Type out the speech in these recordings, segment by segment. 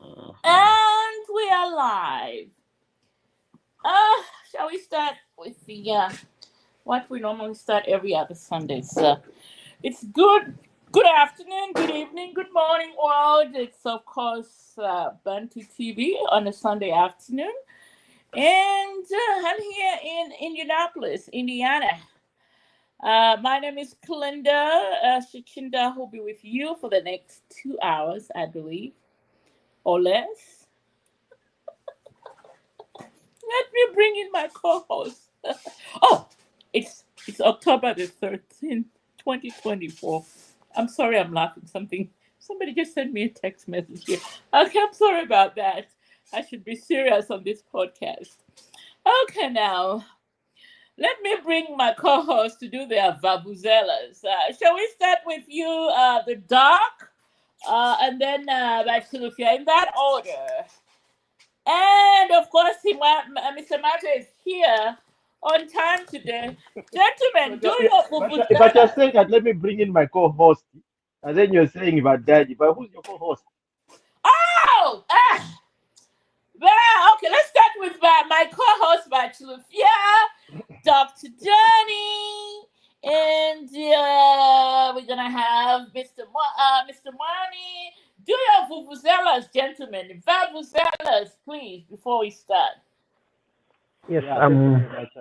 And we are live. Shall we start with the what we normally start every other Sunday? So it's good afternoon, good evening, good morning, world. It's of course Bantu TV on a Sunday afternoon, and I'm here in Indianapolis, Indiana. My name is Kalinda Shichinda, who'll be with you for the next 2 hours, I believe, or less. Let me bring in my co-host. Oh, it's October the 13th, 2024. I'm sorry I'm laughing. Somebody just sent me a text message here. Okay, I'm sorry about that. I should be serious on this podcast. Okay, now let me bring my co-host to do their vabuzelas. Shall we start with you, the doc, and then back to Lucia in that order? And of course, Mr. Mata is here on time today. Gentlemen, do your But you're vuvuzela. saying that let me bring in my co-host, and then you're saying about daddy. But who's your co-host? Oh! Well, okay, let's start with my co-host, Bachelor Dr. Johnny. And we're going to have Mr. Wani. Do your vuvuzelas, gentlemen. Vuvuzelas, please, before we start. Yes, Yeah, thank you very much,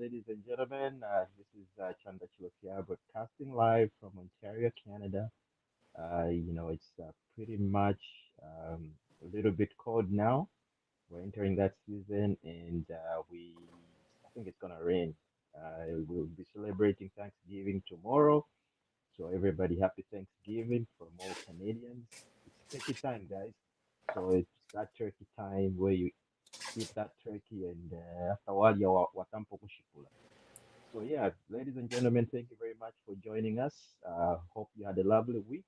ladies and gentlemen. This is Chanda Chilofia broadcasting live from Ontario, Canada. It's pretty much a little bit cold now. We're entering that season, and I think it's gonna rain. We'll be celebrating Thanksgiving tomorrow, so everybody happy Thanksgiving from all Canadians. It's turkey time, guys. So it's that turkey time where you eat that turkey and afterward you watampo kushikula. So yeah, ladies and gentlemen, thank you very much for joining us. Hope you had a lovely week.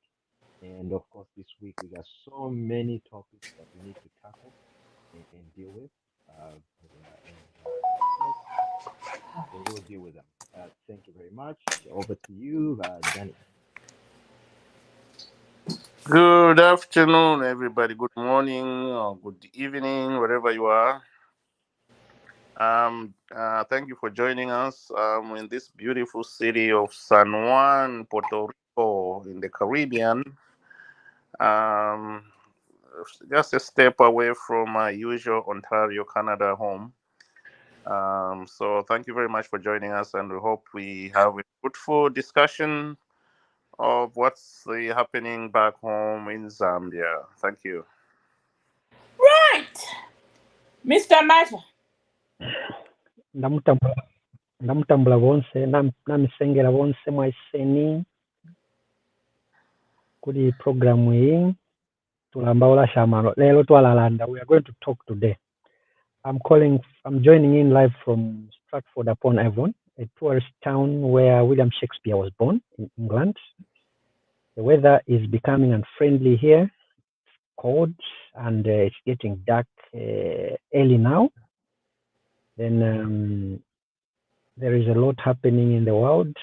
And of course, this week we got so many topics that we need to tackle and deal with. Of course, we will deal with them. Thank you very much. Over to you, Danny. Good afternoon, everybody. Good morning or good evening, wherever you are. Thank you for joining us in this beautiful city of San Juan, Puerto Rico, in the Caribbean. Um, just a step away from my usual Ontario, Canada home. So thank you very much for joining us, and we hope we have a fruitful discussion of what's happening back home in Zambia. Thank you. Right, Mr. Mata. ndamutambula ndamutambula bonse namisengera bonse mwaiseni kuri programu hii tulambaula shamano lelo twalalanda. We are going to talk today. I'm joining in live from Stratford upon Avon, a tourist town where William Shakespeare was born in England. The weather is becoming unfriendly here. It's cold and it's getting dark early now. Then there is a lot happening in the world.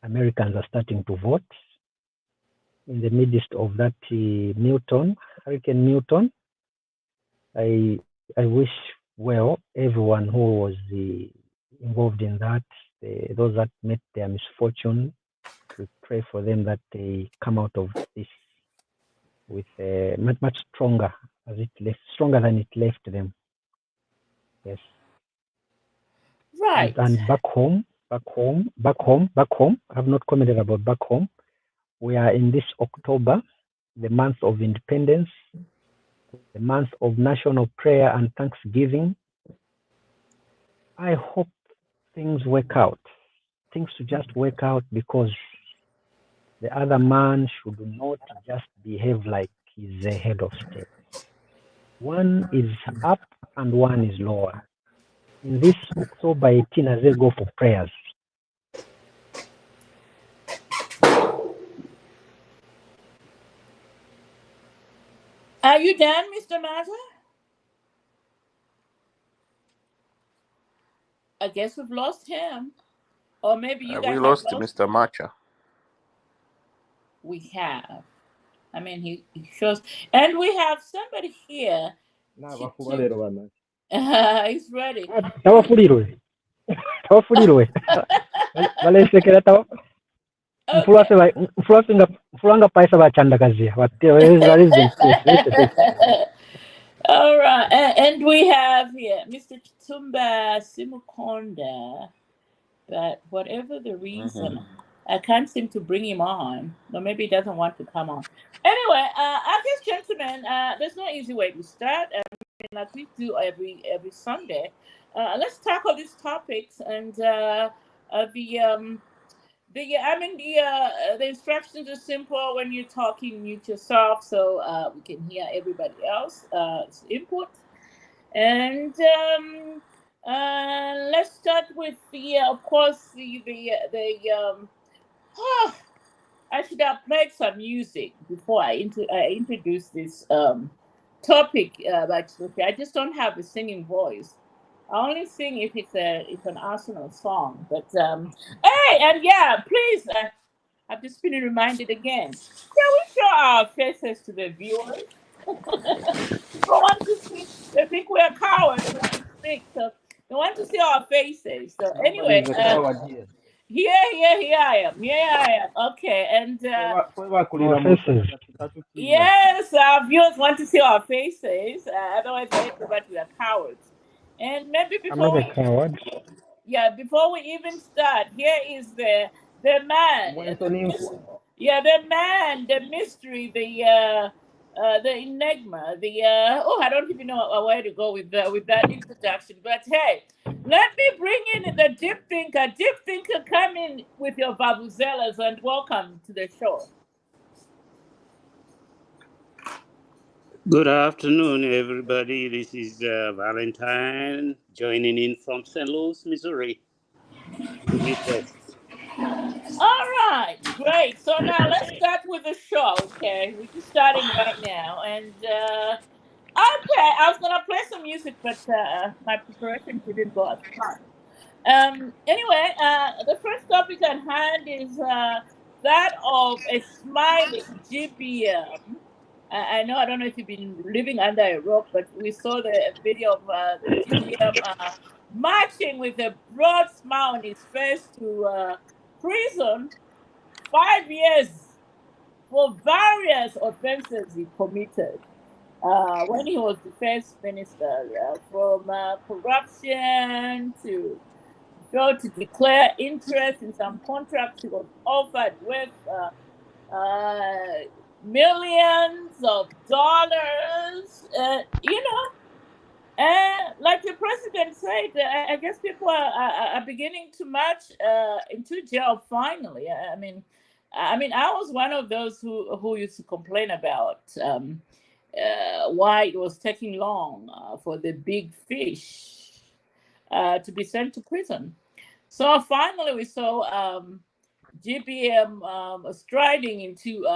Americans are starting to vote in the midst of that Hurricane Milton. I wish well everyone who was involved in that, those that met their misfortune. We pray for them that they come out of this with much stronger stronger than it left them. Yes. Right. And back home. I have not commented about back home. We are in this October, the month of independence, the month of national prayer and thanksgiving. I hope things work out. Things to just work out, because the other man should not just behave like he's the head of state. One is up and one is lower. In this October 18, as they go for prayers. Are you done, Mr. Mata? I guess we've lost him. Or maybe you We guys have lost lost Mr. Macha. We have. I mean, he shows, and we have somebody here. Vafuba lero bana. He's ready. Tawafulirwe. Tawafulirwe. Balesekera tawa. Okay. Mfulanga paisa bachandakazia. All right, and we have here Mr. Chitumba Simukonda, but whatever the reason, I can't seem to bring him on. Or maybe he doesn't want to come on. Anyway, I guess, gentlemen, there's no easy way to start. Like we do every Sunday, let's tackle these topics and the instructions are simple. When you're talking, mute yourself so we can hear everybody else's input. And let's start with of course, I should have played some music before I introduce this topic. But I just don't have a singing voice. I only sing if it's an Arsenal song. But hey, and yeah, please. I've just been reminded again. Can we show our faces to the viewers? They want to see. They think we're cowards when we speak, so they want to see our faces. So Nobody anyway, is a coward here. here I am. Here I am. Okay, and yes, our viewers want to see our faces. Otherwise, they think we are cowards. And maybe I'm not a coward. before we even start, here is the man. The man, the mystery, the enigma, I don't even know where to go with that introduction. But hey, let me bring in the deep thinker. Deep thinker, come in with your babuzelas and welcome to the show. Good afternoon, everybody. This is Valentine joining in from St. Louis, Missouri, Midwest. All right, great. So now let's start with the show. Okay, we're just starting right now, and okay, I was gonna play some music, but my preparation didn't go as planned. Anyway, the first topic at hand is that of a smiling GBM. I know, I don't know if you've been living under a rock, but we saw the video of the GBM marching with a broad smile on his face to prison, 5 years for various offenses he committed. When he was defense minister, from corruption to failed to declare interest in some contracts he was offered with millions of dollars, and like the president said, I guess people are beginning to march into jail finally. I was one of those who used to complain about why it was taking long for the big fish to be sent to prison. So finally, we saw GBM striding into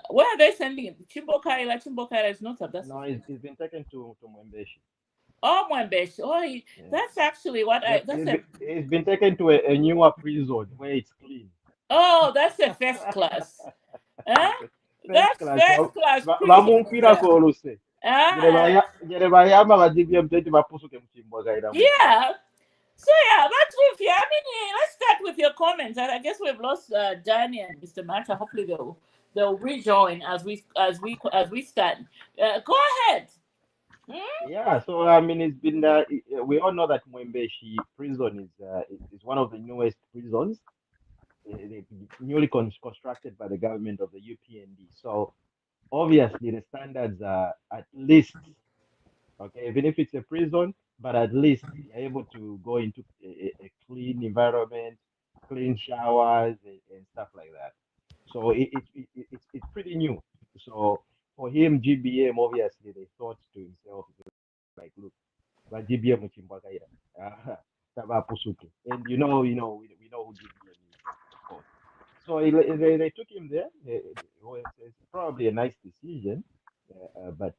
where are they sending him? Chimbokaila. Chimbokaila is not South. No, he's been taken to Mwembeshi. Oh, Mwembeshi. Oh, that's actually what he's been taken to a newer prison where it's clean. Oh, that's a first class. Huh? That's first class prison. Vamumpira koluse. Yeah. So that's with you. Let's start with your comments. I guess we've lost Danny and Mr. Macha. Hopefully they'll rejoin as we start. Go ahead. Yeah, so it's been we all know that Mwembeshi prison is one of the newest prisons, newly constructed by the government of the UPND. So obviously the standards are at least okay, even if it's a prison, but at least you're able to go into a clean environment, clean showers and stuff like that. So it's pretty new. So for him, GBM obviously they thought to himself like, look, but GBM Muchimbakaira, and we know who GBM is, of course. So they took him there. It's probably a nice decision, but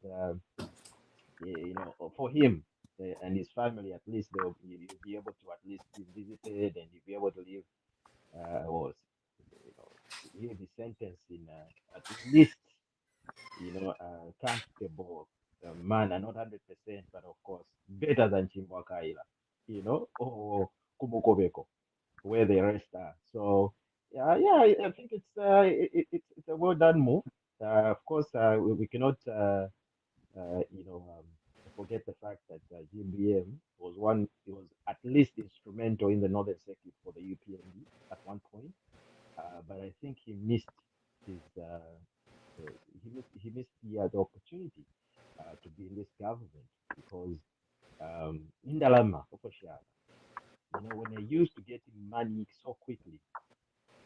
for him and his family, at least they'll be able to at least be visited and he'll be able to live, or heavy sentence in at least, comfortable manner, not 100%, but of course better than Chimbwakaila, or Kumukobeko, where the rest are. So yeah, I think it's a well done move. Of course, we cannot forget the fact that GBM was at least instrumental in the Northern Circuit for the UPND at one point. But I think his the opportunity to be in this government because in Dalama, when they're used to getting money so quickly,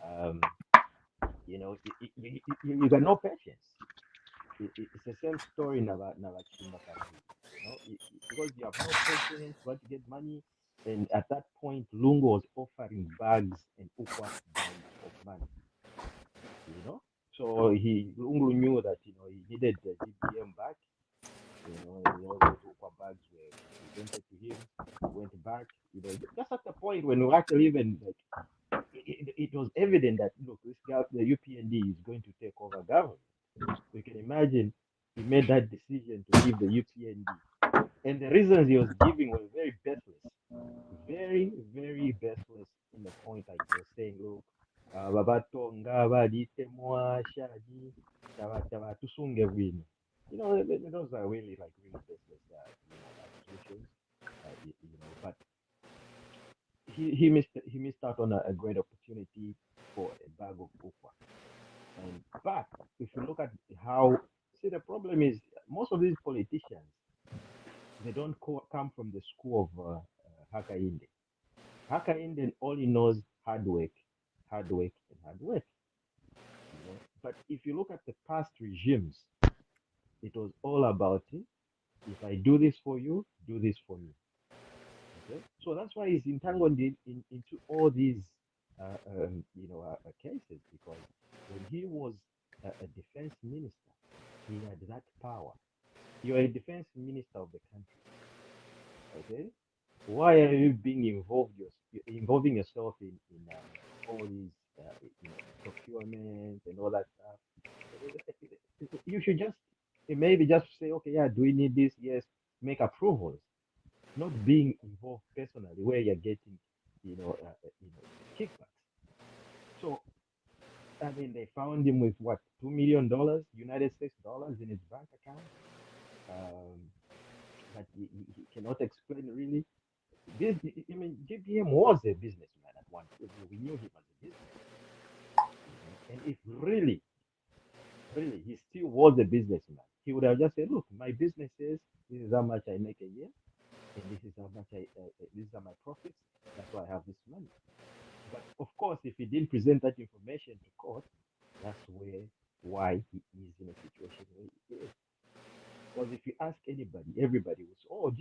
um, you got no patience. It's the same story in Navachimba Karahi, because you have no patience, you want to get money. And at that point, Lungu was offering bags and ukwa bags of money, you know. So Lungu knew that, he needed the GBM back, and all those ukwa bags were presented to him. He went back, just at the point when we actually even, like, it was evident that, look, this guy, the UPND is going to take over government. So you can imagine he made that decision to leave the UPND. And the reasons he was giving were very baseless. Very, very baseless in the point, like he was saying, look, babatonga balitemwa shadi tusunge win. Those are really, like, really baseless, accusations. But he missed out on a great opportunity for a bag of ukwa. But if you look at how, see, the problem is most of these politicians, they don't come from the school of Hakainde. Hakainde only knows hard work, hard work, and hard work. But if you look at the past regimes, it was all about, if I do this for you, do this for me. Okay, so that's why he's entangled into all these cases, because when he was a defense minister, he had that power. You're a defense minister of the country. Okay, why are you involving yourself in all these procurement and all that stuff? You should just maybe just say, okay, yeah, do we need this? Yes, make approvals, not being involved personally where you're getting kickbacks. So I mean, they found him with what, $2 million United States dollars in his bank account. But he cannot explain really. I mean, GBM was a businessman at one point. We knew him as a businessman. And if really, really, he still was a businessman, he would have just said, look, my business is, this is how much I make a year, and this is how much these are my profits. That's why I have this money. But of course, if he didn't present that information to court, that's why he is in a situation where he is. Because if you ask anybody, everybody will say, oh,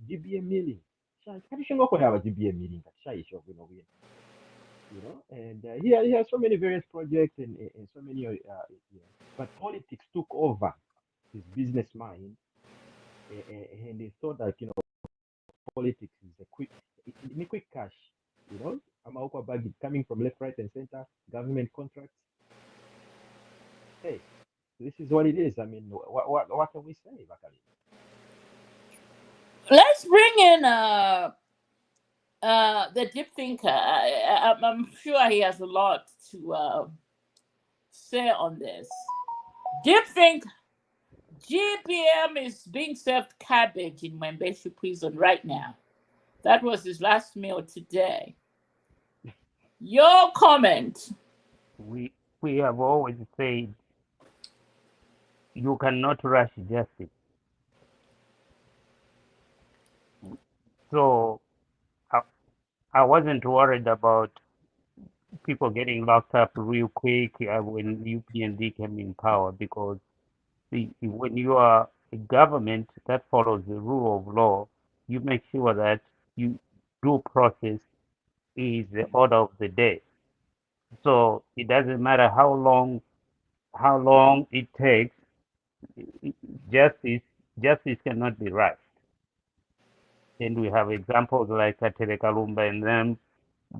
GBM milling. GBM milling, and he has so many various projects and so many, but politics took over his business mind, and he thought that, politics is a quick cash, Amaukwa bag coming from left, right, and center, government contracts. Hey, this is what it is. I mean, what can we say, Bakali? Let's bring in the deep thinker. I'm sure he has a lot to say on this. Deep think GBM is being served cabbage in Mwembeshi prison right now. That was his last meal today. Your comment. We have always said you cannot rush justice. So I wasn't worried about people getting locked up real quick when UPND came in power, because when you are a government that follows the rule of law, you make sure that you due process is the order of the day. So it doesn't matter how long it takes. Justice cannot be rushed. And we have examples like Katele Kalumba and them.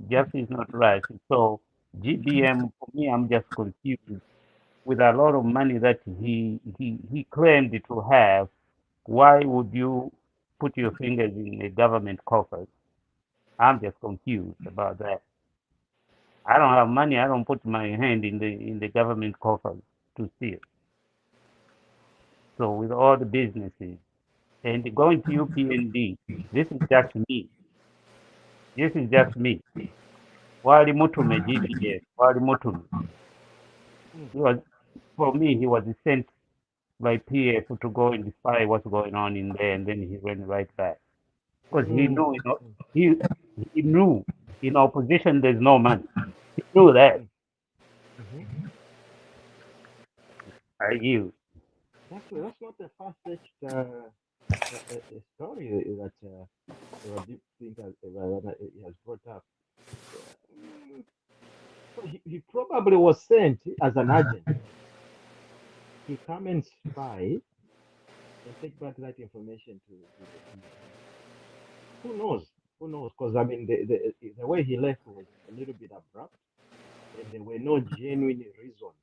Justice is not rushed. So GBM, for me, I'm just confused with a lot of money that he claimed to have. Why would you put your fingers in the government coffers? I'm just confused about that. I don't have money. I don't put my hand in the government coffers to steal. So with all the businesses and going to UPND, this is just me. This is just me. Wali Mutume GBS. Wali Mutume. Mm, He was, for me, he was sent by PF to go and spy what's going on in there, and then he went right back because he mm, knew, he he knew in opposition there's no money. He knew that. mm, mhm. I knew. That's not the far-fetched story that our deep thinker he has brought up. Mm, so he probably was sent as an agent to come and spy and take back that information to the PF. Who knows? Who knows? Because I mean, the way he left was a little bit abrupt, and there were no genuine reasons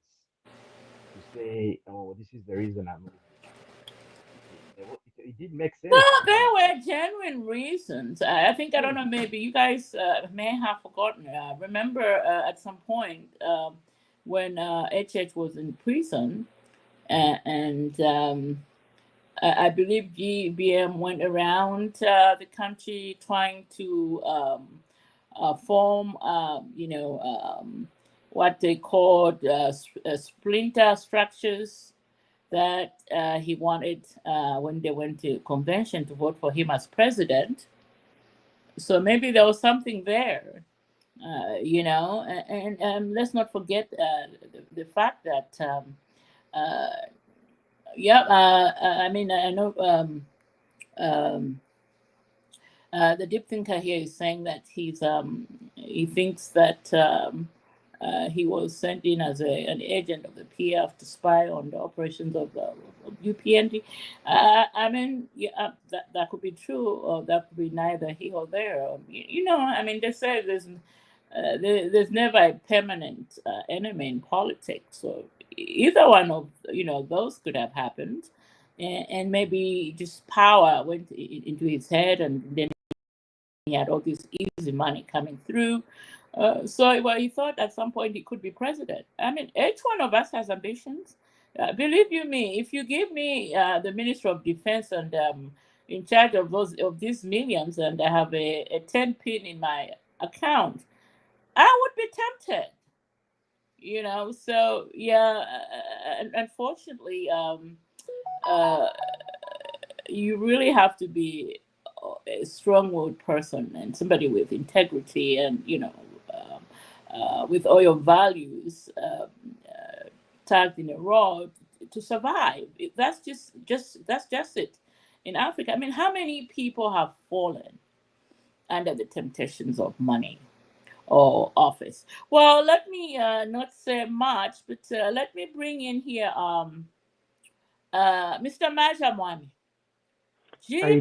to say, "Oh, this is the reason I'm leaving." It did make sense Well, to there him, but were genuine reasons. I think, I don't mm, know, maybe you guys may have forgotten. Remember at some point when HH was in prison, mhm, and I believe GBM went around the country trying to form, what they called splinter structures that he wanted when they went to convention to vote for him as president. So maybe there was something there, and let's not forget the fact that, uh, yeah, I mean, I know um, the deep thinker here is saying that he thinks that he was sent in as an agent of the PF to spy on the operations of UPND. I mean, yeah, that could be true, or that could be neither here or there. I mean, they say there's never a permanent enemy in politics. So either one of those could have happened, and maybe just power went into his head, and then he had all this easy money coming through. So well, he thought at some point he could be president. I mean, each one of us has ambitions. Believe you me, if you give me the Minister of Defense and in charge of these millions, and I have a 10 pin in my account, I would be tempted. So yeah, unfortunately, uh, you really have to be a strong-willed person and somebody with integrity, and with all your values tagged in a row to survive. That's just it. In Africa, I mean, how many people have fallen under the temptations of money or office? Well, let me not say much, but let me bring in here Mr. Maja Mwami. I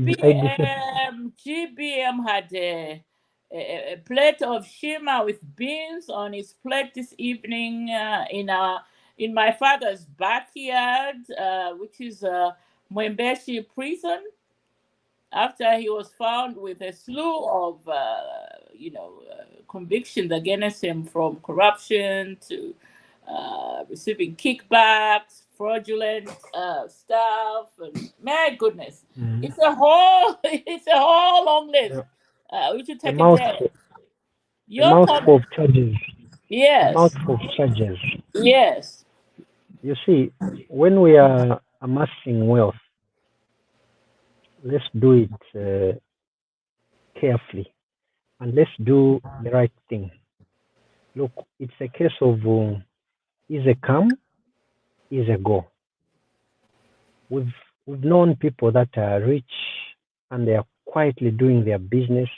GBM had a plate of shima with beans on his plate this evening in my father's backyard, which is Mwembeshi prison, after he was found with a slew of convictions against him, from corruption to receiving kickbacks, fraudulent stuff, and my goodness, Mhm. it's a whole long list. a, We should a take a day. mouthful, a Your mouthful comment? of charges, a Yes, mouthful of charges. yes. You see, when we are amassing wealth, let's do it carefully and let's do the right thing. Look, it's a case of is a come, is a go. We've we've known people that are rich and they are quietly doing their business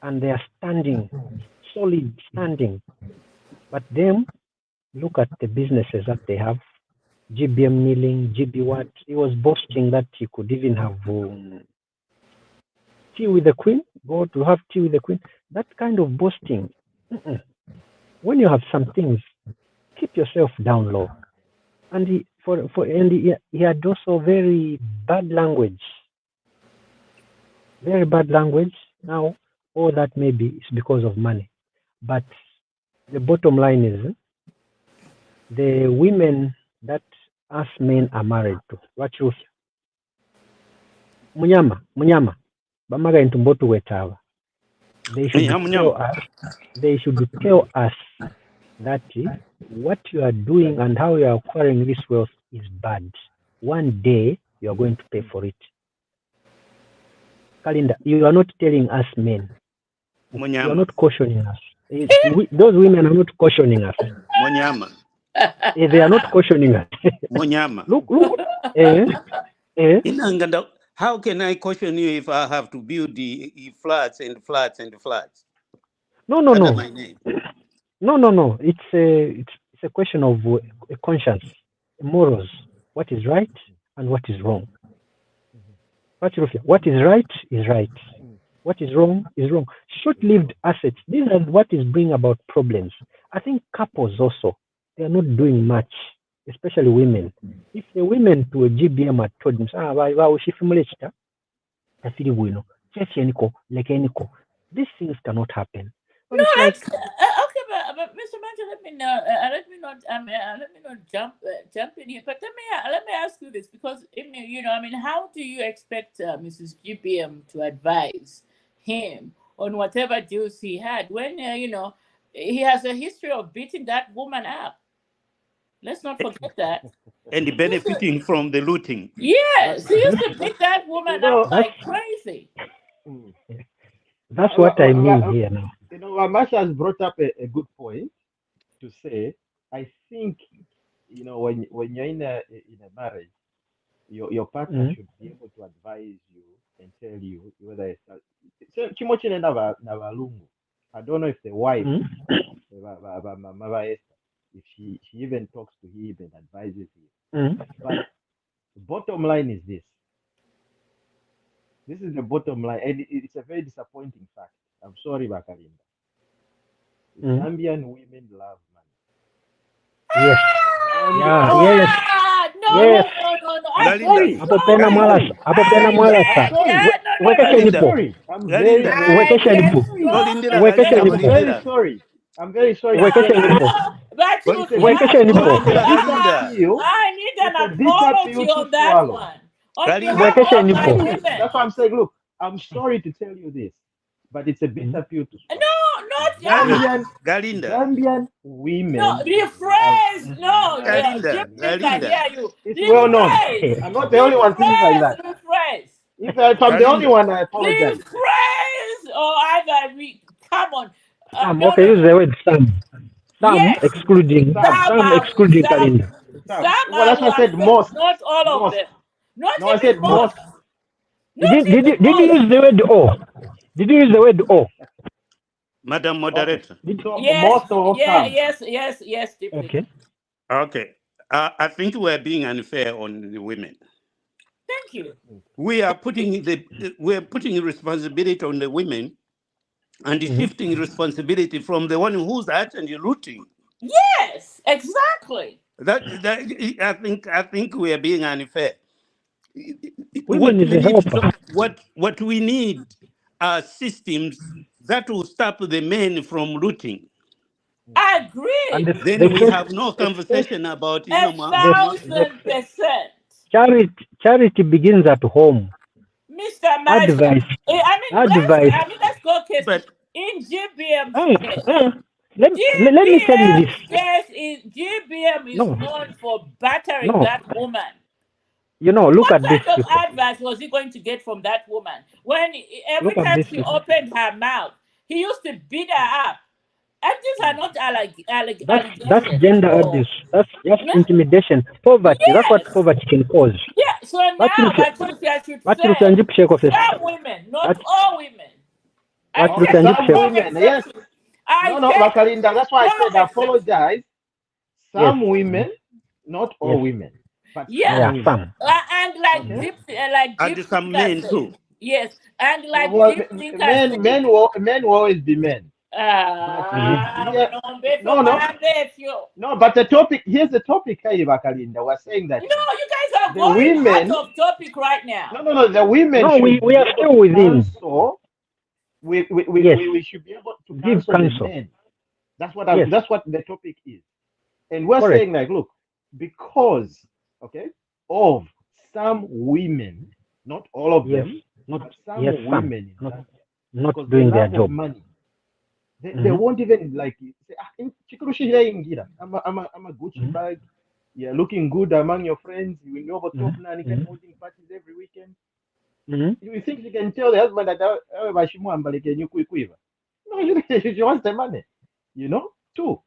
and they are standing, solid standing. But them, look at the businesses that they have. GBM kneeling, GB what? He was boasting that he could even have tea with the queen, go to have tea with the queen. That kind of boasting. Mm-mm. when you have some things, keep yourself down low. And he had also very bad language. Very bad language. Now, all that maybe is because of money. But the bottom line is the women that us men are married to. What you Munyama, bamaga into mbotu wetava. They should tell us that what you are doing and how you are acquiring this wealth is bad. One day you are going to pay for it. Kalinda, you are not telling us men. Munyama. You are not cautioning us. Those women are not cautioning us. Munyama. They are not cautioning us. Munyama. Look. Inanganda, how can I caution you if I have to build the flats and flats and flats? No. Under my name. No. It's a question of a conscience, morals. What is right and what is wrong. What is right is right. What is wrong is wrong. Short-lived assets. These are what is bringing about problems. I think couples also, they are not doing much, especially women. If the women to a GBM had told them, these things cannot happen. But No, it's like, okay, but Mr. Manja, let me not jump in here. But let me ask you this, because how do you expect Mrs. GBM to advise him on whatever deals he had when he has a history of beating that woman up? Let's not forget that. And benefiting from the looting. Yes, he used to beat that woman up like crazy. That's what I mean here now. Masha has brought up a good point to say. I think when you're in a marriage, your partner should be able to advise you and tell you whether it's I don't know if the wife if she even talks to him and advises him. But the bottom line is this. This is the bottom line, and it's a very disappointing fact. I'm sorry, Bakalinda. Zambian women love money. Yes. No. I'm sorry. I'm very sorry. But I need an apology on that one. That's why I'm saying, look, I'm sorry to tell you this, but it's a bitter pill to swallow. No, not Zambian women. No, rephrase. No, Galinda. It's well known. I'm not the only one thinking like that. Rephrase. If I'm the only one, I apologize. Rephrase. Either we come on. Okay, use the word some. Some excluding Kalinda. Well, that's what I said. Most. Not all of them. No, I said most. Did you use the word O? Did you use the word O? Madam Moderator. Most of some. Yes. Okay. I think we're being unfair on the women. Thank you. We are putting responsibility on the women and shifting responsibility from the one who's actually looting. Yes, exactly. That I think we are being unfair. What we need are systems that will stop the men from looting. I agree. Then we have no conversation about 1,000%. Charity begins at home. Mr. Advice. Let's go case in GBM's case. Let me tell you this. GBM is known for battering that woman. Look at this. What kind of advice was he going to get from that woman? When every time she opened her mouth, he used to beat her up. And these are not allegations. That's gender abuse. That's intimidation. Poverty. Yes. That's what poverty can cause. Yeah. So now, I should say some women, not all women. Some women, yes. No, Bakalinda, that's why I said apologize. Some women, not all women. But some. And some men too. Yes, and men will always be men. No, but the topic, here's the topic, Bakalinda. We're saying that No, you guys are the going women, out of topic right now. no, the women No, should we be are able still to within. counsel. Yes. We should be able to Give counsel the counsel. men. That's Yes. that's what the topic is. And we're Correct. saying like, look, because of some women, not all of Yes. them, Not but some yes, some. women in that, Not because doing the their lack of job. money, they won't even like say, I'm a Gucci bag. You're looking good among your friends. You will go top nine can holding parties every weekend. You think you can tell the husband that no, she wants the money, too.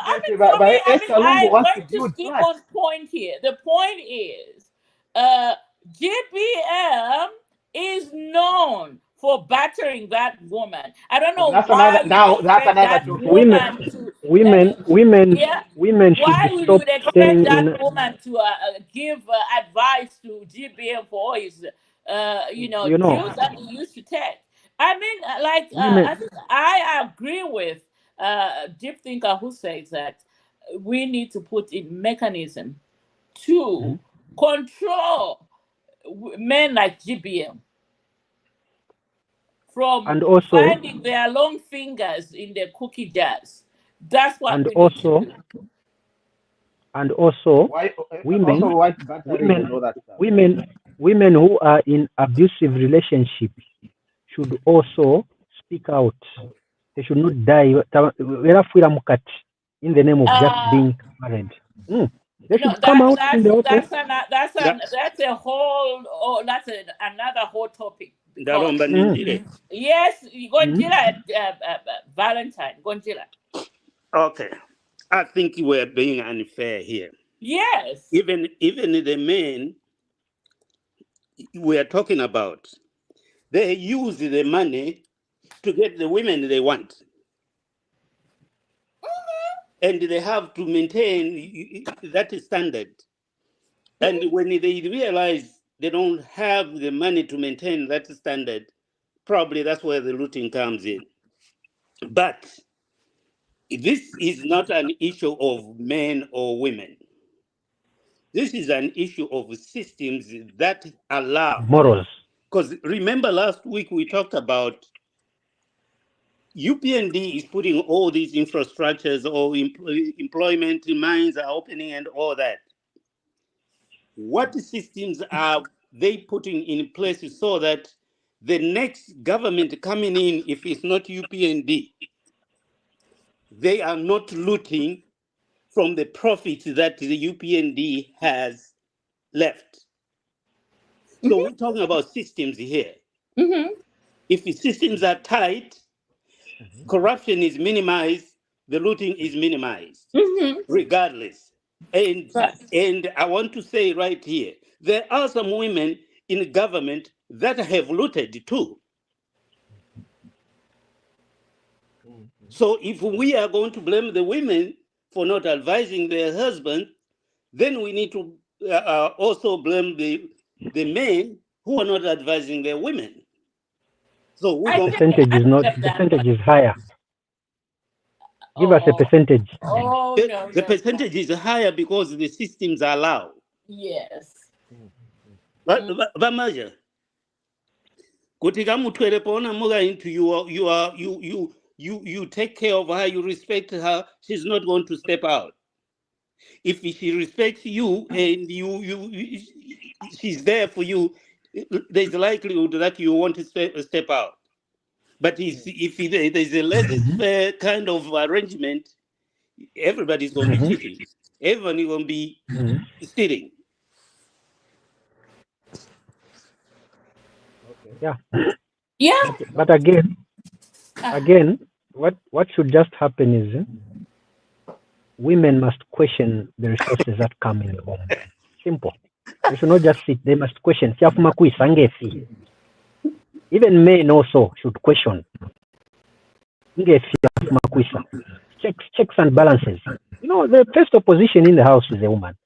I But mean, for me, Esther Lungu I'm wants to going to build stick flats. on point here. The point is, GBM is known for battering that woman. I don't know That's why another. Now you'd that's expect another that topic. woman to. Yeah. Women should Why would stop you expect staying that in. woman to give advice to GBM for all his, You know, views that he used to take? I mean, women I think I agree with deep thinker who says that we need to put in mechanism to control men like GBM from and also finding their long fingers in their cookie jars. That's what and we need to also do. and also Why? women Also, white battering and all that stuff. women who are in abusive relationships should also speak out. They should not die in the name of just being married. They should come out in the open. That's a whole another whole topic. Ndaromba ninjire. Yes, Gonjila, Valentine, Gonjila. Okay, I think we're being unfair here. Yes. Even the men we are talking about, they use the money to get the women they want. And they have to maintain that standard. And when they realize they don't have the money to maintain that standard, probably that's where the looting comes in. But this is not an issue of men or women. This is an issue of systems that allow morals. Because remember last week we talked about UPND is putting all these infrastructures or employment mines are opening and all that. What systems are they putting in place so that the next government coming in, if it's not UPND, they are not looting from the profits that the UPND has left? So we're talking about systems here. If the systems are tight, corruption is minimized, the looting is minimized, regardless. And I want to say right here, there are some women in government that have looted too. So if we are going to blame the women for not advising their husband, then we need to also blame the men who are not advising their women. So we're going percentage is higher. Give us a percentage. The percentage is higher because the systems allow. Yes. Bamaja. Kutika mutwele pona muga into you take care of her, you respect her, she's not going to step out. If she respects you and she's there for you, there's a likelihood that you want to step out. But if there's a laissez-faire kind of arrangement, everybody's going to be cheating. Everyone is going to be stealing. Yeah. Yeah. But again, what should just happen is women must question the resources that come in the home. Simple. They should not just sit. They must question. Even men also should question. Checks and balances. The first opposition in the house is a woman.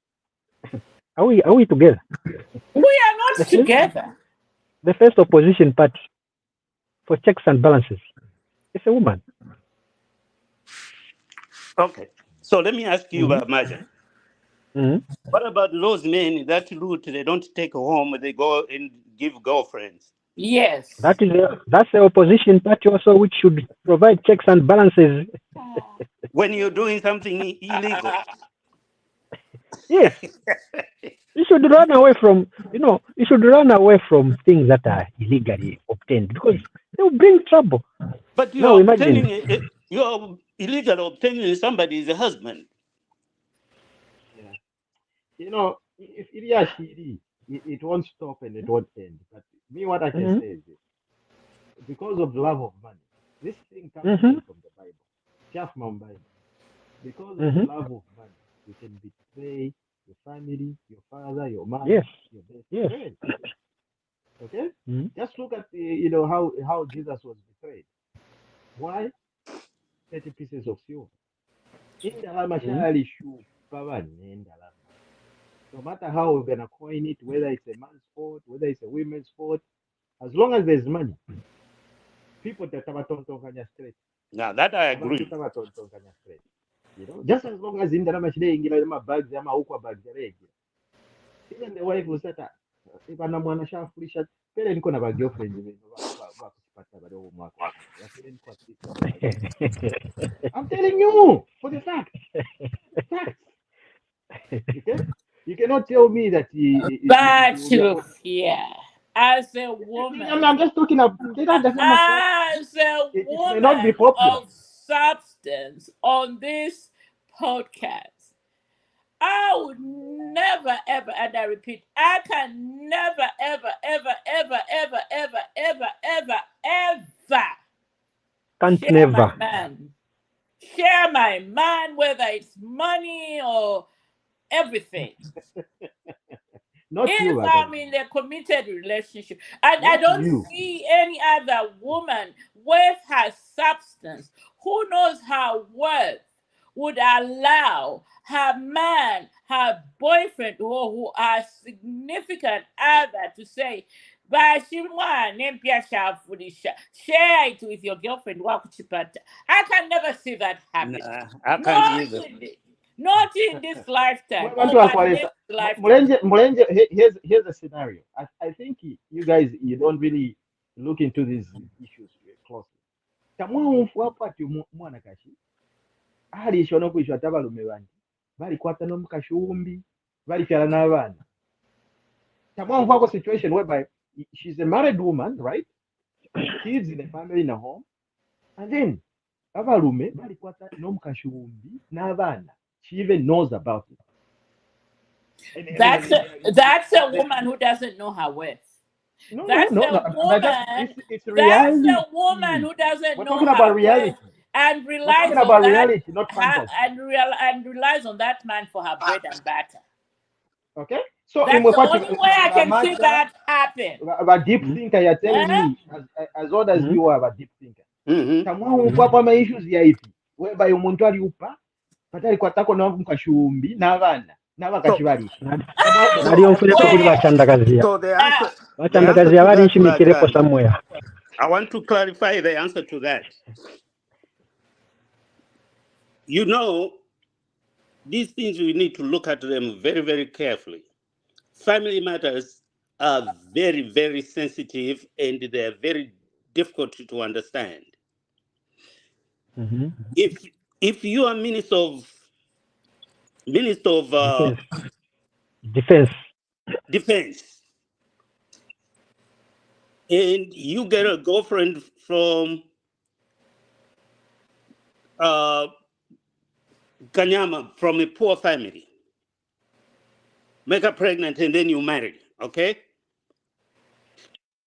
Are we together? We are not together. The first opposition party for checks and balances is a woman. Okay. So let me ask you, Mhm. Maja. Mhm. What about those men that route they don't take home, they go and give girlfriends? Yes. That's the opposition party also, which should provide checks and balances. When you're doing something illegal. Yes, you should run away from you should run away from things that are illegally obtained because they will bring trouble. But Now imagine. you're illegal obtaining somebody's husband. Yeah. You know, if Iriashiri, it won't stop and it won't end. But me, what I can Mhm. say is this: because of love of money, this thing comes Mhm. straight from the Bible. Just from Bible. Because of Mhm. love of money, you can betray your family, your father, your mother, Yes. your best Yes. friend. Okay? Mhm. Just look at how Jesus was betrayed. Why? 30 pieces of silver. Indalama Mhm. shali shu baba indalama. No matter how we're gonna coin it, whether it's a man's fault, whether it's a women's fault, as long as there's money, people tatabatonganya straight. Now that I Abantu agree. tabatonganya straight. Just as long as indalama shile ingira ma bags ama ukwa bags yaregira. Even the wife will say that bana mwana shafulisha pele niko na ba girlfriend bino bakupata bali wo mwaka omulala. Bapele niko at least bali ba girlfriend. I'm telling you for the fact. Facts. Okay? You cannot tell me that But you will be look here, as a woman, I'm just talking about fact. as a It may not be woman popular. of substance on this podcast, I would never, ever, and I repeat, I can never, ever, ever, ever, ever, ever, ever, ever, ever Can't share my never. man. Share my man, whether it's money or everything. Not you, If madam. I'm in a committed relationship, and I Not don't you. see any other woman with her substance who knows her worth would allow her man, her boyfriend, or who are significant other to say, "Bashimwa, nempia shafudisha." Share it with your girlfriend. Wakuchipata. I can never see that happen. Nah, I can't Not either. in, not in this lifetime Mwe or bantu my akwalesa. next lifetime. Mulenje, here's a scenario. I think you guys, you don't really look into these issues closely. Tamwa hapo ati mwana kashi. Alishwa no kwishwa tabalume bandi. Bali kwata no mukashumbi. Bali fyala n'abaana. Tamwa hapo situation whereby she's a married woman, right? Kids in a family in a home. And then abalume bali kwata no mukashumbi n'abaana. She even knows about it. That's a woman who doesn't know her worth. No, no, That's no, a no. But just woman. it's That's reality. a woman who doesn't We're know talking her about worth reality. and We're talking relies on about that reality, not fantasy. and relies on that man for her bread and butter. Okay? So in That's the what only way I can see Macha, that happen. about deep Mhm. thinker, you're telling Eh? me as old as Mhm. you are about deep thinker. Mm-hmm. Tamwa Mhm. kwa issues ya ipi. Whereby umuntu ali upa, patali kwatako no mukashumbi n'abaana So, n'abakashibalisha. Nali Tamwa nali onfuleko kuli Where? bachandakazia. so Ah, the answer Bachandakazia to bali that, nshimikireko Chanda, somewhere. I want to clarify the answer to that. You know, these things we need to look at them very, very carefully. Family matters are very, very sensitive and they're very difficult to understand. Mhm. If you are minister of Defense. Defense. defense and you get a girlfriend from uh, Kanyama from a poor family, make her pregnant, and then you marry, okay?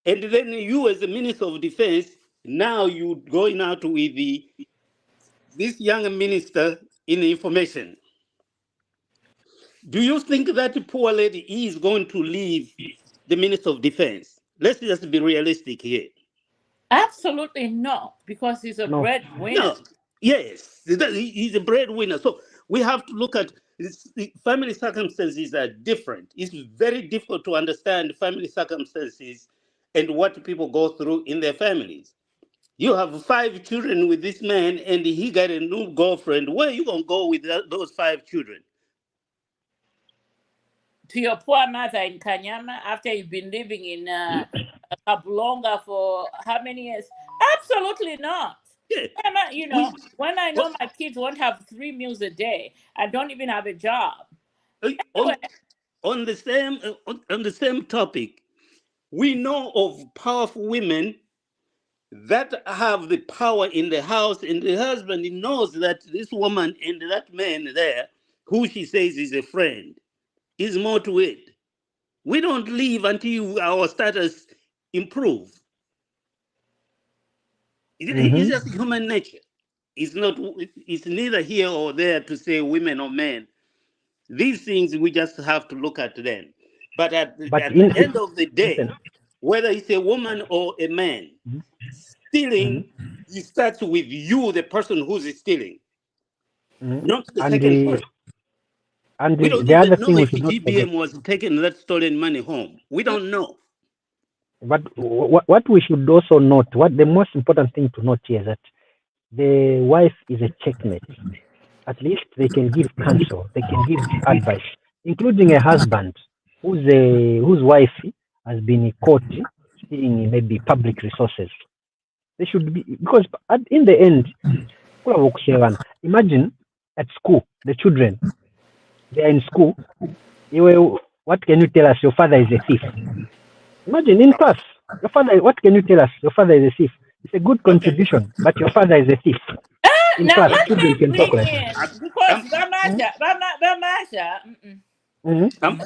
And then you, as the minister of defense, now you going out with this young minister in information. Do you think that poor lady is going to leave the minister of defense? Let's just be realistic here. absolutely not, because he's a No. breadwinner. No, yes, he's a breadwinner. So we have to look at the family circumstances are different. It's very difficult to understand family circumstances and what people go through in their families. You have 5 children with this man, and he got a new girlfriend. Where you gonna go with those 5 children? To your poor mother in Kanyama after you've been living in Kabulonga for how many years? Absolutely not. Yeah. You We, know, when I know my kids won't have 3 meals a day, I don't even have a job. on, Anyway, on the same topic, we know of powerful women that have the power in the house, and the husband knows that this woman and that man there, who she says is a friend, is more to it. We don't leave until our status improve. It's just human nature. It's not. It's neither here or there to say women or men. These things we just have to look at them. But But at in the end of the day, listen, whether it's a woman or a man, stealing, it starts with you, the person who's stealing, not the and second person. We don't the other even know thing we if should not forget. GBM was taking that stolen money home. We don't know. But what we should also note, what the most important thing to note here is that the wife is a checkmate. At least they can give counsel, they can give advice, including a husband whose wife has been caught stealing maybe public resources. They should be, because in the end, imagine at school, the children, they are in school. What can you tell us? Your father is a thief. Imagine in class, your father. What can you tell us? Your father is a thief. It's a good Okay. contribution, but your father is a thief. In now class, let children me can talk bring like in that. because I'm, Ramasha, I'm,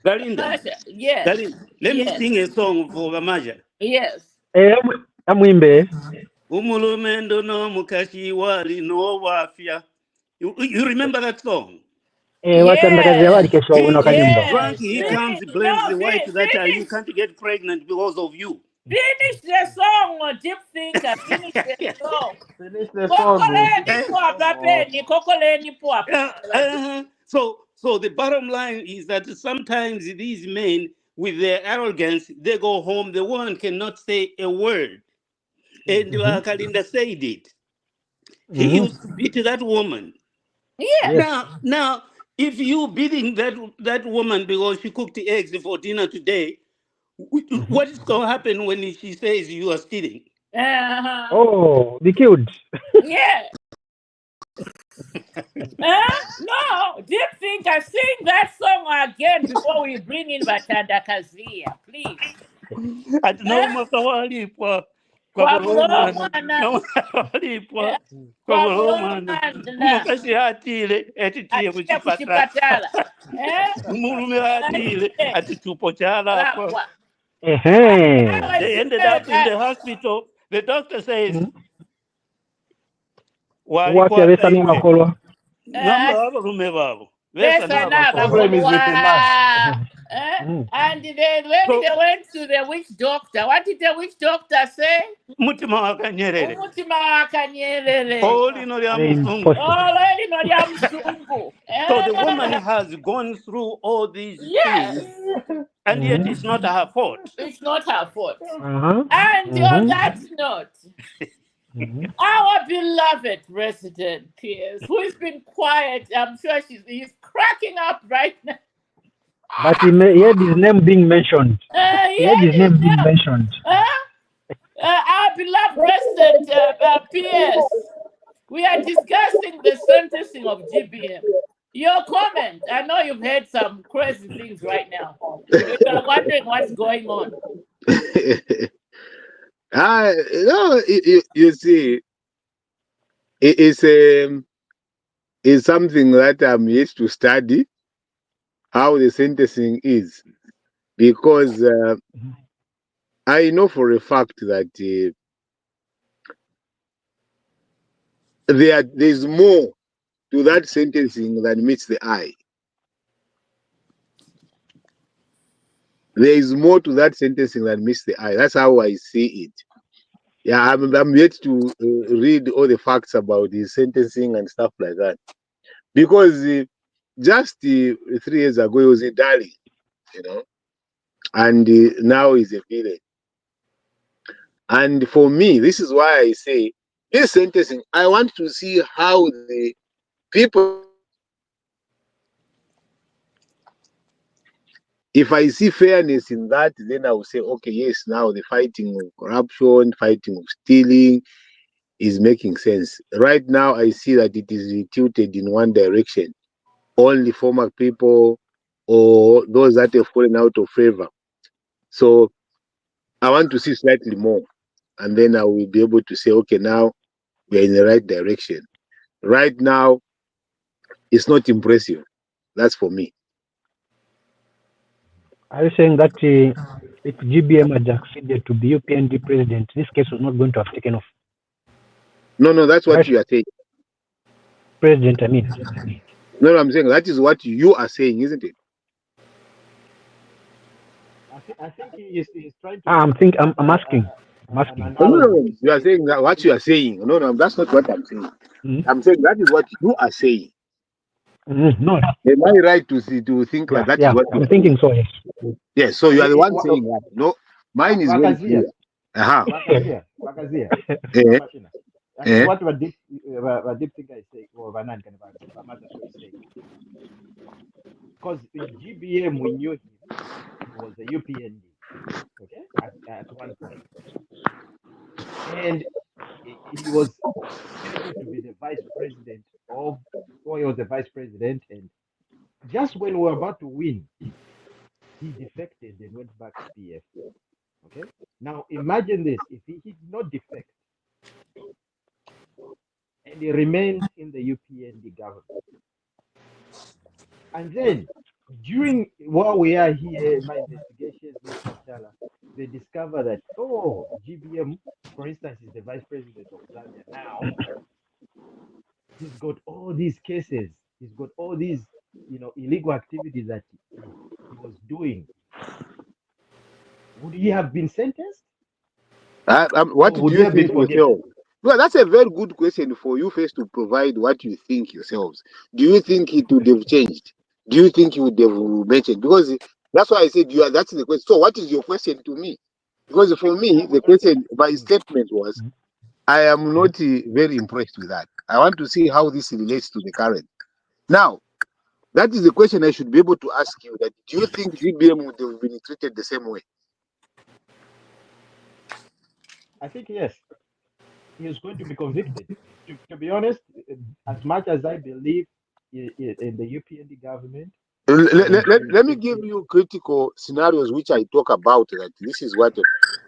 Galinda, yes, Galinda, let me yes, sing a song for Ramaja. yes. Amwimbe. Umulumendo no mukashi wali no wafia. You remember that song? Wachandakazi Yes, awali kesho He is unakanyumba. drunk. yes. He Yeah. comes, Finish. No, blames the wife that you finish. can't get pregnant because of you. Finish the song, deep thinker. Finish the song. Finish the song. Oh. Kokoleni Finish Eh? the poa song. Oh. papeni. Kokoleni poa. So the bottom line is that sometimes these men, with their arrogance, they go home. The woman cannot say a word. And Kalinda said it. He used to beat that woman. Yes. Yes. Now, if you beating that woman because she cooked eggs for dinner today, what is going to happen when she says you are stealing? Uh-huh. Oh, be killed. Yeah. No, deep thinker, sing that song again before we bring in Batanda Kazia, please. Atinaumakawalipwa Kwa kwakulomwana mlomana, nawalipwa kwa kwakulomwana mlomana, umukasi atile etitiye atia kuchipatala kuchipatala. umulume atile ati chupo chalakwa. Rapwa. They ended up in the hospital. The doctor says Wapya walipata besani iwe makolwa. ngamba abalume babo besa Besa na n'abakolwa. Problem is with the man. And then when So they went to the witch doctor, what did the witch doctor say? mutima wakanyerere Umutima wakanyerere. olino lya musungu. Impossible. Oleli no lya msungu. So the woman has gone through all these Yes, things, and yet it's not her fault. it's not her fault. Uh-huh. And on that note, our beloved resident Pierce, who's been quiet, I'm sure he's cracking up right now. But he had his name being mentioned. He had his name being mentioned. Our beloved resident Pierce, we are discussing the sentencing of GBM. Your comment. I know you've heard some crazy things right now. You're wondering what's going on. No, you see, it's something that I'm yet to study how the sentencing is, because I know for a fact that there's more to that sentencing than meets the eye. There is more to that sentencing than meets the eye. That's how I see it. Yeah, I'm yet to read all the facts about the sentencing and stuff like that. Because just 3 years ago, he was a darling, and now he's a villain. And for me, this is why I say this sentencing, I want to see how the people that are sentencing, if I see fairness in that, then I will say, okay, yes, now the fighting of corruption, fighting of stealing is making sense. Right now, I see that it is tilted in one direction. Only former people or those that have fallen out of favor. So I want to see slightly more. And then I will be able to say, okay, now we are in the right direction. Right now, it's not impressive. That's for me. Are you saying that if GBM had acceded to the UPND president, this case was not going to have taken off? No, that's what Right? you are saying. President, I mean. No, I'm saying that is what you are saying, isn't it? I think he's trying to I'm make I'm asking. I'm an asking. No, analogy to you are say saying that what you are saying. No, that's not what I'm saying. Mm-hmm. I'm saying that is what you are saying. Mm-hmm. No. Am I right to see to think that that is Yeah. what you I'm are saying? thinking so, yes. Yes. So you are the one wa- saying that. No, mine is very Wakazia, clear. Uh-huh. Wakazia, Eh, Machina. eh. What deep thinker is saying, or Vanan can is saying, because in GBM we knew him, he was a UPND, okay, at one point, and he was scheduled to be the vice president of, or he was the vice president, and just when we were about to win, he defected and went back to PF. Okay. Now imagine this: if he did not defect and he remained in the UPND government, and then during while we are here, my investigations, they discover that GBM, for instance, is the vice president of Zambia now. He's got all these cases. He's got all these, illegal activities that he was doing. Would he have been sentenced, What or do would he you have been think forgiven? yourself? Well, that's a very good question for you first to provide what you think yourselves. Do you think it would have changed? Do you think you would have mentioned? Because that's why I said you are. That's the question. So, what is your question to me? Because for me, the question, my Mm-hmm. statement was, I am Mm-hmm. not very impressed with that. I want to see how this relates to the current. Now, that is the question I should be able to ask you. That do you think GBM would have been treated the same way? I think yes, he is going to be convicted. To be honest, as much as I believe in the UPND government, and Let me give you critical scenarios which I talk about. That this is what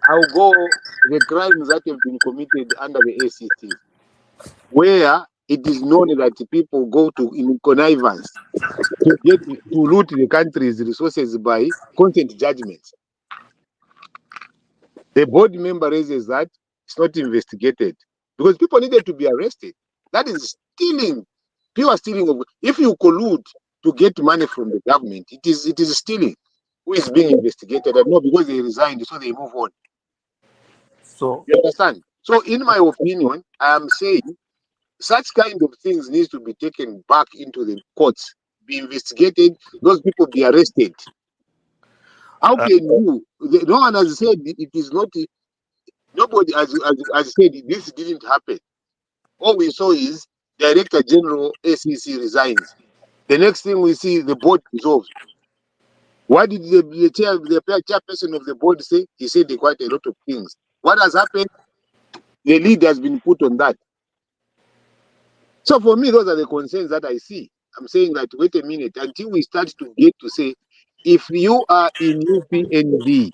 I'll go the crimes that have been committed under the ACT, where it is known that people go to in connivance to get to loot the country's resources by consent judgments. The board member raises that it's not investigated because people needed to be arrested. That is stealing, pure stealing of. If you collude to get money from the government, it is stealing. Who is being investigated? And not because they resigned, so they move on. So, You understand? So, in my opinion, I am saying such kind of things needs to be taken back into the courts, be investigated. Those people be arrested. How uh, can you? No one has said it is not. Nobody has said this didn't happen. All we saw is Director General ACC resigns. The next thing we see, the board dissolves. What did the chairperson of the board say? He said quite a lot of things. What has happened? The lead has been put on that. So for me, those are the concerns that I see. I'm saying that wait a minute until we start to get to say, if you are in UPND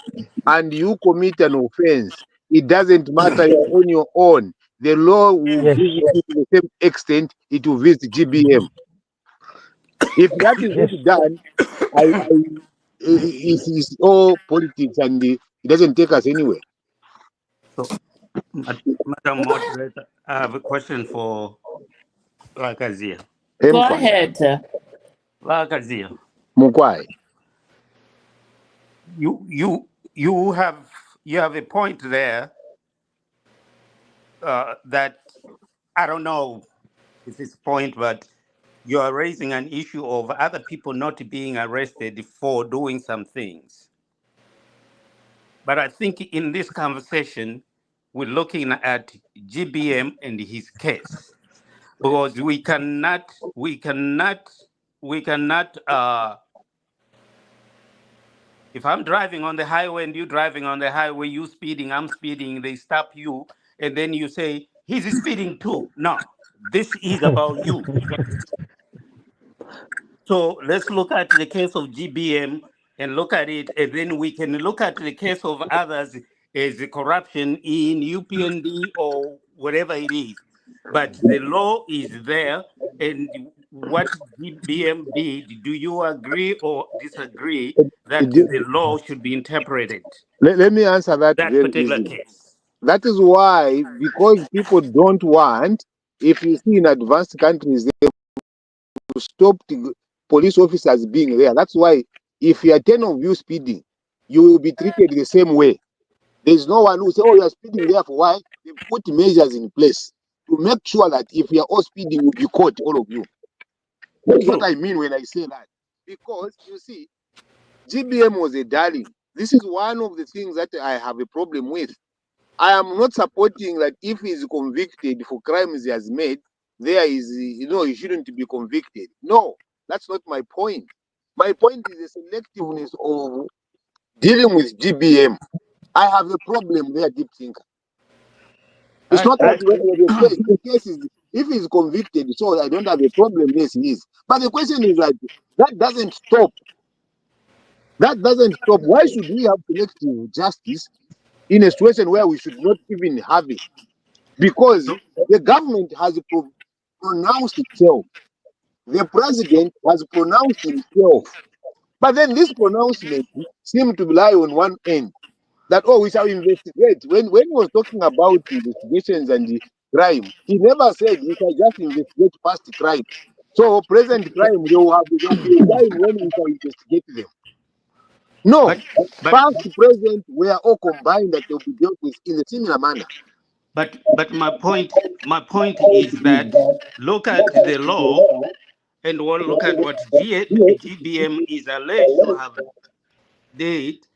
and you commit an offense, it doesn't matter you're on your own. The law will Yes. visit you to the same extent it will visit GBM. If that is Yes. not done, it's all politics and it doesn't take us anywhere. So, Madam Moderator, I have a question for Lakazia. Go Mkwai, ahead. Lakazia, Mkwai. you you you have you have a point there that I don't know if it's a point, but you are raising an issue of other people not being arrested for doing some things. But I think in this conversation, we're looking at GBM and his case, because we cannot. If I'm driving on the highway and you driving on the highway, you speeding, I'm speeding, they stop you, and then you say he's speeding too. No, this is about you. So let's look at the case of GBM and look at it, and then we can look at the case of others as the corruption in UPND or whatever it is. But the law is there, and what GBM did, do you agree or disagree that the law should be interpreted? Let me answer that That very particular easily. case. That is why, because people don't want, if you see in advanced countries, they stop the police officers being there. That's why if you are 10 of you speeding, you will be treated the same way. There's no one who say, oh, you are speeding there for why? They put measures in place to make sure that if you are all speeding, you'll be caught, all of you. That's what I mean when I say that. Because you see, GBM was a darling. This is one of the things that I have a problem with. I am not supporting that if he is convicted for crimes he has made, there is, he shouldn't be convicted. No, that's not my point. My point is the selectiveness of dealing with GBM. I have a problem there, deep thinker. It's not that the case is, if he's convicted, so I don't have a problem, yes, he is. But the question is that doesn't stop. That doesn't stop. Why should we have selective justice in a situation where we should not even have it? Because the government has pronounced itself. The president has pronounced himself. But then this pronouncement seems to lie on one end. That, oh, we shall investigate. When he was talking about investigations and the crime, he never said we shall just investigate past crime. So present crime, there will be time when we shall investigate them. No, past, present, we are all combined that they will be dealt with in a similar manner. But my point is that look at the law and we'll look at what GBM is alleged to have did.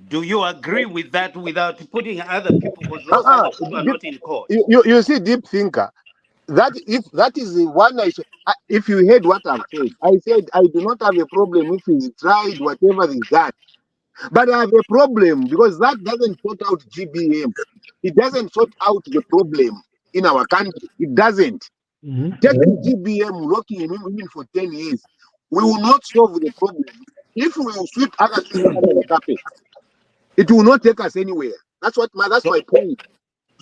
Do you agree with that without putting other people? Because those other people are not in court. You see, deep thinker. That if that is the one if you heard what I've said, I said I do not have a problem if he's tried whatever he's done, but I have a problem because that doesn't sort out GBM. It doesn't sort out the problem in our country. It doesn't. Taking GBM, locking him even for 10 years, we will not solve the problem. If we will sweep other things under the carpet, it will not take us anywhere. That's my point.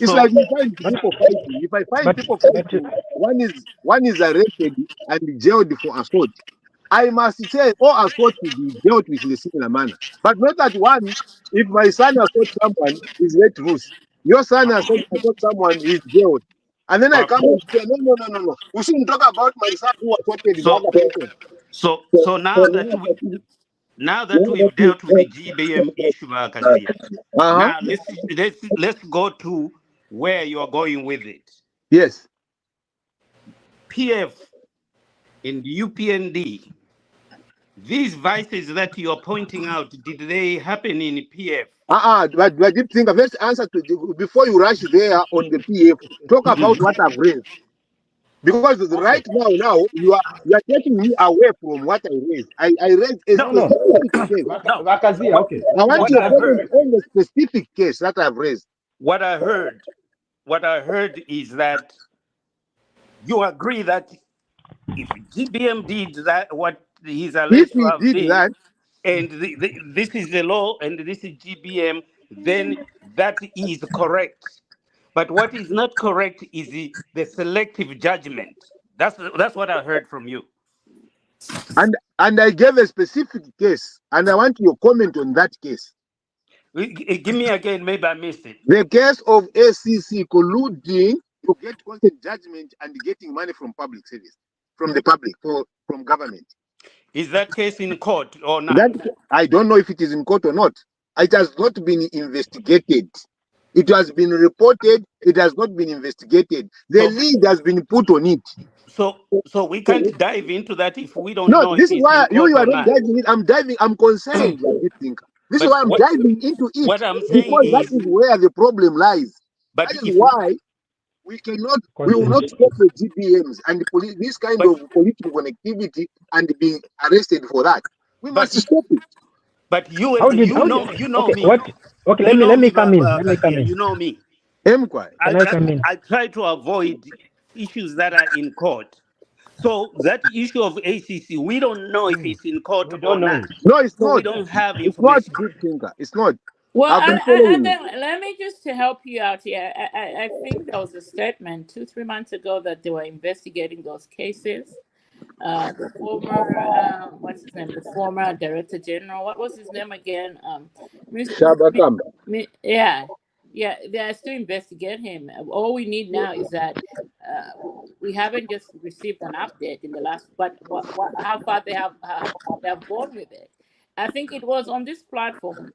It's like you find people fighting. If I find people fighting, one is arrested and jailed for assault. I must say all assault will be dealt with in a similar manner. But not that one, if my son assaults someone, is let loose. Your son assaults someone, is jailed. And then I come and say, no. We shouldn't talk about my son who assaulted the other person. So now that we've dealt with the GBM issue, Akasia, now let's go to where you are going with it. Yes. PF and UPND, these vices that you are pointing out, did they happen in PF? But deep thinker, let's answer before you rush there on the PF. Talk about what I've raised. Because right now you are taking me away from what I raised. I raised a specific case. Okay. I want to comment on the specific case that I've raised. What I heard is that you agree that if GBM did that, what he's alleged to have did, and this is the law and this is GBM, then that is correct. But what is not correct is the selective judgment. That's what I heard from you. And I gave a specific case, and I want your comment on that case. Give me again, maybe I missed it. The case of ACC colluding to get consent judgment and getting money from public service, from the public, from government. Is that case in court or not? I don't know if it is in court or not. It has not been investigated. It has been reported. It has not been investigated. The lead has been put on it. So we can't dive into that if we don't know. No, this is why you are not diving in. I'm diving. I'm concerned. This is why I'm diving into it. What I'm saying because that is where the problem lies. But That is if why we will not stop the GBMs and this kind but of political connectivity and being arrested for that. We but must stop it. but you How did you how know did you know okay me. what okay You let know me me, come in. Let me come Kazia. in. You know me. Emquai. Can I come in? I try to avoid issues that are in court. So that issue of ACC, we don't know if it's in court We or don't know not. it. No, it's So we not. don't have It's not, information. Big Thinker. It's not. Well, I've been and following it. then let me just to help you out here. I think there was a statement 2-3 months ago that they were investigating those cases. The former what's his name? The former director general. What was his name again? Shabakam. Yeah, yeah. They are still investigating him. All we need now is that we haven't just received an update in the last, but how far they have gone with it. I think it was on this platform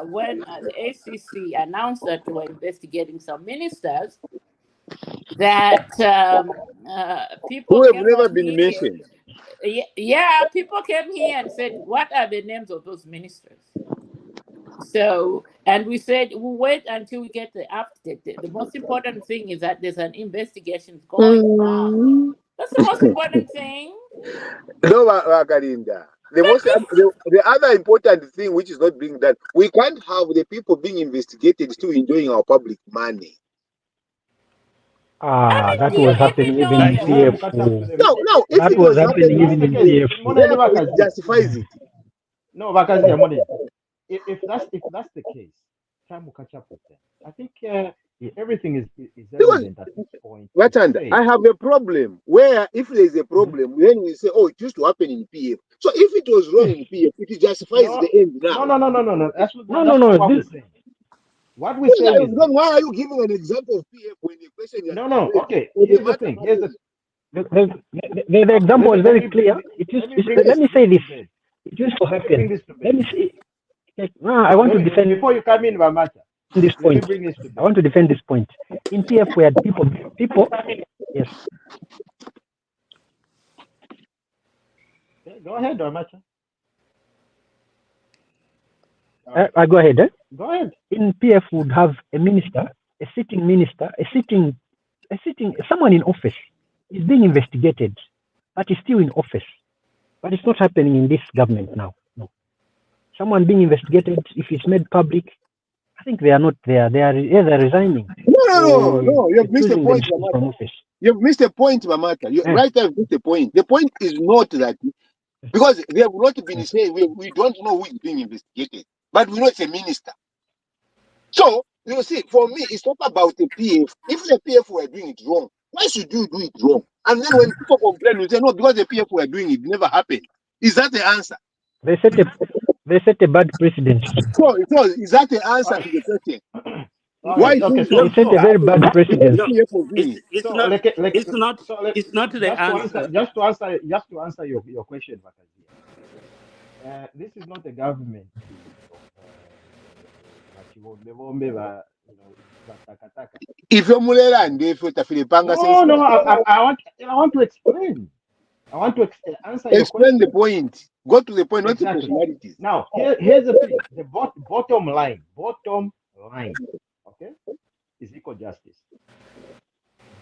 when the ACC announced that they were investigating some ministers that people Who have came never on been here. mentioned. Yeah, people came here and said, "What are the names of those ministers?" So, and we said we'll wait until we get the update. The most important thing is that there's an investigation going on. That's the most important thing. No, Wakalinda. But this, The other important thing which is not being done, we can't have the people being investigated still enjoying our public money. I That mean, do was you happening even even know? in Guys, we have PF. to catch up to the. Now, if That it was was happening happening, That's even the in case. PF. therefore it justifies it. No, Bakazia Moden. If that's the case, time will catch up with them. I think everything is Because, evident at this point. Watanda, Say, I have a problem where if there is a problem, then we say, oh, it used to happen in PF. So if it was wrong in PF, it justifies no, the end now. no. That's No, not what we're This, saying. What we're If I saying was is wrong, this. why are you giving an example of PF when the question has been raised Okay. or the Here's the matter thing. happened? the example is very clear. Let me bring Let me say this. to bed. It used to Let me bring happen. this to Let bed. me say. I want to defend Before you come in, Bamata, this let me point. bring this to I bed. want to defend this point. In PF, we had people. Yes. Go ahead, Bamata. I go ahead. Go ahead. In PF, would have a minister, a sitting minister, someone in office is being investigated, but is still in office. But it's not happening in this government now. No. Someone being investigated, if it's made public, I think they are not there. They're resigning. No. You have missed a point, from Mamata. office. You have missed a point, Mamata. Right there, you've missed a point. The point is not that because they have not been saying we don't know who is being investigated, but we know it's a minister. So you see, for me, it's not about the PF. If the PF were doing it wrong, why should you do it wrong? And then when people complain, we say no, because the PF were doing it, never happened. Is that the answer? They set a bad precedent. So is that the answer to the question? Why Okay. things So They set a very bad because precedent. the PF was doing it? It's so not. like It's not. so let, It's not the answer. just to answer your question, Bakazia. This is not a government If you're Mulera and if you're Tafilipanga says no. I want to explain. I want to answer your explain the question. point. Go to the point, not the Exactly. personalities. Now, here's the thing. The bottom line, okay, is equal justice.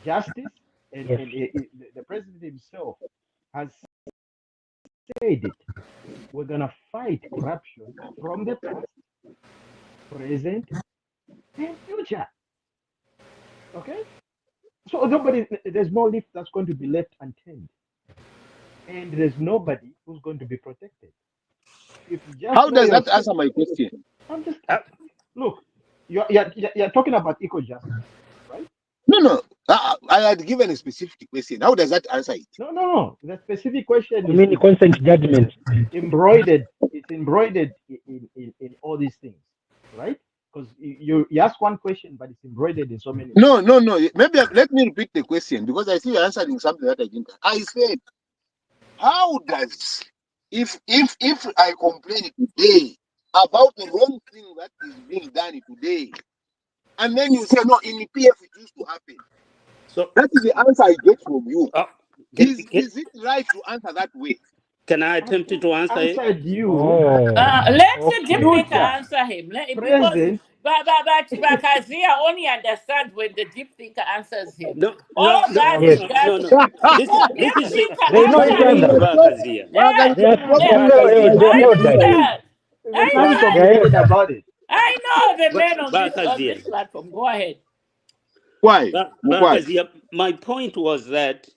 Justice, and the president himself has said it. We're gonna fight corruption from the past, present, and future. Okay. So there's no lift that's going to be left unturned, and there's nobody who's going to be protected. If you just How know does that yourself, answer my question? I'm just look. You're talking about equal justice, right? No. I had given a specific question. How does that answer it? No. The specific question You mean is consent judgment? embroidered. It's embroidered in all these things, right? Because you ask one question, but it's embroidered in so many. No. Maybe let me repeat the question because I see you're answering something that I didn't. I said, how does if I complain today about the wrong thing that is being done today, and then you say no, in the PF it used to happen. So that is the answer I get from you. Is it right to answer that way? Can I attempt to answer it? Answered you. Let the deep maker answer him. Because Present. But Kazia only understands when the deep thinker answers him. No, All no, of no, us, Yes. we no, got no, to. no. Before This deep is thinker They know each Bakari, answers other. him. Bakazia. They are Problem Yeah, familiar is with Bakazia. the I new type. understand. There's I nothing know. Yes. complicated about it. I know the men on this Bakazia. platform. Go ahead. Why? Why? Bakazia. My point was that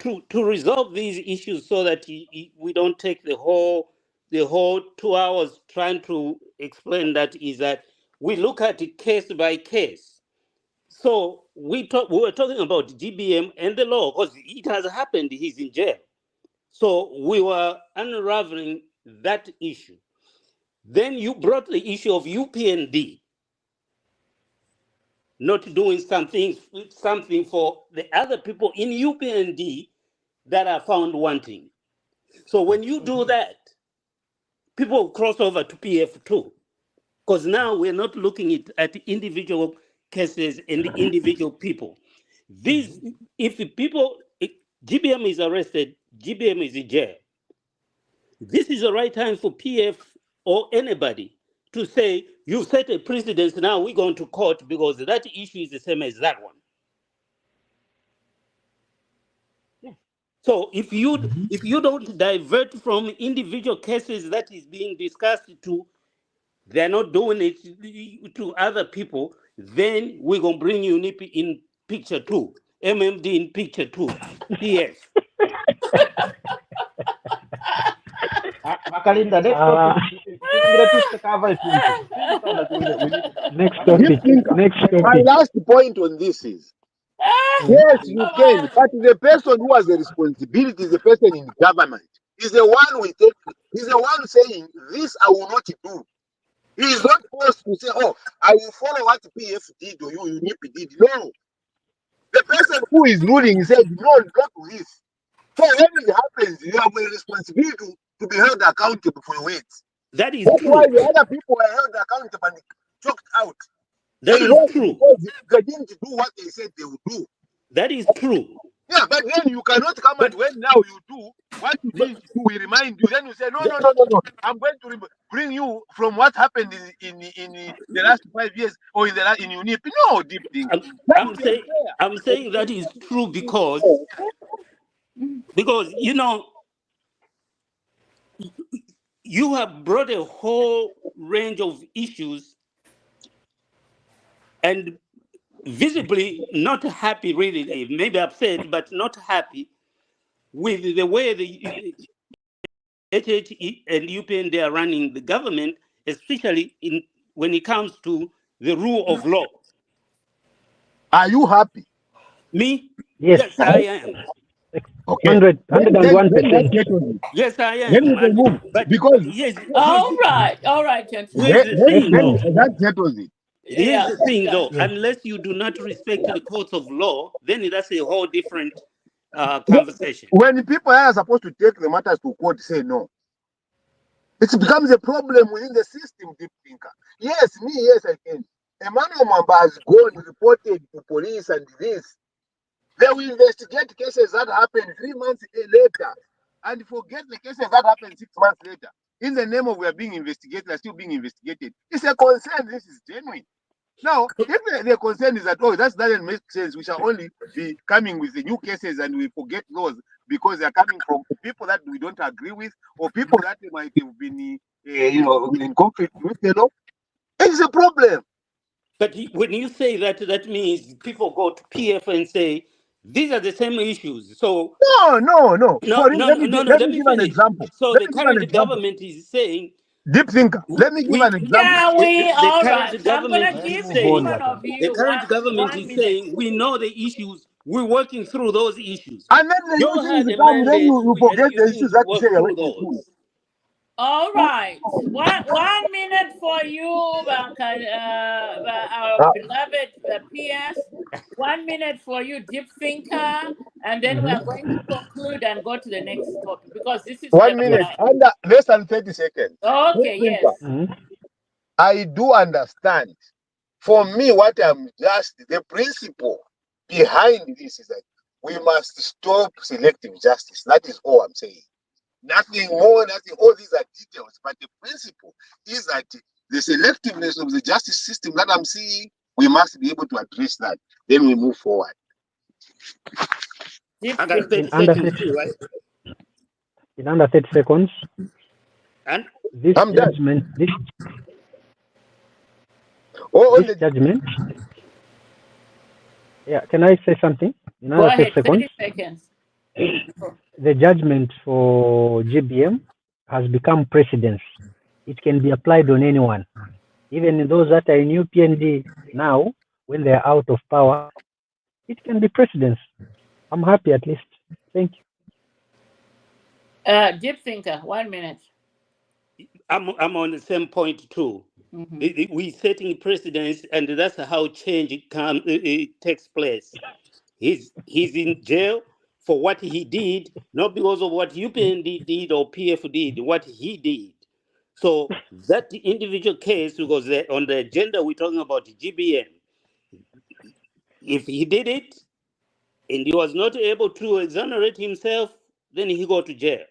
to resolve these issues so that we don't take the whole 2 hours trying to explain that is that we look at it case by case. So we were talking about GBM and the law because it has happened. He's in jail. So we were unraveling that issue. Then you brought the issue of UPND not doing something for the other people in UPND that are found wanting. So when you do that, people cross over to PF2 because now we're not looking at individual cases and individual people. This, if GBM is arrested, GBM is in jail. This is the right time for PF or anybody to say, you set a precedence, now we're going to court because that issue is the same as that one. So if you don't divert from individual cases that is being discussed to they're not doing it to other people, then we're gonna bring UNIP in picture too, MMD in picture too, PF. Makalinda, next Uh, topic. Tutingira tusitakava ifunzo. We need to next another Deep topic. topic. thinker. Next My topic. last point on this is Mhm. yes, you can, but the person who has the responsibility is the person in government. Is the one we take. Is the one saying this I will not do. He is not forced to say, "Oh, I will follow what PF did or you UNIP did." No, the person who is ruling said, "No, not this." So when it happens, you have a responsibility to be held accountable for your words. That is That's why true. the other people were held accountable and choked out. That They is lost true. because they didn't do what they said they would do. That is true. Yeah, but then you cannot come and But when now you do what you but didn't do, we remind you. Then you say, no, the- no, no, no, no. I'm going to bring you from what happened in the last 5 years or in UNIP. No, deep thinker. I'm, That I'm is saying unfair. I'm saying that is true because you have brought a whole range of issues and visibly not happy, really, maybe upset, but not happy with the way the HHE and UPN they are running the government, especially when it comes to the rule of law. Are you happy? Me? Yes. Yes, I am. Okay. 101%. Let's get on it. Yes, I Then we am. can move. But Because yes, All right, here's gentlemen. the Let's thing move. though. that settles it. Here's Yeah, the thing done. though. Yes. Unless you do not respect the courts of law, then that's a whole different Wh- conversation. When people are supposed to take the matters to court, say no. It becomes a problem within the system, deep thinker. Yes, I can. Emmanuel Mamba has gone, reported to police and this. They will investigate cases that happened 3 months later and forget the cases that happened 6 months later. In the name of we are being investigated, are still being investigated. It's a concern. This is genuine. Now, if the concern is that, oh, that doesn't make sense, we shall only be coming with the new cases and we forget those because they're coming from people that we don't agree with or people that might have been, in conflict with, it's a problem. But when you say that, that means people go to PF and say these are the same issues. So No, no, no. no, For no, let no, me no, no. let Let me me give an finish. example. So Let the me give an current example. government is saying Deep thinker. Let me give we an example. Yeah, we the all right. current I'm government gonna Let's give is move each on, saying one of Watan. the you current government one is minute. saying we know the issues. We're working through those issues. And then the new You things had a come, then mandate, you and forget you the issues didn't that you say work you're through working through. those. All right, one minute for you, our Uh, beloved PS. 1 minute for you, deep thinker, and then we Mhm. are going to conclude and go to the next topic because this is one level Yes. minute, nine. under less than 30 seconds. Deep Okay, thinker. yes. Mhm. I do understand. For me, what I'm just the principle behind this is that we must stop selective justice. That is all I'm saying. Nothing more, nothing. All these are details, but the principle is that the selectiveness of the justice system that I'm seeing, we must be able to address that. Then we move forward. I got 30 In under seconds 30, too, right? in under 30 seconds, And this I'm done. judgment, Oh, on this the judgment. Yeah, can I say something? In Go under 30 ahead, seconds, 30 seconds. the judgment for GBM has become precedence. It can be applied on anyone, even those that are in UPND now, when they are out of power. It can be precedence. I'm happy at least. Thank you. Deep thinker, 1 minute. I'm on the same point too. Mhm. We setting precedents, and that's how change it takes place. He's in jail for what he did, not because of what UPND did or PF did, what he did. So that individual case, because on the agenda we're talking about GBM, if he did it and he was not able to exonerate himself, then he go to jail.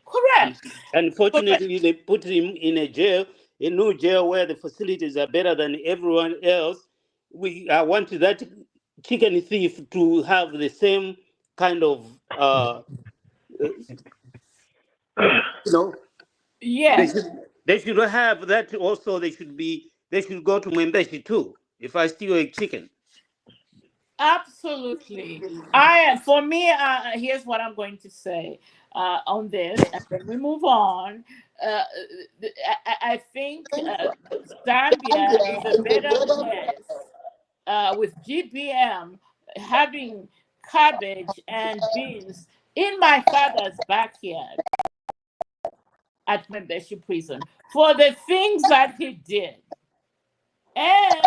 Correct. Unfortunately, they put him in a new jail where the facilities are better than everyone else. I want that chicken thief to have the same kind of, you know, Yes, they should have that also. They should go to Mwembeshi too. If I steal a chicken, absolutely. For me, here's what I'm going to say on this, and then we move on. Uh, I think Zambia is a better place with GBM having cabbage and beans in my father's backyard at Membeshi prison for the things that he did. And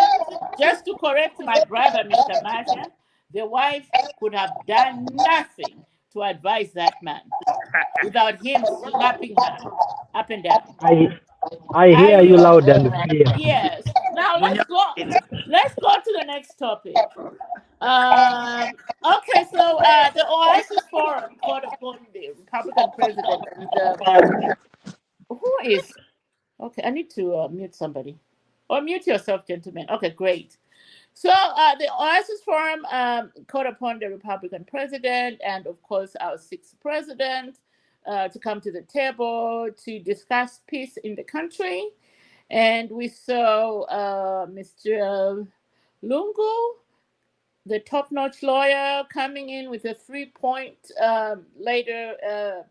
just to correct my brother, Mr. Marshall, the wife could have done nothing to advise that man without him slapping her up and down. I Are hear you you? loud and clear. Yes. Now let's Munya- go. Let's go to the next topic. Okay, so the Oasis Forum called upon the Republican president, and who is? Okay, I need to mute somebody. Or mute yourself, gentlemen. Okay, great. So the Oasis Forum called upon the Republican president and, of course, our sixth president to come to the table to discuss peace in the country. And we saw Mr. Lungu, the top-notch lawyer, coming in with a 3-point later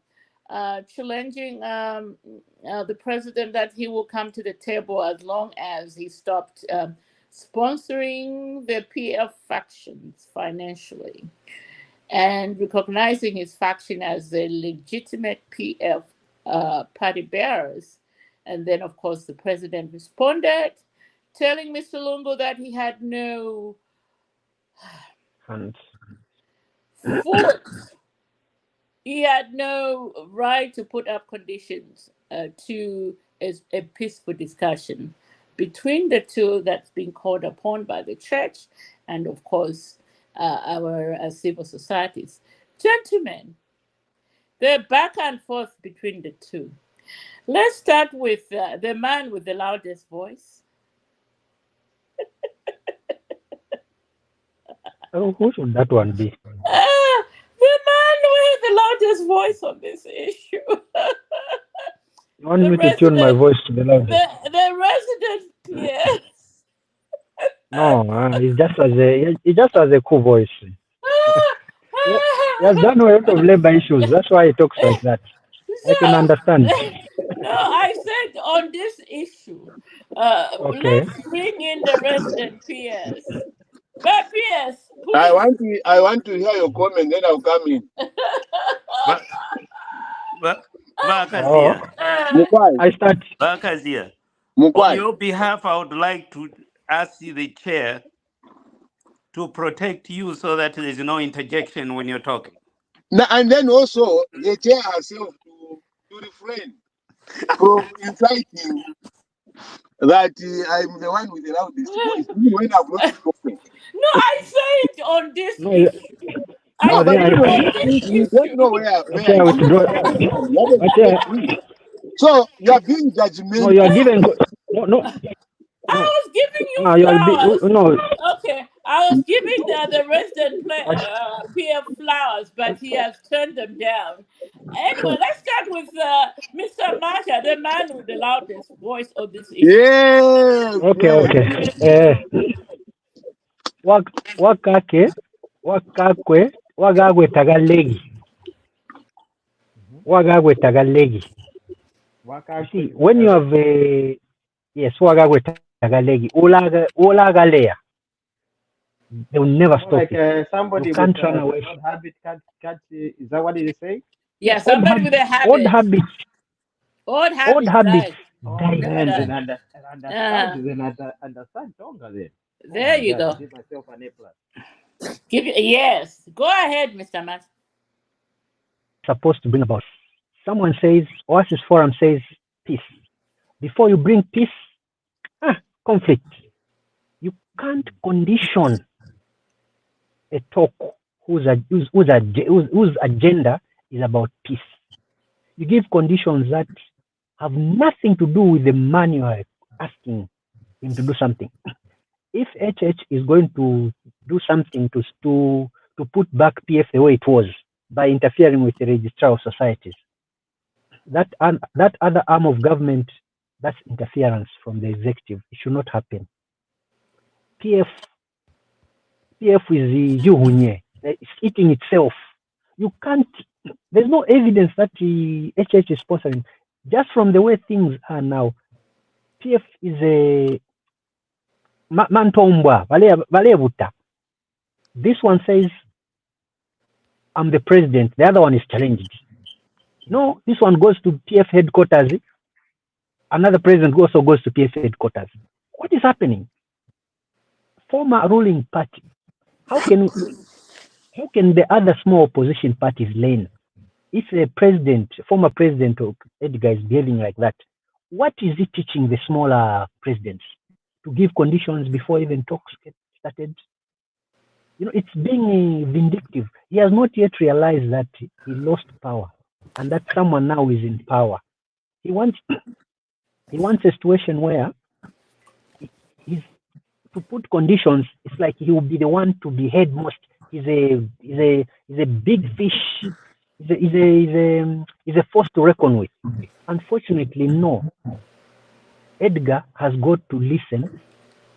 challenging the president that he will come to the table as long as he stopped sponsoring the PF factions financially and recognizing his faction as the legitimate PF party bearers. And then, of course, the president responded, telling Mr. Lungu that he had no And foot. He had no right to put up conditions to a peaceful discussion between the two that's been called upon by the church and, of course, our civil societies. Gentlemen, the back and forth between the two. Let's start with the man with the loudest voice. who should that one be? The man with the loudest voice on this issue. You want me to tune my voice to the loudest? The resident PS. No, he just has a cool voice. He has done a lot of labor issues. That's why he talks like that. I can understand. No, I said on this issue. Okay. Let's bring in the resident PS. But PS, I please. want to hear your comment, then I'll come in. Bakazia, Mukwai, I start. Bakazia. On Mukwai. your behalf, I would like to ask the chair to protect you so that there's no interjection when you're talking. Now, and then also the chair herself to refrain from inciting that I'm the one with the loudest voice when I've not spoken. No, I said on this No, issue. I No, but said anyway, on this you don't issue. know where Chair you withdraw. stand. That is Chair, the truth. So you are being No, judgmental. you are giving. No, I no. was giving you You are flowers. no. Okay, I was giving the resident PF flowers, but he has turned them down. Anyway, let's start with Mr. Masha, the man with the loudest voice on this issue. Yes, Okay, yes. okay. Wakake, wakakwe, wagagwe tagalegi, Mhm. wagagwe tagalegi. You see, when you have a yes, wagagwe tagalegi, ulaga layer, they will never More stop like it. somebody You with can't run away. odd habit. Is that what did you say? Yeah, Yes, old somebody with a old habit. habits, Old old habits habits died. Oh, die Remember then easy. that. Uh, understand Tonga then. Oh there my you God, I go. give myself an A plus. Yes. Go ahead, Mr. Mas. Supposed to bring about. Someone says, Oasis Forum says peace. Before you bring peace, conflict. You can't condition a talk whose agenda is about peace. You give conditions that have nothing to do with the man you are asking him to do something. If HH is going to do something to put back PF the way it was by interfering with the registrar of societies, that other arm of government, that's interference from the executive. It should not happen. PF is the Yuhunye. It's eating itself. You can't. There's no evidence that the HH is sponsoring. Just from the way things are now, PF is a mantombwa. Valebuta. This one says, "I'm the president." The other one is challenged. No, this one goes to PF headquarters. Another president also goes to PF headquarters. What is happening? Former ruling party. How can the other small opposition parties learn? If a former president of Edgar is behaving like that, what is he teaching the smaller presidents? To give conditions before even talks get started? It's being vindictive. He has not yet realized that he lost power and that someone now is in power. He wants a situation where he's to put conditions. It's like he will be the one to be head most. He's a big fish. He's a force to reckon with. Unfortunately, no. Edgar has got to listen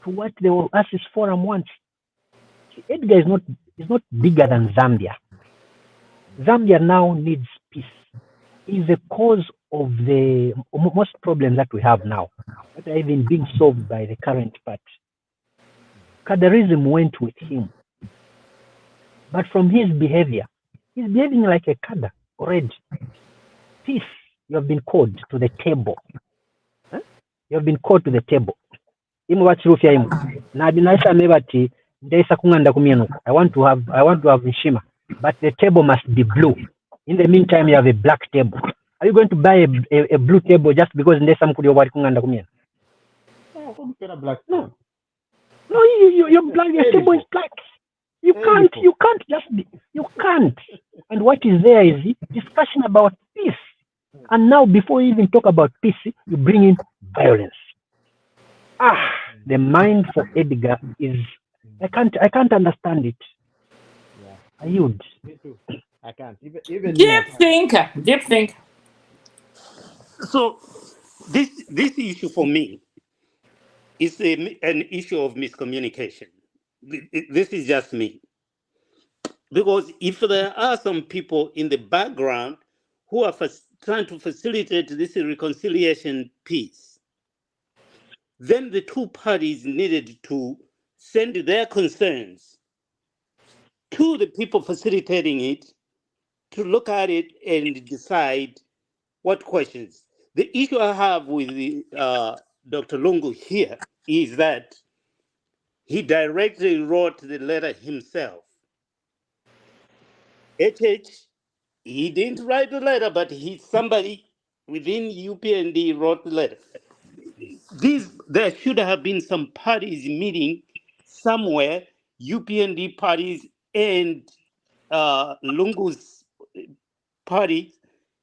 to what the Oasis Forum wants. Edgar is not bigger than Zambia. Zambia now needs peace. He's the cause of the most problems that we have now, that are even being solved by the current party. Kadarism went with him. But from his behavior, he's behaving like a Kada already. Peace, you have been called to the table. Huh? You have been called to the table. Imu wachirufya imu. Na binaisa mebati ndaisa kunganda kumienuka. I want to have Nshima. But the table must be blue. In the meantime, you have a black table. Are you going to buy a blue table just because ndaisa mkuli wali kunganda kumienuka? No. No, your table is black. You can't. And what is there is discussion about peace. And now, before you even talk about peace, you bring in violence. The mind for Edgar is, I can't understand it. Yeah. I yield. Me too. I can't. Even me, I Deep can't. thinker. So this issue for me is an issue of miscommunication. This is just me. Because if there are some people in the background who are trying to facilitate this reconciliation piece, then the two parties needed to send their concerns to the people facilitating it to look at it and decide what questions. The issue I have with Dr. Lungu here is that he directly wrote the letter himself. HH, he didn't write the letter, but somebody within UPND wrote the letter. There should have been some parties meeting somewhere, UPND parties and Lungu's party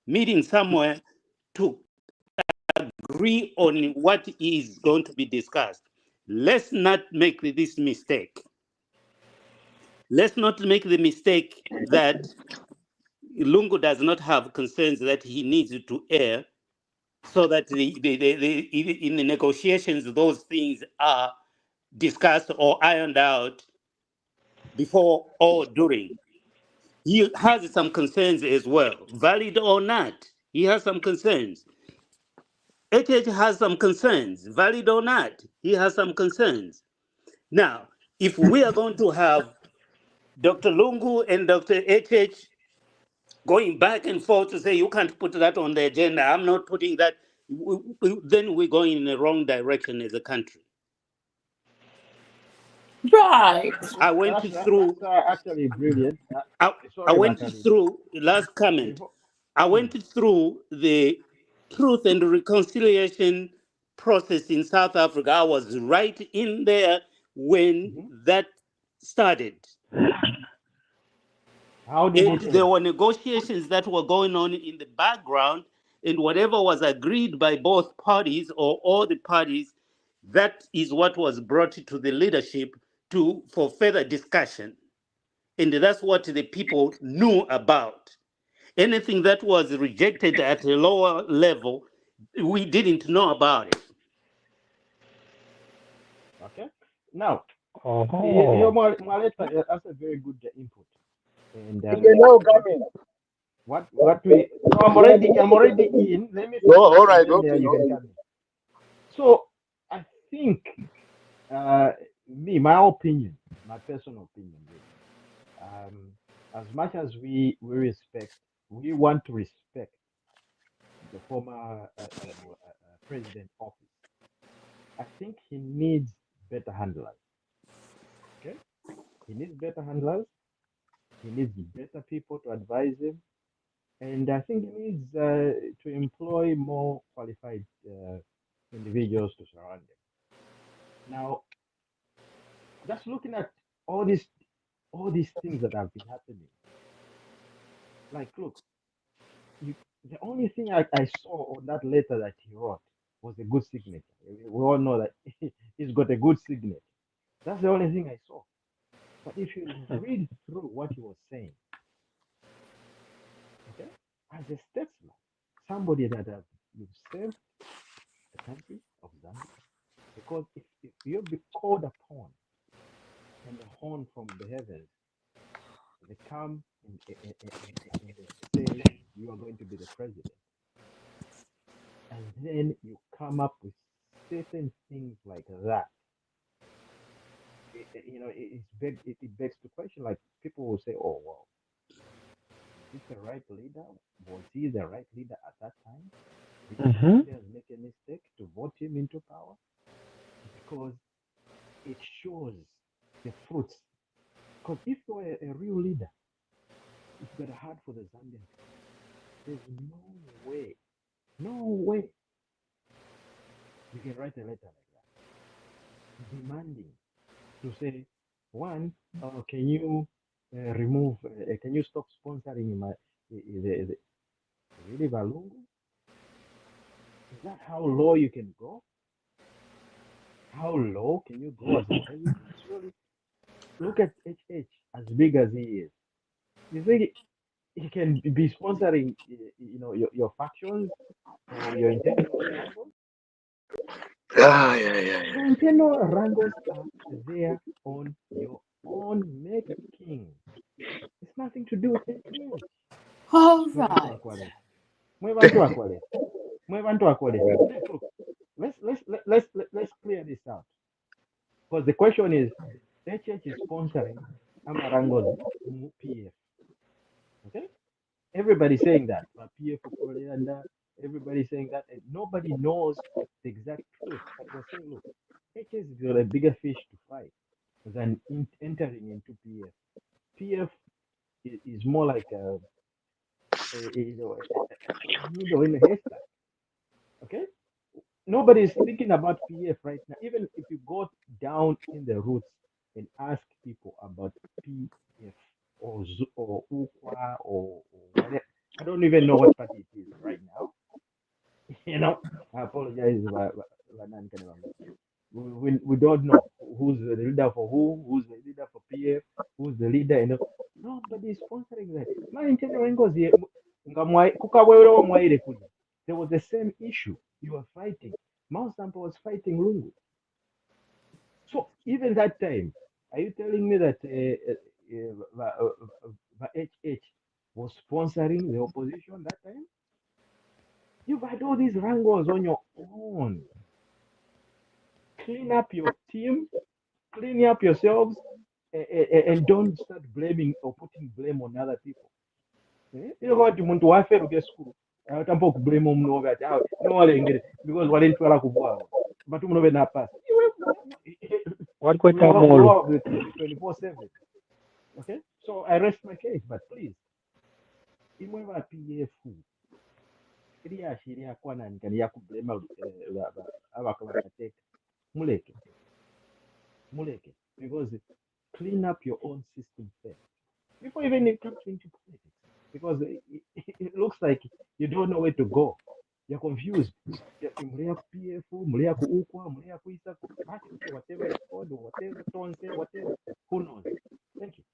meeting somewhere to agree on what is going to be discussed. Let's not make this mistake. Let's not make the mistake that Lungu does not have concerns that he needs to air, so that in the negotiations, those things are discussed or ironed out before or during. He has some concerns as well, valid or not. He has some concerns. HH has some concerns, valid or not. He has some concerns. Now, if we are going to have Dr. Lungu and Dr. HH going back and forth to say, you can't put that on the agenda, I'm not putting that, then we're going in the wrong direction as a country. Right. I went through, That's actually brilliant. I, I Sorry, went Bakari. through, last comment, Before, I mm, went through the truth and reconciliation process in South Africa. I was right in there when mhm. that started. How did And it there end? were negotiations that were going on in the background, and whatever was agreed by both parties or all the parties, that is what was brought to the leadership for further discussion. And that's what the people knew about. Anything that was rejected at a lower level, we didn't know about it. Okay. Now, Oh, Mwaleta, that's a very good input. And You can now come what in. what we no, I'm already in. Let me Oh, finish, all and right, then okay. you can come in. So I think, uh, my opinion, my personal opinion, really, um, as much as we want to respect the former president office. I think he needs better handlers. Okay, he needs better handlers. He needs better people to advise him, and I think he needs to employ more qualified individuals to surround him. Now, just looking at all these all these things that have been happening, like, look, you, the only thing I saw on that letter that he wrote was a good signature. We all know that he's got a good signature. That's the only thing I saw. But if you read through what he was saying, okay, as a statesman, somebody that has you've served the country of Zambia, because if you'll be called upon and the horn from the heavens, they come and they say you are going to be the president, and then you come up with certain things like that, it begs to question. Like, people will say, "Oh, well, is this the right leader? Was he the right leader at that time? Did the mm-hmm. Zambians make a mistake to vote him into power?" Because it shows the fruits. Because if you're a real leader, if you've got a heart for the Zambian people, there's no way you can write a letter like that, demanding to say, one, can you can you stop sponsoring really Valungu? Is that how low you can go? How low can you go as a president? Surely, look at HH, as big as he is. You think he can be sponsoring, your factions or your internal wrangles? Yeah. The internal wrangles are there on your own making. It's nothing to do with HH. All Mwe bantu right. bakwale. Mwe bantu bakwale. Mwe bantu bakwale. Look, let's clear this out. Because the question is, HH is sponsoring Amarangozi PF. Okay? Everybody's saying that. But PF Propaganda, everybody's saying that, and nobody knows the exact truth. But we're saying, look, HS has got a bigger fish to fry than entering into PF. PF is more like a needle in a haystack. Okay, nobody's thinking about PF right now. Even if you go down in the roots and ask people about PF or UQA or whatever, I don't even know what party it is right now. You know, I apologize. We don't know who's the leader for who's the leader for PF, who's the leader. Nobody is sponsoring that. Man, there was the same issue. You were fighting. Mount Sampo was fighting Lungu. So even that time, are you telling me that HH was sponsoring the opposition that time? You've had all these wrangles on your own. Clean up your team, clean up yourselves, and don't start blaming or putting blame on other people. Kuti muntu waferuke school tambo kublame omunhu ati nowalengere because walentwala kubwabwa but munove napasi What quite we are more? 24/7. Okay, so I rest my case, but please imwe va PF iri yashi iri yakwananikani yakublema avakavakateka muleke because clean up your own system first before even you come into politics, because it looks like you don't know where to go. You're confused. Mlea PF, mlea kuukwa, mlea kuisa, okay, whatever it's called, or whatever Tonse, whatever, who knows? Thank you.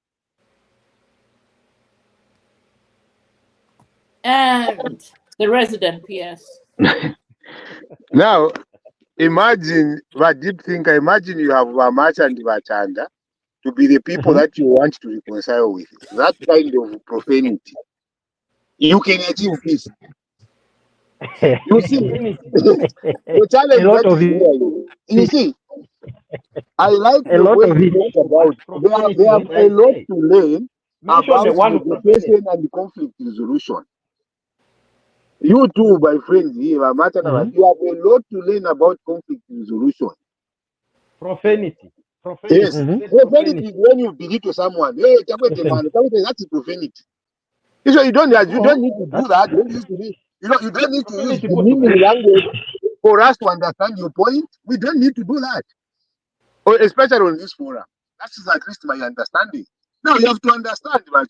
And the resident PS. Now, imagine what deep thinker. Imagine you have Vamacha and Vatanda to be the people that you want to reconcile with. That kind of profanity, you can achieve peace. You see, the challenge A lot that of is it. there. You see, I like A the lot way of you it. talk about. They have a lot to learn Mention the about one of negotiation and conflict resolution. You too, my friends here, Vamacha and Vatanda, you have a lot to learn about conflict resolution. profanity. Yes, Mhm. profanity is when you believe to someone. Hey, man, that's profanity. So you don't need to do that. You don't need to be, you don't need to use Profanity put to demeaning bed. language for us to understand your point. We don't need to do that, or especially on this forum. That is at least my understanding. Now you have to understand, Okay.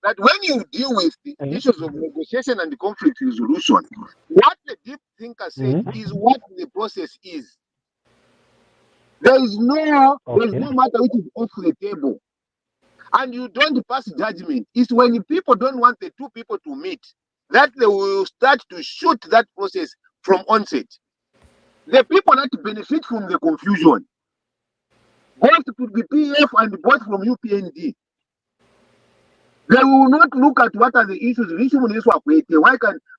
that when you deal with the Mhm. issues of negotiation and the conflict resolution, what the deep thinker said Mhm. is what the process is. There is no Okay. matter which is off the table. And you don't pass judgment. It's when the people don't want the two people to meet that they will start to shoot that process from onset. The people that benefit from the confusion, both could be PF and both from UPND. They will not look at what are the issues.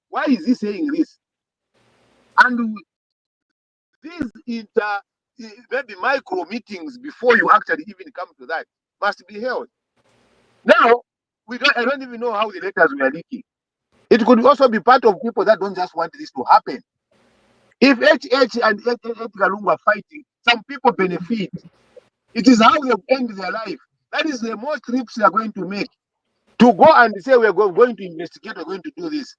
Why is he saying this? And these maybe micro meetings before you actually even come to that must be held. Now, I don't even know how the letters were leaking. It could also be part of people that don't just want this to happen. If HH and Kalunga are fighting, some people benefit. It is how they end their life. That is the most trips they are going to make. To go and say we're going to investigate, we're going to do this.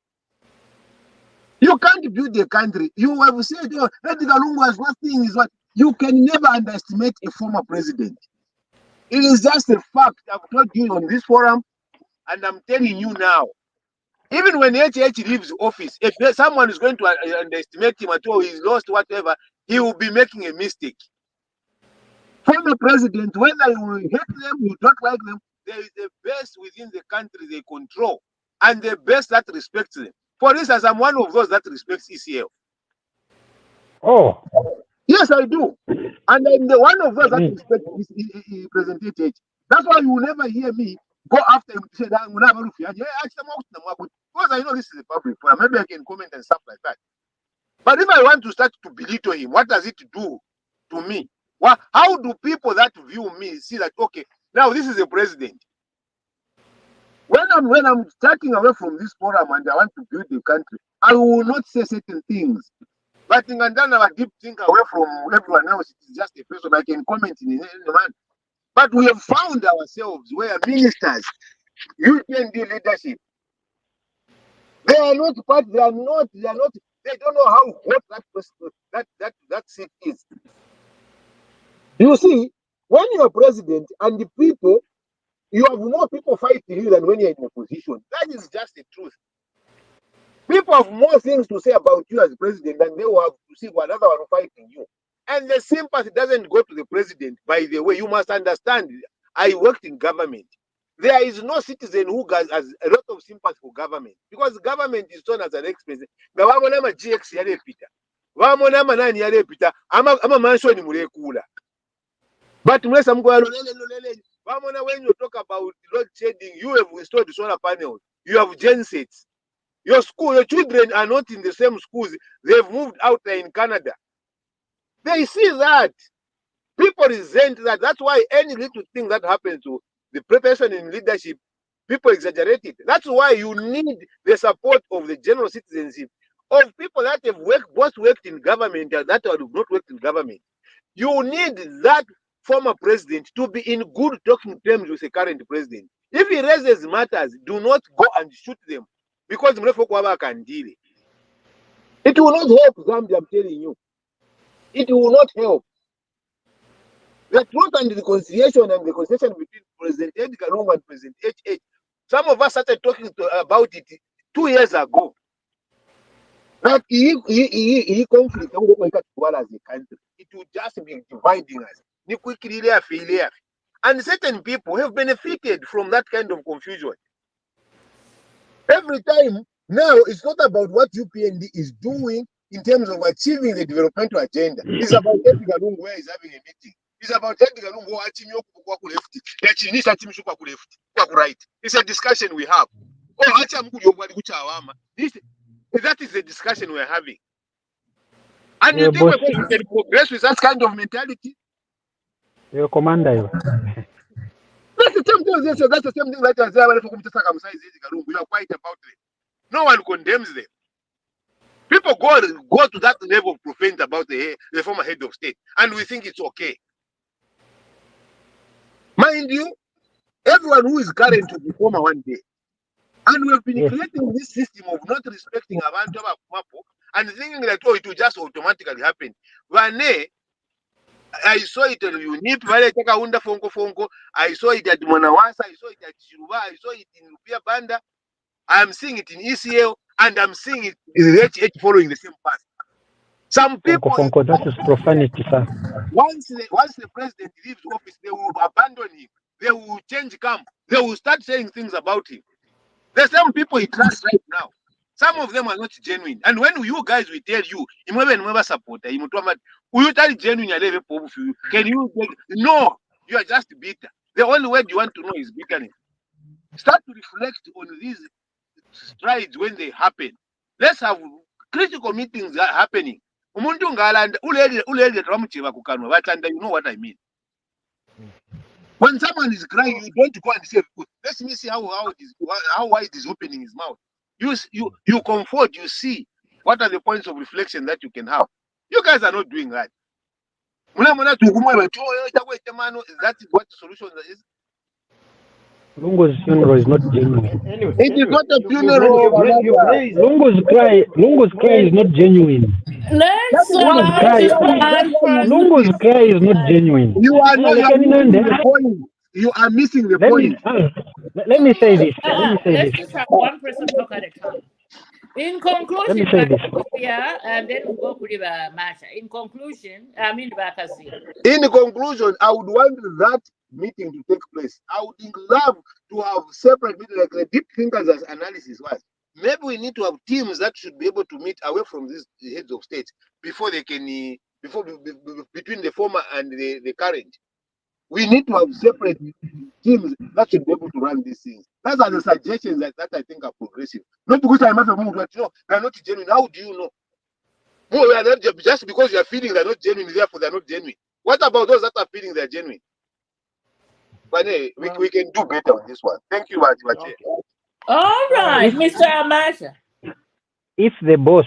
You can't build a country. You have said, oh, Kalunga's one thing is what you can never underestimate a former president. It is just a fact. I've told you on this forum, and I'm telling you now. Even when HH leaves office, if someone is going to underestimate him at all, he's lost whatever, he will be making a mistake. Former president, whether you hate them, you don't like them, there is the best within the country they control, and the best that respects them. For instance, I'm one of those that respects ECL. Oh. Yes, I do. And I'm the one of those that respect President HH. That's why you will never hear me go after him to say that because I know this is a public forum. Maybe I can comment and stuff like that. But if I want to start to belittle him, what does it do to me? How do people that view me see that, okay, now this is a president? When I'm starting away from this forum and I want to build the country, I will not say certain things. But in Ghana, I deep think away from everyone else. It is just a person I can comment in the man. But we have found ourselves where ministers, UPND leadership, they are not part, they don't know how hot that seat is. You see, when you're president and the people, you have more people fighting you than when you're in opposition. That is just the truth. People have more things to say about you as president than they will have to see for another one fighting you. And the sympathy doesn't go to the president. By the way, you must understand, I worked in government. There is no citizen who has a lot of sympathy for government because government is shown as an expense. Gawamona GX yale pita. Wamona manani yale pita. Ama mansion mulekula. But when you talk about load shedding, you have installed solar panels. You have gensets. Your school, your children are not in the same schools. They've moved out there in Canada. They see that. People resent that. That's why any little thing that happens to the person in leadership, people exaggerate it. That's why you need the support of the general citizenship, of people that have both worked in government and that have not worked in government. You need that former president to be in good talking terms with the current president. If he raises matters, do not go and shoot them because Mrefokwaba can deal it. It will not help Zambia, I'm telling you. It will not help. The truth and the reconciliation and the concession between President Edgar Lungu and President HH, some of us started talking about it 2 years ago. That he conflict as a country, it will just be dividing us. And certain people have benefited from that kind of confusion. Every time now, it's not about what UPND is doing in terms of achieving the developmental agenda. It's about Edgar Lungu where he's having a meeting. It's about Edgar Lungu right. It's a discussion we have. That is the discussion we're having. And you think we can progress with that kind of mentality? Your commander. That's the same thing. That's the same thing that we are quiet about it. No one condemns them. People go to that level of profanity about the former head of state, and we think it's okay. Mind you, everyone who is current will be former one day. And we have been creating this system of not respecting Abantu and thinking that, oh, it will just automatically happen. Vane, I saw it at UNIP, I saw it at Monawasa, I saw it at Chiruba, I saw it in Lupia Banda, I'm seeing it in ECL, and I'm seeing it in HH following the same path. Some people, that is profanity, sir. Once the president leaves office, they will abandon him. They will change camp. They will start saying things about him. There's some people he trusts right now. Some of them are not genuine. And when you guys will tell you, support, will you tell genuine? Can you? No, you are just bitter. The only word you want to know is bitterness. Start to reflect on these strides when they happen. Let's have critical meetings happening. You know what I mean. When someone is crying, you don't go and say, let me see how wide is opening his mouth. You comfort, you see what are the points of reflection that you can have. You guys are not doing that. That is what the solution is. Lungu's funeral is not genuine. It is not a funeral. Lungu's cry is not genuine. Lungu's cry is not genuine. You are missing the point. You are missing the point. Let me say this. Let's just have one person talk at a time. In conclusion, yeah, and then we'll go with Masha. In conclusion, Bakasi. In conclusion, I would want that meeting to take place. I would love to have separate meetings, like the deep thinkers as analysis was. Maybe we need to have teams that should be able to meet away from these heads of state before they can, between the former and the current. We need to have separate teams that should be able to run these things. Those are the suggestions that I think are progressive. Not because I might have moved, but they're not genuine. How do you know? No, we are not just because you are feeling they're not genuine, therefore they're not genuine. What about those that are feeling they're genuine? But hey, we can do better on this one. Thank you, Bachi. All right, Mr. Amasha. If the boss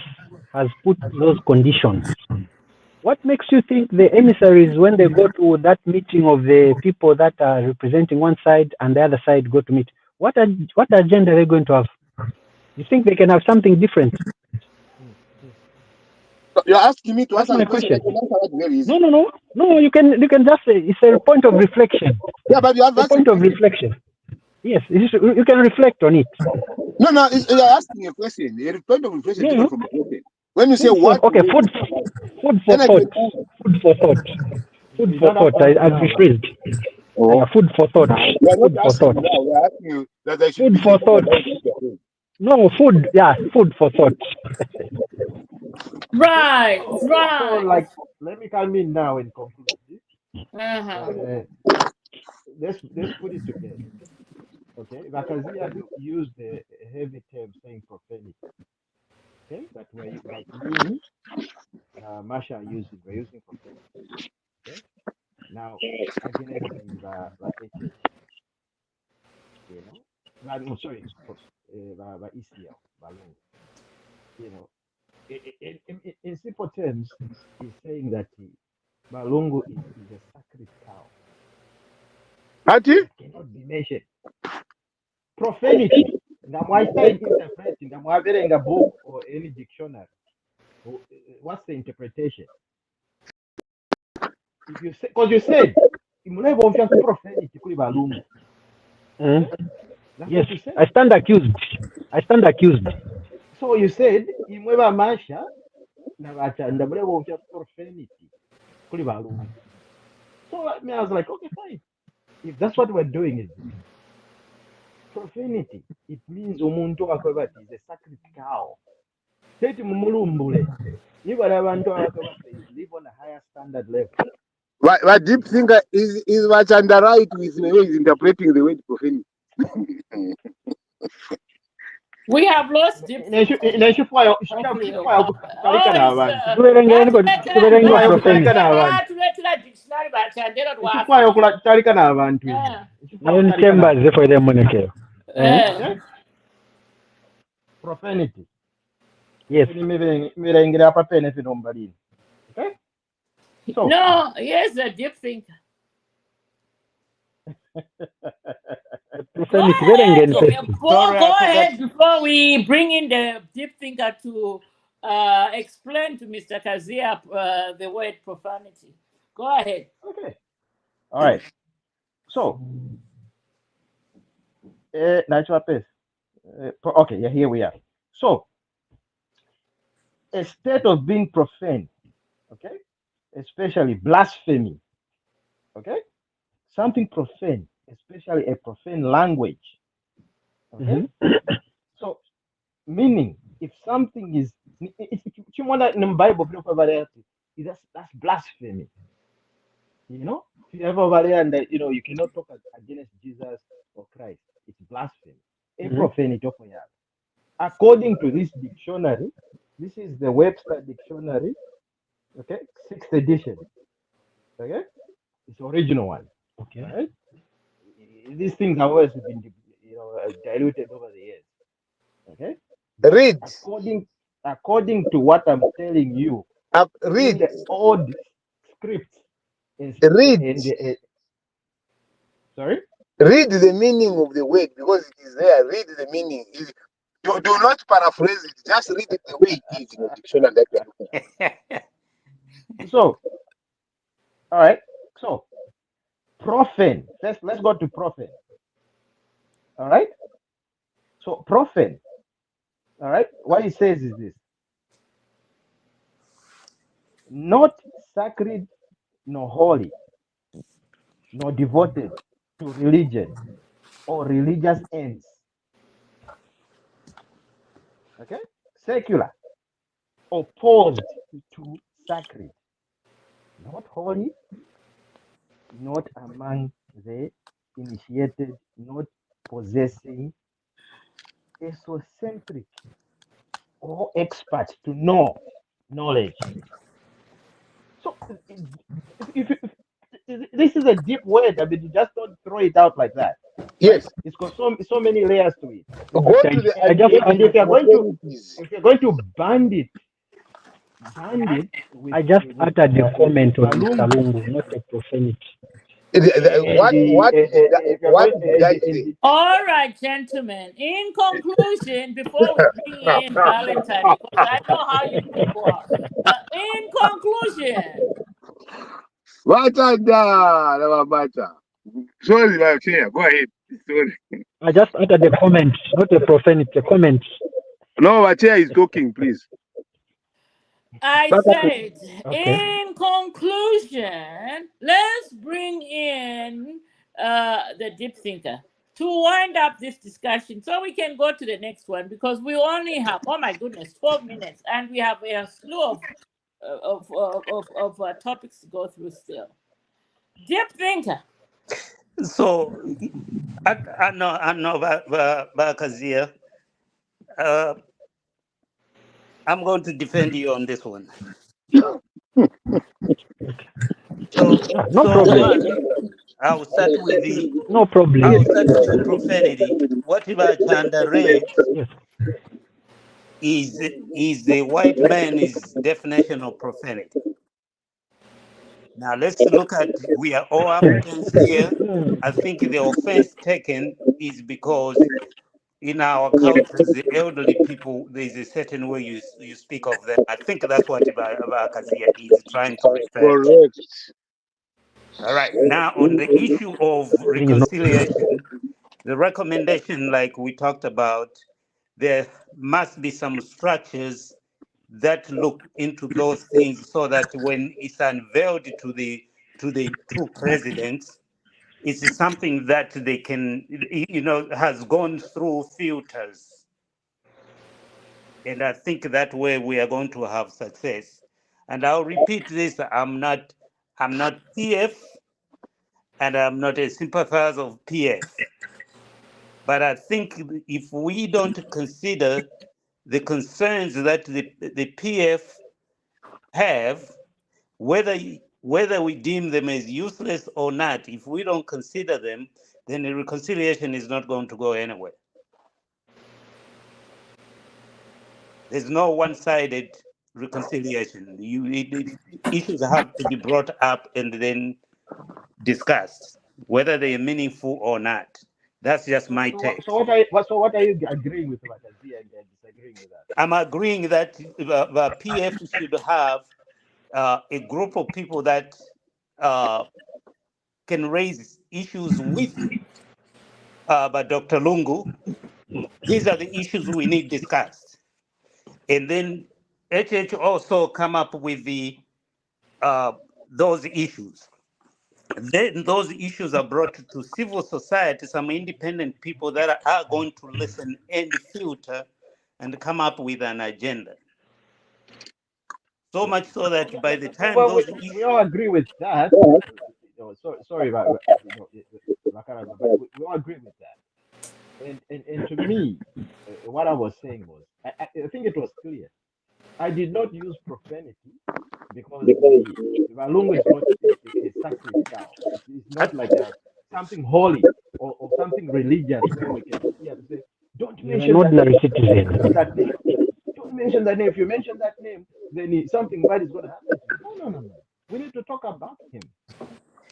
has put those conditions, what makes you think the emissaries, when they go to that meeting of the people that are representing one side and the other side go to meet, what agenda are they going to have? You think they can have something different? You're asking me to answer my question. No, you can just say it's a point of reflection. Yeah, but you have a point of reflection. Yes, you can reflect on it. No, no, you're asking a question. A point of reflection is Yeah. different from a question. When you say Food for what, okay, food for then I thought. can. Food for thought. Food You for don't have thought. to I answer now. rephrased. Oh, Food for thought. we are not Food for asking thought. you now. We are asking you that I should Food be for thinking thought. about what you're saying. No, food. Yeah, food for thought. Right, So, right. like, let me come in now and conclude. Uh-huh. Let's put it together. Okay, Vakazia used a heavy term saying profanity. Okay, but like me, Masha we're using profanity. Okay, now against the HH, you know, I'm sorry, the ECL, Balloon, you know, in simple terms, he's saying that Balungu is a sacred cow Ati? that cannot be measured. Profanity. Why start interpreting? In a book or any dictionary. What's the interpretation? If you say, because you said, profanity kuli Balungu. Okay? That's Yes, what you said. I stand accused. I stand accused. So you said, imweba masha na bachanda mulebo profanity kuli Balungu. So I was like, okay, fine. If that's what we're doing, is this profanity? It means umuntu akwebati is a sacred cow. Teti mumulumbule. Nibala abantu abakwebati live on a higher standard level. But deep thinker is Wachanda right with the way he's interpreting the word profanity. We have lost deep thinker. Neshifuayo kutalika Oh, abantu. Tuberenga Neshifuayo profanity. kutalika n'abantu. Neshifuayo kutalika n'abantu. Nayo chambers for them moneke. Okay? Profanity. Yes. Mirengere apa pene finombalini. Okay? So, no, yes, a deep thinker. Profanity. Berenga Go ahead before we bring in the deep thinker to explain to Mr. Kazia the word profanity. Go ahead. okay. All right. So, natural pace. Okay, yeah, here we are. So, a state of being profane, okay, especially blasphemy, okay, something profane, especially a profane language, okay. So, meaning if something is, if you want in the Bible, that's blasphemy. You know, if you ever over there and you cannot talk against Jesus or Christ, it's blasphemy. A profanity of according to this dictionary, this is the Webster dictionary, okay, 6th edition, okay, it's the original one, okay, right? These things have always been, diluted over the years, okay. Read. According to what I'm telling you, Read. in the old scripts, Read. Sorry. Read the meaning of the word because it is there. Read the meaning. Do not paraphrase it. Just read it the way it is in the dictionary that you are looking at. So, all right. So, profane. Let's go to profane. All right. So, profane. All right. What it says is this: not sacred, nor holy, nor devoted to religion or religious ends. Okay. Secular, opposed to sacred, not holy, not among the initiated, not possessing, esocentric or expert to know knowledge. So if this is a deep word. I mean, you just don't throw it out like that. Yes. Right? It's got so many layers to it. Go to the And if you're going to band it with, I just uttered the comment on Balungu. Mr. Lungu, not a profanity. What did I say? All right, gentlemen. In conclusion, before we bring in Valentine, because I know how you people are. In conclusion, Sorry, go ahead. Sorry. I just uttered a comment, not a profanity, a comment. No, Wachia is talking, please. I Back up. said, Okay. in conclusion, let's bring in the deep thinker to wind up this discussion so we can go to the next one because we only have, oh my goodness, 12 minutes and we have a slew of topics to go through still. Deep thinker. So I know, Bakazia. I'm going to defend you on this one. So, No problem. one, I'll start with the No problem. profanity. What Chanda read Yes. is the white man's definition of profanity. Now let's look at, we are all Africans here. I think the offense taken is because in our cultures, the elderly people, there's a certain way you speak of them. I think that's what Kazia is trying to refer to. Correct. All right. Now, on the issue of reconciliation, the recommendation, like we talked about, there must be some structures that look into those things so that when it's unveiled to the two presidents, it's something that they can, has gone through filters. And I think that way we are going to have success. And I'll repeat this: I'm not PF, and I'm not a sympathizer of PF. But I think if we don't consider the concerns that the PF have, whether we deem them as useless or not, if we don't consider them, then the reconciliation is not going to go anywhere. There's no one-sided reconciliation. Issues have to be brought up and then discussed, whether they are meaningful or not. That's just my take. So what are you agreeing with Bakazia and disagreeing with that? I'm agreeing that the PF should have a group of people that can raise issues with but Dr. Lungu. These are the issues we need discussed. And then HH also come up with the those issues. Then those issues are brought to civil society, some independent people that are going to listen and filter and come up with an agenda. So much so that by the time Well, those we all agree with that. Sorry about Bakaraza, but we all agree with that. And to me, what I was saying was, I think it was clear. I did not use profanity because the Valungu is not a sacred cow. It's not like something holy or something religious where we can sit here and say, don't You're an mention that ordinary name. citizen. Mention that name. Don't mention that name. If you mention that name, then something bad is going to happen to you. No. We need to talk about him.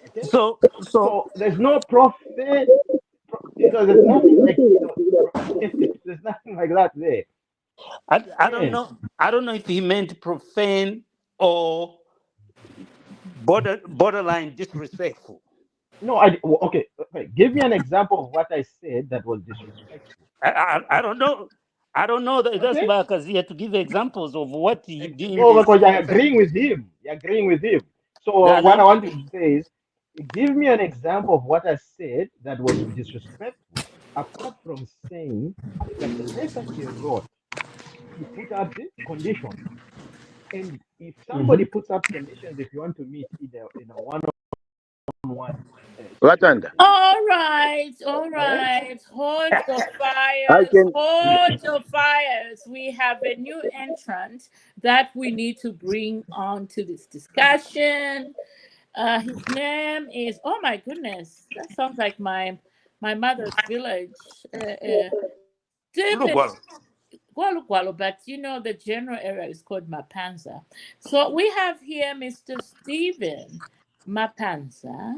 Okay? so So there's no prophet. There's nothing like there's nothing like that there. I don't know. I don't know if he meant profane or borderline disrespectful. No, okay. Give me an example of what I said that was disrespectful. I don't know. I don't know that that's Okay. Bakazia to give examples of what he deemed Well, as because you're profane. agreeing with him. You're agreeing with him. So No, what I no. want you to say is, give me an example of what I said that was disrespectful, apart from saying that the letter he wrote, he put up the conditions. And if somebody puts up conditions, if you want to meet in a one-on-one Latanda, situation, All right, okay? Hold your I fires. can. Hold your fires. We have a new entrant that we need to bring on to this discussion. His name is, oh my goodness, that sounds like my mother's village. Look, Stephen well, Gwalo Gwalo, but the general area is called Mapanza. So we have here Mr. Stephen Mapanza,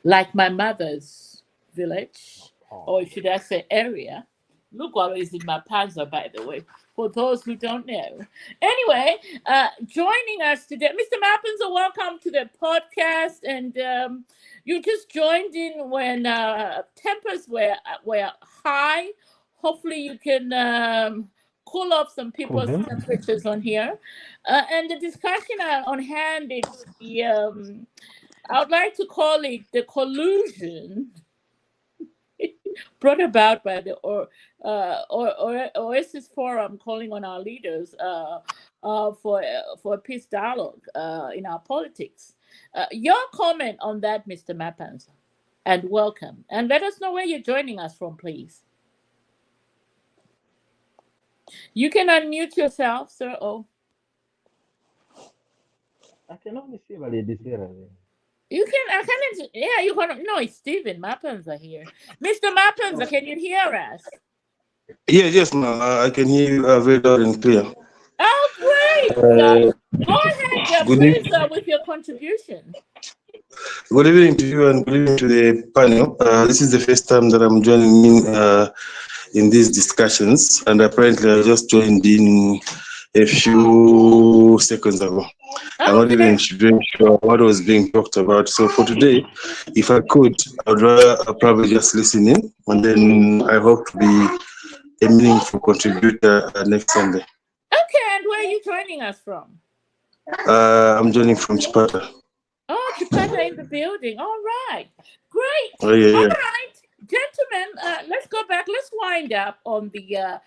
like my mother's village, or Oh, should I say area. Lugwalo is in Mapanza, by the way. for those who don't know. Anyway, joining us today, Mr. Mappins, welcome to the podcast. And you just joined in when tempers were high. Hopefully, you can cool off some Cool people's them. temperatures on here. And the discussion on hand is the I would like to call it the collusion brought about by the Oasis Forum calling on our leaders for a peace dialogue in our politics. Your comment on that, Mr. Mappans, and welcome. And let us know where you're joining us from, please. You can unmute yourself, sir. Oh, I can only see Lady Sarah. you can. I can. Yeah, you can. No, it's Stephen Mappans are here. Mr. Mappans, can you hear us? Yes, ma'am. I can hear you very loud and clear. Oh, great! Uh, Go ahead, good, please, with your contribution. good evening to you and good evening to the panel. This is the first time that I'm joining in these discussions, and apparently I just joined in a few seconds ago. I'm not even very sure what was being talked about. So for today, if I could, I would rather probably just listen in, and then I hope to be a meaningful contributor next Sunday. Okay, and where are you joining us from? I'm joining from Chipata. Oh, Chipata in the building. All right. Great. Oh, yeah. All right. Gentlemen, let's go back. Let's wind up on the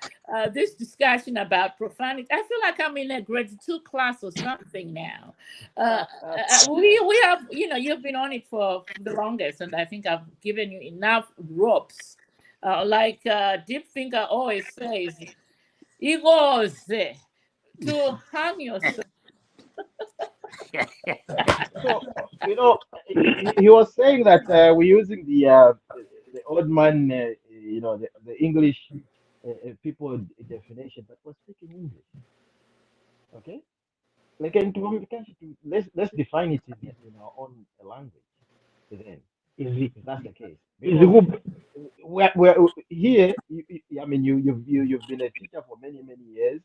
this discussion about profanity. I feel like I'm in a grade 2 class or something now. We have, you've been on it for the longest, and I think I've given you enough ropes. Like Deep Thinker always says, Igos to hang yourself. So, he was saying that we're using the old man, the English people definition, but we're speaking English. Okay? Like in communication, let's define it in our own language. Then, Is if that's the case, is because good. we're here. I mean, you've been a teacher for many years,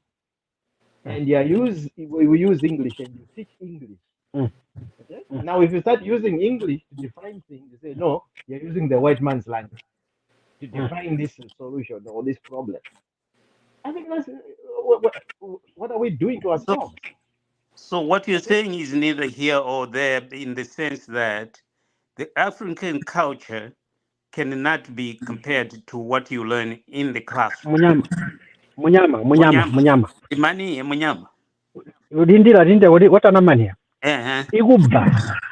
and we use English, and you teach English. Mm. Okay. Now, if you start using English to define things, you say no, you're using the white man's language to define this solution or this problem. I think that's what are we doing to So, ourselves? so what you're Okay. saying is neither here or there in the sense that the African culture cannot be compared to what you learn in the classroom. Munyama. Imani munyama. What an man. Uh-huh.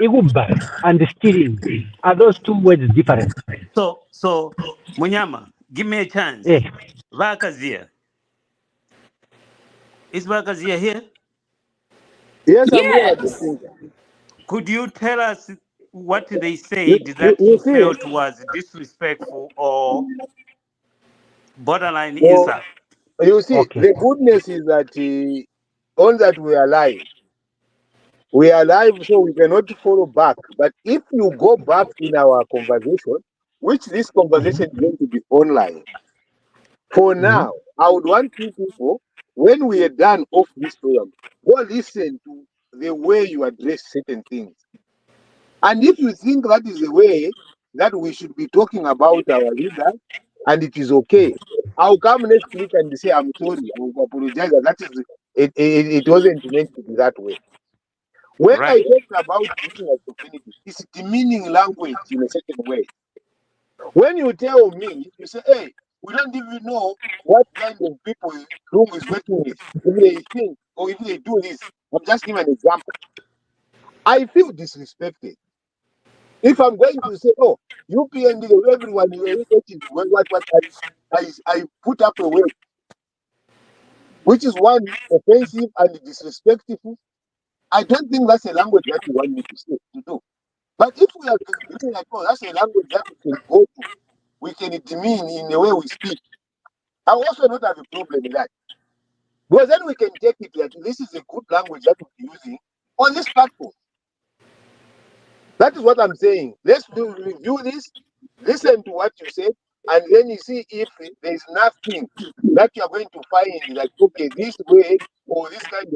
Igubba and stealing. Are those two words different? So munyama, give me a chance. Eh. Vakazia. Is Vakazia here? Yes, I'm here. Yes. Could you tell us what they said that You you see, felt was disrespectful or borderline so insult? you see, Okay. the goodness is that on that we are alive. We are alive, so we cannot follow back. But if you go back in our conversation, which this conversation is going to be online, for now, I would want you people, when we are done off this program, go listen to the way you address certain things. And if you think that is the way that we should be talking about our leaders, and it is okay, I'll come next week and say, I'm sorry, I will apologize. That is, it wasn't meant to be that way. When I Right. talk about using a profanity, it's demeaning language in a certain way. When you tell me, you say, hey, we don't even know what kind of people Lungu is working with. If they think or if they do this, I'm just giving an example. I feel disrespected. If I'm going to say, oh, UPND, everyone, what I put up a word, which is one offensive and disrespectful, I don't think that's a language that you want me to do. But if we are looking at, oh, that's a language that we can go to, we can demean in the way we speak, I also not have a problem with that. Because then we can take it that this is a good language that we're using on this platform. That is what I'm saying. Let's review this, listen to what you said, and then you see if there's nothing that you are going to find that okay, this way or this kind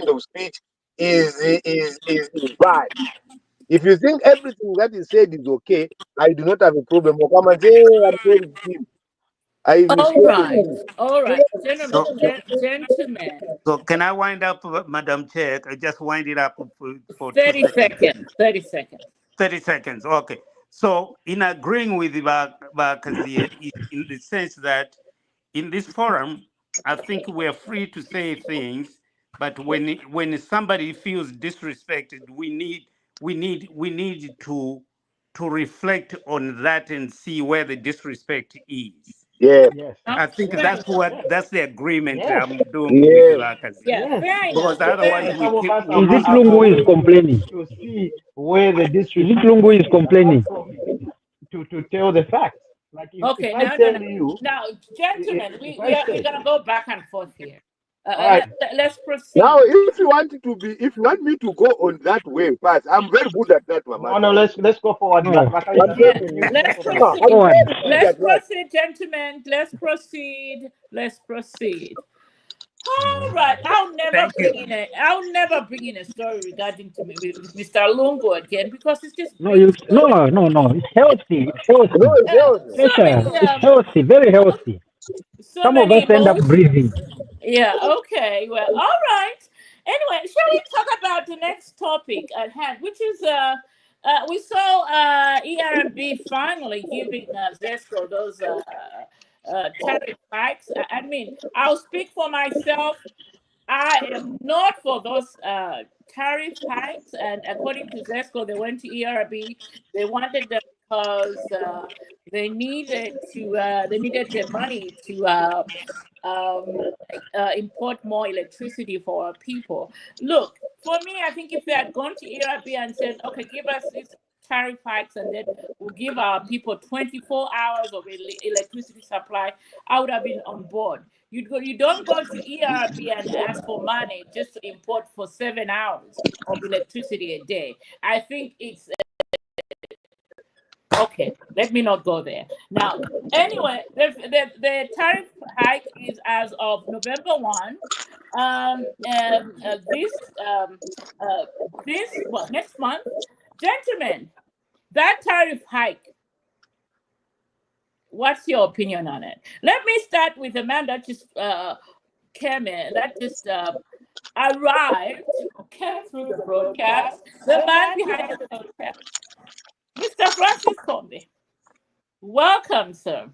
of speech is bad. If you think everything that is said is okay, I do not have a problem. Or come and say, hey, I'm sorry, Steve. I All respect right, you. all right, gentlemen, So, gentlemen. so can I wind up, Madam Chair? I just wind it up for 2 30 seconds. seconds. 30 seconds. 30 seconds. Okay. So, in agreeing with Bakazi, in the sense that in this forum, I think we're free to say things, but when somebody feels disrespected, we need to reflect on that and see where the disrespect is. Yeah, Yes. I think Fair, that's the agreement Yes. I'm doing with yeah, Bakazi, yeah, Yes. fair enough. because Fair otherwise And enough. we some of keep us we Is it are Lungu who is waiting complaining? to see where the Is it disrespect Lungu who is is, complaining? also to tell the facts. Like if Okay, I no, no, tell no. you, Now, gentlemen, if we I are we're say, gonna go back and forth here. all right, Let's now proceed. if you want to be, if you want me to go on that way fast, I'm very good at that, no, Mama. no, let's go forward. No, I'm Yeah, telling You you. go let's forward. No, I'm proceed. forward. very good Let's at that. proceed, gentlemen. Let's proceed. Let's proceed. All right. thank you. I'll never bring in a story regarding to me with Mr. Lungo again because it just No, brings so many no. It's healthy. It's No, healthy. it's healthy. so Pressure. many It's healthy. Very healthy. so Some of many us end up emotions. breathing. Yeah, okay. Well, all right. Anyway, shall we talk about the next topic at hand, which is we saw ERB finally giving Zesco those tariff hikes. I mean, I'll speak for myself. I am not for those tariff hikes, and according to Zesco, they went to ERB. They wanted them because they needed the money to um, import more electricity for our people. Look, for me, I think if they had gone to ERB and said, "Okay, give us these tariff hikes, and then we'll give our people 24 hours of electricity supply," I would have been on board. You don't go to ERB and ask for money just to import for 7 hours of electricity a day. I think it's okay. Let me not go there now. Anyway, the tariff hike is as of November 1. This next month, gentlemen, that tariff hike. What's your opinion on it? Let me start with the man that just came in, that just arrived, came through the broadcast, the man behind the broadcast, Mr. Francis Combe. Welcome, sir.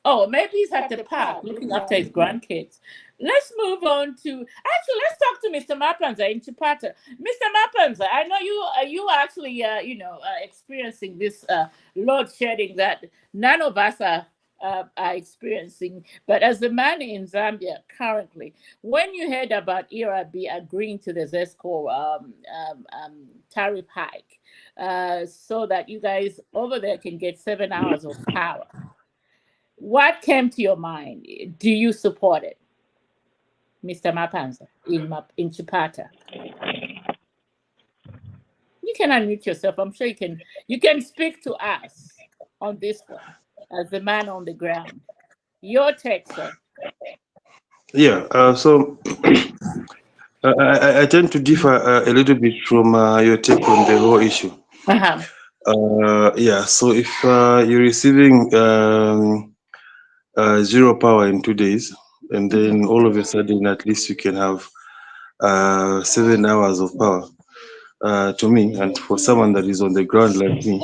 Oh, maybe he's at the park looking after his grandkids. Let's move on to let's talk to Mr. Mapanza in Chipata. Mr. Mapanza, I know you are actually experiencing this load shedding that none of us are experiencing. But as the man in Zambia currently, when you heard about ERB agreeing to the ZESCO tariff hike, so that you guys over there can get 7 hours of power, what came to your mind? Do you support it, Mr. Mapanza, in Chipata? You can unmute yourself. I'm sure you can speak to us on this one as the man on the ground. Your take, sir. Yeah. So I tend to differ a little bit from your take on the whole issue. Uh-huh. Yeah. So if you're receiving zero power in 2 days, and then all of a sudden, at least you can have 7 hours of power. To me, and for someone that is on the ground like me,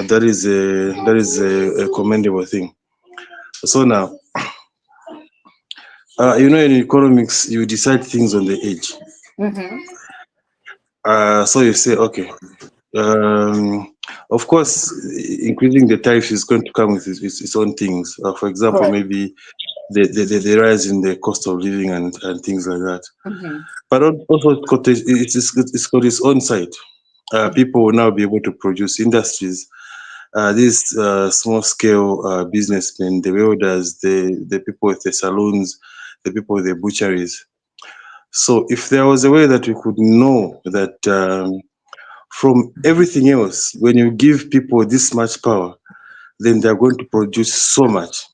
that is a commendable thing. So now, in economics, you decide things on the edge. Mm-hmm. So you say, okay, of course, increasing the tariff is going to come with its own things. For example, Correct. maybe the rise in the cost of living and things like that. Mm-hmm. But also, it's got its own side. People will now be able to produce industries. These small scale businessmen, the welders, the people with the salons, the people with the butcheries. So if there was a way that we could know that from everything else, when you give people this much power, then they're going to produce so much.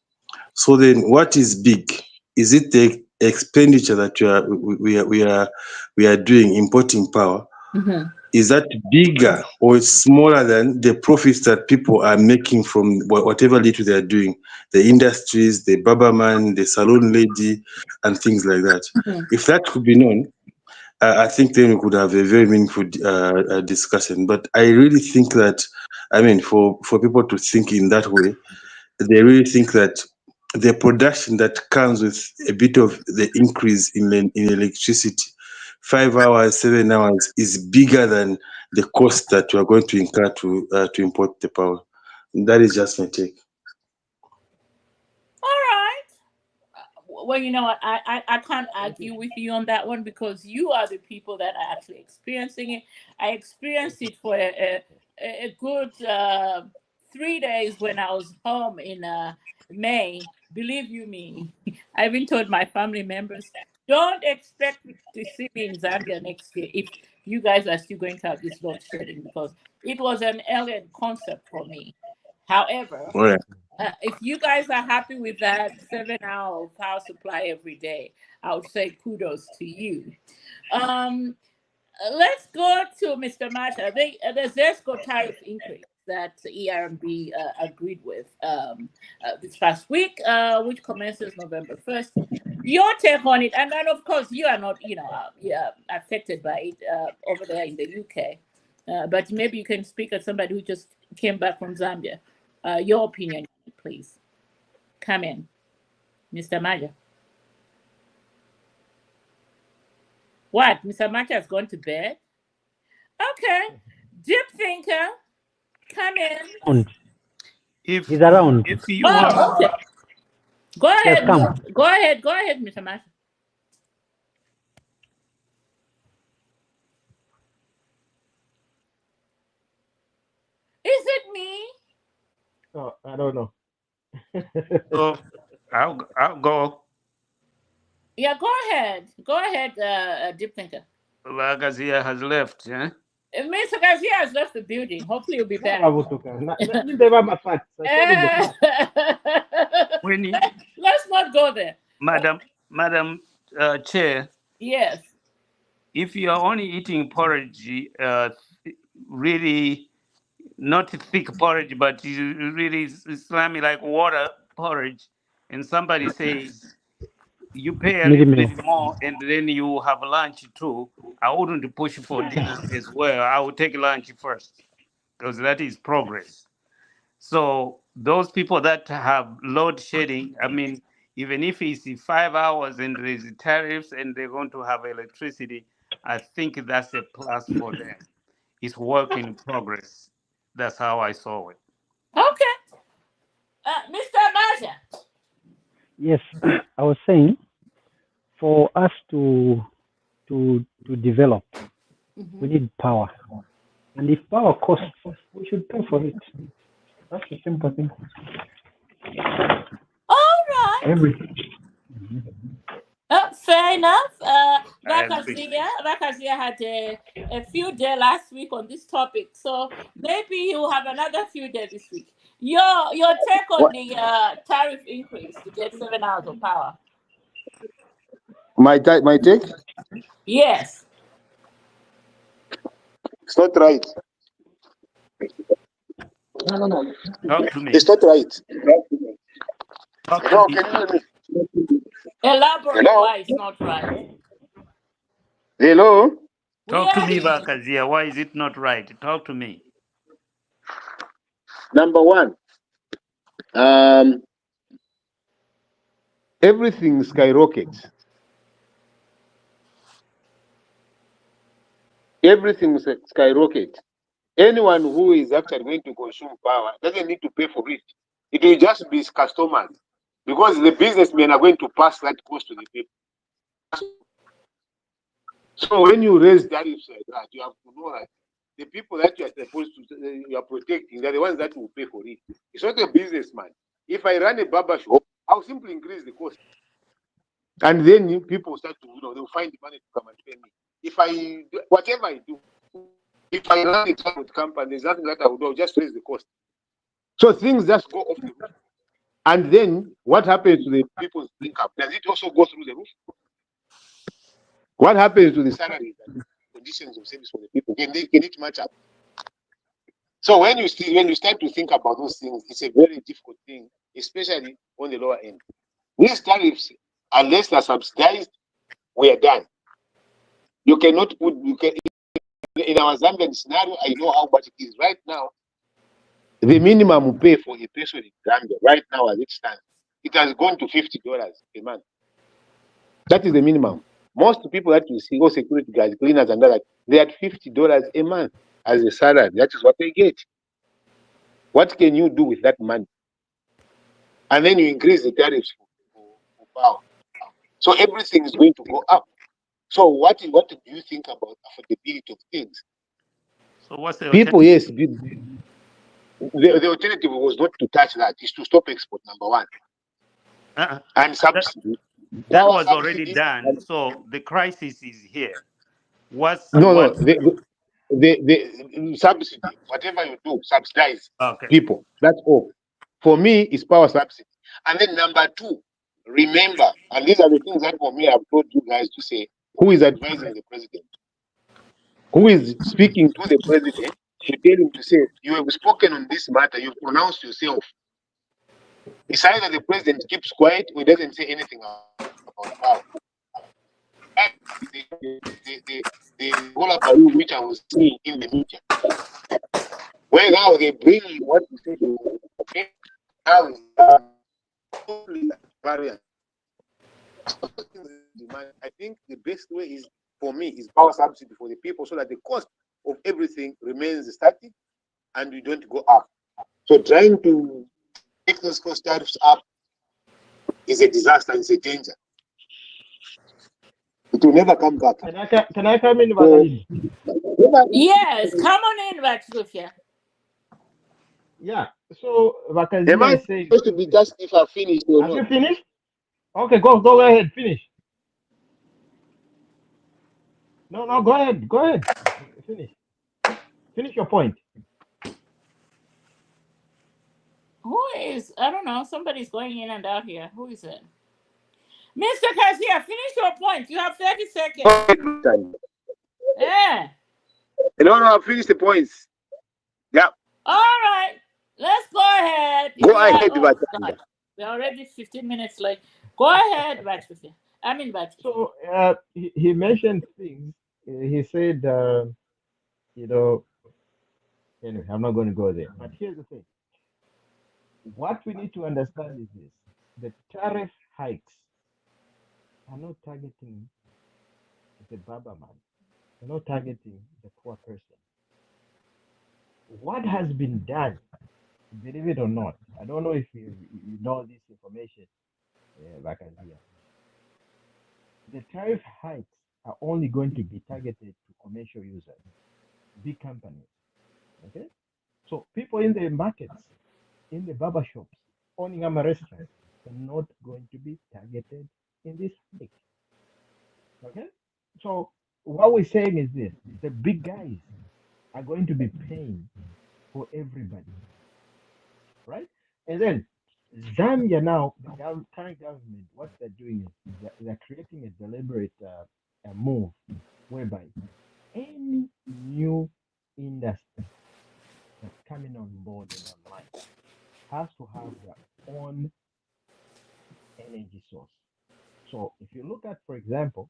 So then, what is big? Is it the expenditure that we are doing, importing power? Mm-hmm. Is that bigger or it's smaller than the profits that people are making from whatever little they are doing? The industries, the barberman, the salon lady, and things like that. Mm-hmm. If that could be known, I think then we could have a very meaningful discussion. But I really think that, I mean, for people to think in that way, they really think that the production that comes with a bit of the increase in electricity, 5 hours, 7 hours, is bigger than the cost that you are going to incur to import the power. That is just my take. All right. Well, you know what? I can't argue with you on that one because you are the people that are actually experiencing it. I experienced it for a good 3 days when I was home in May. Believe you me, I even told my family members, don't expect to see me in Zambia next year if you guys are still going to have this load shedding because it was an alien concept for me. However, All right. if you guys are happy with that 7 hour power supply every day, I would say kudos to you. Um, let's go to Mr. Masha. The ZESCO tariff increase that ERB agreed with this past week, which commences November 1st. Your take on it, and then of course you are not, yeah, affected by it over there in the UK, but maybe you can speak as somebody who just came back from Zambia. Your opinion, please. Come in, Mr. Maja. What? Mr. Maja has gone to bed? Okay. Deep thinker, come in. And If he's around. if you Oh, have okay. Go He has ahead. come. Go ahead. Go ahead, Mr. Maja. Is it me? Oh, I don't know. so, I'll go. Yeah, go ahead. Go ahead, Deep thinker. Lagazia has left. Eh? Mr. Garcia has left the building. Hopefully, he'll be back. Never my facts. According to facts. When you, Let's not go there. Madam Chair, Yes. if you are only eating porridge, really not thick porridge, but you really slimy like water porridge, and somebody says you pay a Midi little meal. bit more and then you have lunch too, I wouldn't push for dinner as well. I would take lunch first because that is progress. So those people that have load shedding, I mean, even if it's 5 hours and there's tariffs and they're going to have electricity, I think that's a plus for them. It's work in progress. That's how I saw it. Okay. Mr. Maja. Yes, I was saying for us to develop, we need power. And if power costs, we should pay for it. That's a simple thing. All right. Everything. Fair enough. I agree. Vakazia had a few days last week on this topic, so maybe you have another few days this week. Your take on What? the tariff increase to get 7 hours of power? My take? Yes. It's not right. No. Talk to me. It's not right. Talk to Hello, me. can you hear me? Elaborate Hello? why it's not right. Hello? We Talk to are me, here. Vakazia. Why is it not right? Talk to me. Number one, everything skyrockets. Everything skyrockets. Anyone who is actually going to consume power doesn't need to pay for it. It will just be customers because the businessmen are going to pass that cost to the people. So when you raise tariffs like that, you have to know that the people that you are supposed to you are protecting, they're the ones that will pay for it. It's not a businessman. If I run a barber shop, I'll simply increase the cost. And then people start to, they'll find the money to come and pay me. If I do whatever I do, If I run a transport company, there's nothing that I would do, I'll just raise the cost. So things just go off the roof. And then what happens to the people's income? Does it also go through the roof? What happens to the salaries and conditions of service for the people? Can it match up? So when you start to think about those things, it's a very difficult thing, especially on the lower end. These tariffs, unless they're subsidized, we are done. You cannot put in our Zambian scenario. I know how much it is right now. The minimum pay for a person in Zambia right now, as it stands, it has gone to $50 a month. That is the minimum. Most people that you see, all security guards, cleaners, and that, they are at $50 a month as a salary. That is what they get. What can you do with that money? And then you increase the tariffs for power. So everything is going to go up. So what do you think about affordability of things? So what's the People, alternative? yes, the alternative was not to touch that, is to stop export, number one. And That, subsidy. that Power was already subsidy. done. So the crisis is here. What's No, what? the subsidy, whatever you do, subsidize Okay. people. That's all. For me, it's power subsidy. And then number two, remember, and these are the things that for me I've told you guys to say, who is advising the president? Who is speaking to the president to tell him to say, you have spoken on this matter, you've pronounced yourself. It's either the president keeps quiet or doesn't say anything about power. The whole about which I was seeing in the media, where now they bring what you say, now is variant. I think the best way is, for me, is power subsidy for the people, so that the cost of everything remains static and we don't go up. So trying to take those cost tariffs up is a disaster, it's a danger. It will never come back. Can I come in, So, Yes, come on in, Vaxlufia. Yeah. So am Vakazia I is saying, supposed to be just if I finish or have you not? finished? Okay, go ahead, finish. No, go ahead, finish. Finish your point. Who is, I don't know, somebody's going in and out here. Who is it? Mr. Kasia, finish your point. You have 30 seconds. Yeah. No, I'll finish the points. Yeah. All right. Let's go ahead. Go ahead, Oh, Vatanda. God. We're already 15 minutes late. Go ahead, Vaxlufia. So he mentioned things. He said, anyway, I'm not going to go there. But here's the thing. What we need to understand is this. The tariff hikes are not targeting the Baba man. They're not targeting the poor person. What has been done, believe it or not, I don't know if you know this information, Vakazia. The tariff hikes are only going to be targeted to commercial users, big companies. Okay? So people in the markets, in the barber shops, owning a restaurant, are not going to be targeted in this hike. Okay? So what we're saying is this: the big guys are going to be paying for everybody, right? And then Zambia now, the current government, what they're doing is they're creating a deliberate move whereby any new industry that's coming on board and online has to have their own energy source. So if you look at, for example,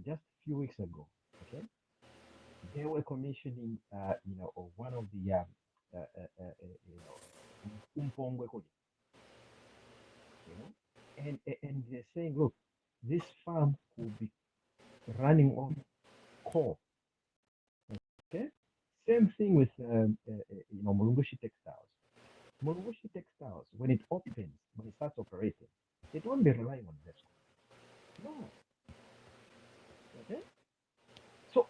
just a few weeks ago, okay, they were commissioning, of one of the, Umpongwe Kodi, and they're saying, look, this farm will be running on coal. Okay, same thing with Mulungushi Textiles. Mulungushi Textiles, when it opens, when it starts operating, it won't be relying on this. No. Okay. So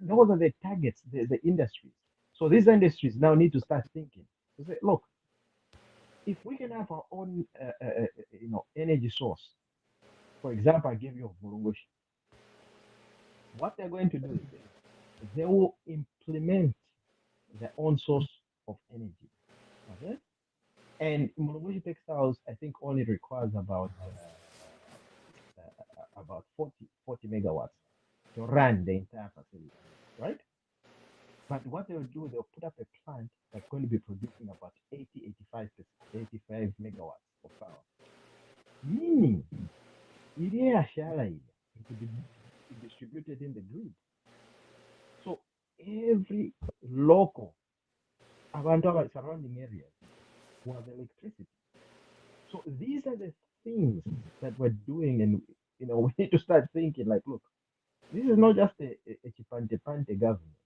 those are the targets, the industries. So these industries now need to start thinking. To say, look, if we can have our own, energy source. For example, I gave you Mulungushi. What they're going to do is this: they will implement their own source of energy. Okay, and Mulungushi Textiles, I think, only requires about 40 megawatts to run the entire facility, right? But what they'll do, they'll put up a plant that's going to be producing about 85 megawatts of power. Meaning, it could be distributed in the grid. So every local abantu surrounding areas will have electricity. So these are the things that we're doing, and we need to start thinking like, look, this is not just a chipante government.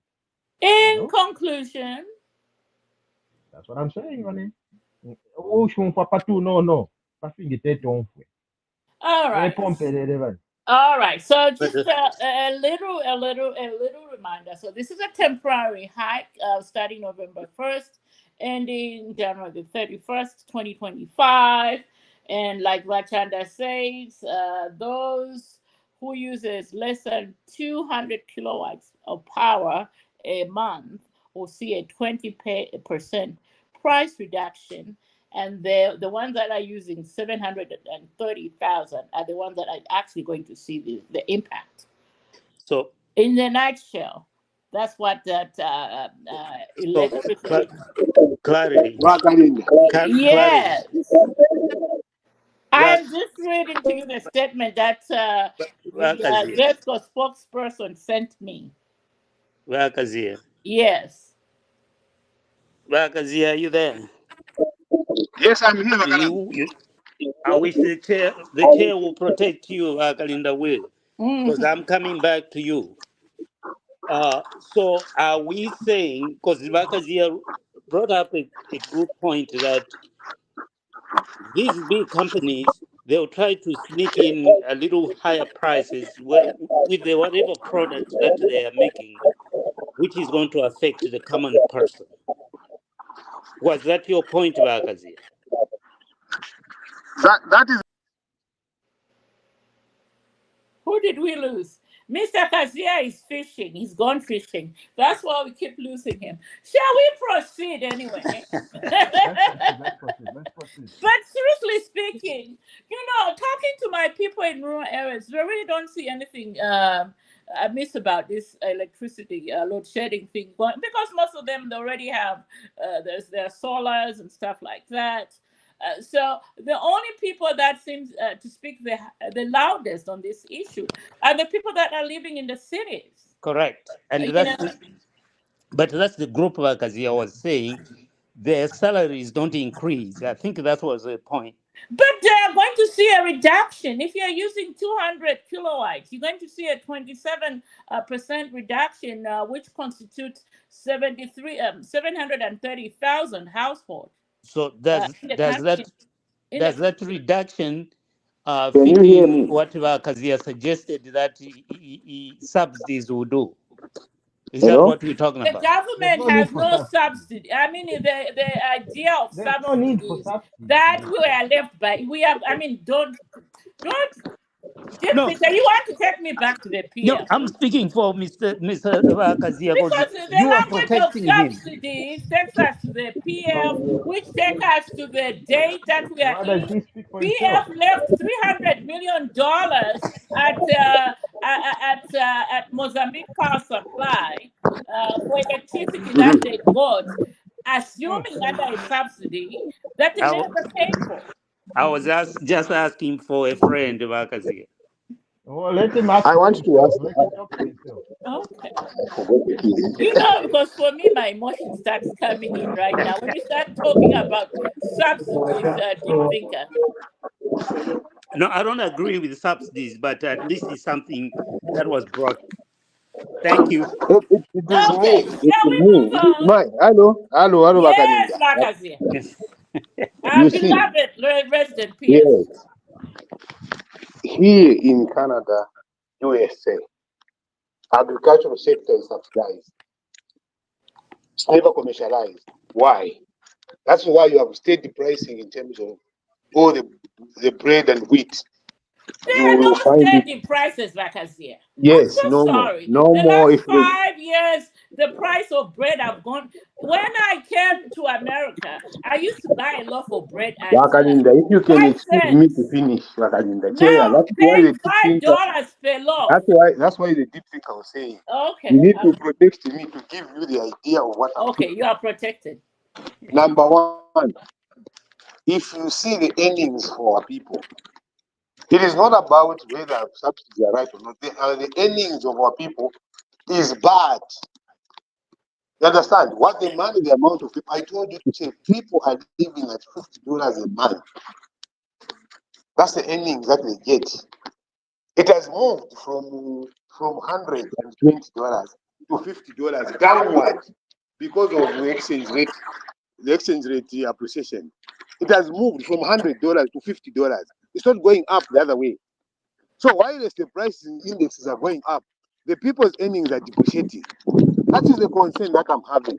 In conclusion, that's what I'm saying, honey. No. All right. All right. So just a little reminder. So this is a temporary hike starting November 1st, ending January the 31st, 2025. And like Rachanda says, those who uses less than 200 kilowatts of power a month will see a 20% price reduction, and the ones that are using 730,000 are the ones that are actually going to see the impact. So, in a nutshell, that's what that electricity. Clarity. Yes. I'm just reading to you the statement that the ZESCO spokesperson sent me. Wakazia. Yes. Wakazia, are you there? Yes, I'm here. I wish the chair will protect you, Wakalinda will, because I'm coming back to you. So are we saying, because Wakazia brought up a good point, that these big companies, they'll try to sneak in a little higher prices with whatever product that they are making, which is going to affect the common person. Was that your point, Wakazia? That is. Who did we lose? Mr. Kazia is fishing. He's gone fishing. That's why we keep losing him. Shall we proceed anyway? Let's proceed. But seriously speaking, talking to my people in rural areas, they really don't see anything amiss about this electricity load shedding thing going, because most of them, they already have their solars and stuff like that. So the only people that seems to speak the loudest on this issue are the people that are living in the cities. Correct. And but that's the group Wakazia was saying, their salaries don't increase. I think that was the point. But they are going to see a reduction. If you're using 200 kilowatts, you're going to see a 27% reduction, which constitutes 730,000 households. So does that reduction Can fit you hear in me? what Kazia suggested that subsidies will do? Is that what we're talking The about? government has no subsidy. I mean, the idea of There's no need for subsidies that we are left by. We have. I mean, don't. No. You want to take me back to the No, PL? I'm speaking for Mr. Kazia, Because the you are language of protecting him. subsidies takes us to the PF, which takes us to the date that we are in. PF left $300 million at Mozambique Power Supply for electricity that they got, assuming under a subsidy that they never paid for. I was just asking for a friend, Wakazia. Oh, let him ask. I want to ask. Okay. Because for me, my emotion starts coming in right now. When you start talking about subsidies, deep thinker. No, I don't agree with subsidies, but at least it's something that was brought. Thank you. It is okay, shall we move on? Hello, yes, Wakazia. You see, beloved resident PS. yes, here in Canada, USA, agricultural sector is subsidized. It's never commercialized. Why? That's why you have steady pricing in terms of all the bread and wheat. There You are will no find it. steady prices like us here. I'm Yes, so no more. sorry. No The more. last If the 5 years, the price of bread have gone. When I came to America, I used to buy a loaf of bread at Wakalinda, if you can five excuse me to cents. finish, Wakalinda. Now I'm That's why the paying deep five thinker. dollars per loaf. That's why the deep thinker was saying. You Okay, need to protect me to give you the idea of what I'm okay, saying. you are protected. Number one, if you see the earnings for our people, it is not about whether subsidies are right or not. The earnings of our people is bad. You understand? What the money, the amount of people, I told you to say people are living at $50 a month. That's the earnings that they get. It has moved from $120 to $50 downward because of the exchange rate appreciation. It has moved from $100 to $50. It's not going up the other way. So while the price indexes are going up, the people's earnings are depreciating. That is the concern that I'm having.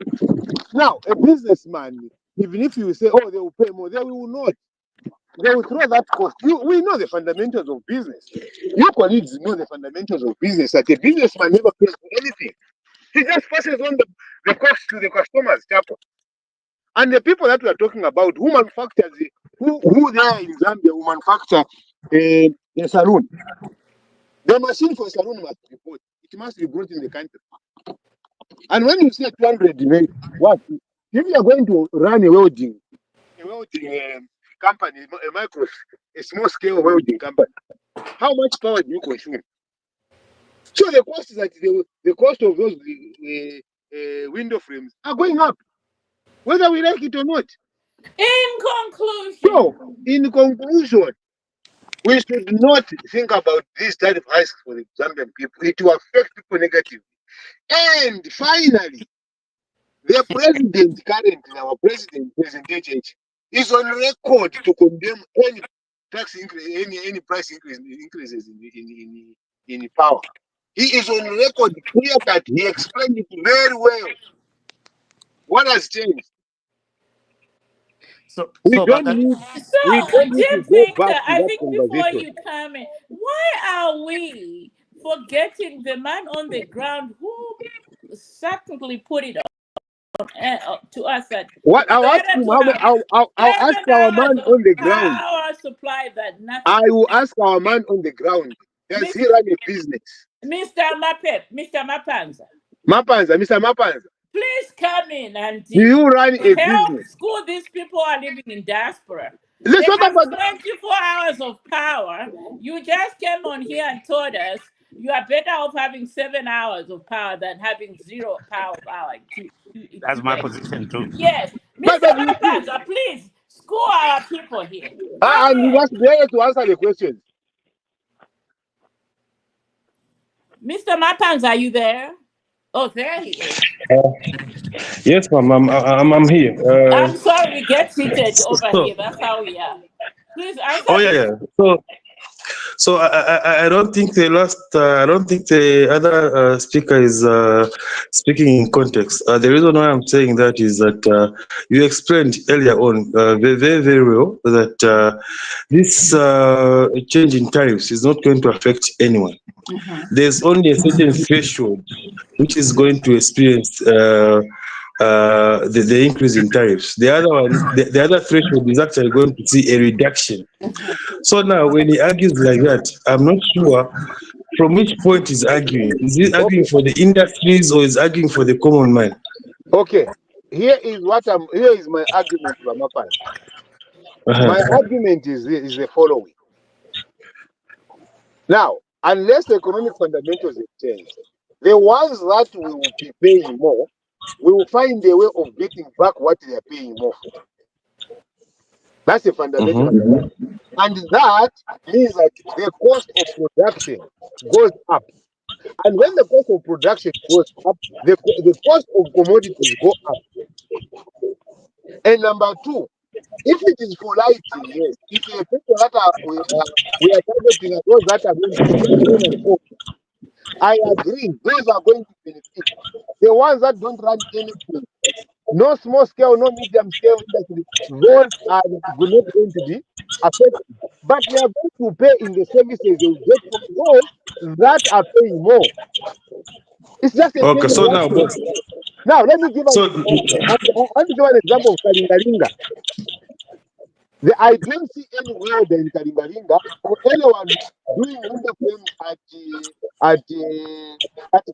Now, a businessman, even if you say, oh, they will pay more, they will not. They will throw that cost. We know the fundamentals of business. Your colleagues know the fundamentals of business. That a businessman never pays for anything. He just passes on the cost to the customers, Chapo. And the people that we are talking about, who manufacture who there in Zambia who manufacture a saloon. The machine for a saloon must be bought. It must be brought in the country. And when you say 200, what? If you are going to run a welding company, a small scale welding company, how much power do you consume? So the cost is that the cost of those window frames are going up, whether we like it or not. In conclusion, So, in conclusion, we should not think about this type of risks for the Zambian people. It will affect people negatively. And finally, the president currently, our president, President H, is on record to condemn any tax increase, any price increases in power. He is on record clear that he explained it very well. What has changed? So, We so don't Bakari, need we so don't need to deep go thinker, back to I that think before conversation. you come in, why are we forgetting the man on the ground who certainly put it to us that What it's I'll ask better him, to have I'll ask 7 our hours man of on the ground. power supply than I nothing. will ask our man on the ground. Does he Mr. run a business? Mr. Mapanza, Mapanza, Mr. Mapanza, please come in and do you run a help business? school these people are living in diaspora. Let's They talk have about 24 hours of power. You just came on here and told us you are better off having 7 hours of power than having zero power of hour in that's 2 my days. position too. Yes. Mr. but you see, Mapanza, please school our people here. Come and you in. must be able to answer the questions. Mr. Mapanza, are you there? Oh, there he is. Yes, ma'am. I'm here. I'm sorry, we get seated over So, here. That's how we are. Please answer oh yeah, the yeah. So I don't think I don't think the other speaker is speaking in context. The reason why I'm saying that is that you explained earlier on very well that this change in tariffs is not going to affect anyone. There's only a certain threshold which is going to experience the increase in tariffs. The other one, the other threshold is actually going to see a reduction. So now, when he argues like that, I'm not sure from which point he's arguing. Is he arguing Okay, for the industries or is arguing for the common man? okay. Here is my argument, Mapanza. Uh-huh. My argument is the following. Now, unless the economic fundamentals have changed, the ones that will be paying more will find a way of getting back what they are paying more for. That's a fundamental number Mm-hmm. one. And that means that the cost of production goes up. And when the cost of production goes up, the cost of commodities go up. And number two, if it is for lighting, yes, if the people that we are targeting are those that are going to spend on and off, I agree, those are going to benefit. The ones that don't run anything, no small scale, no medium scale industry, those are not going to be affected. but they are going to pay in the services they will get from those that are paying more. It's just a Okay, chain so now, reaction. boss. Now, let me give an So, example. I want to give an example of Kalingalinga. I don't see anywhere in Kalingalinga or anyone doing window frames at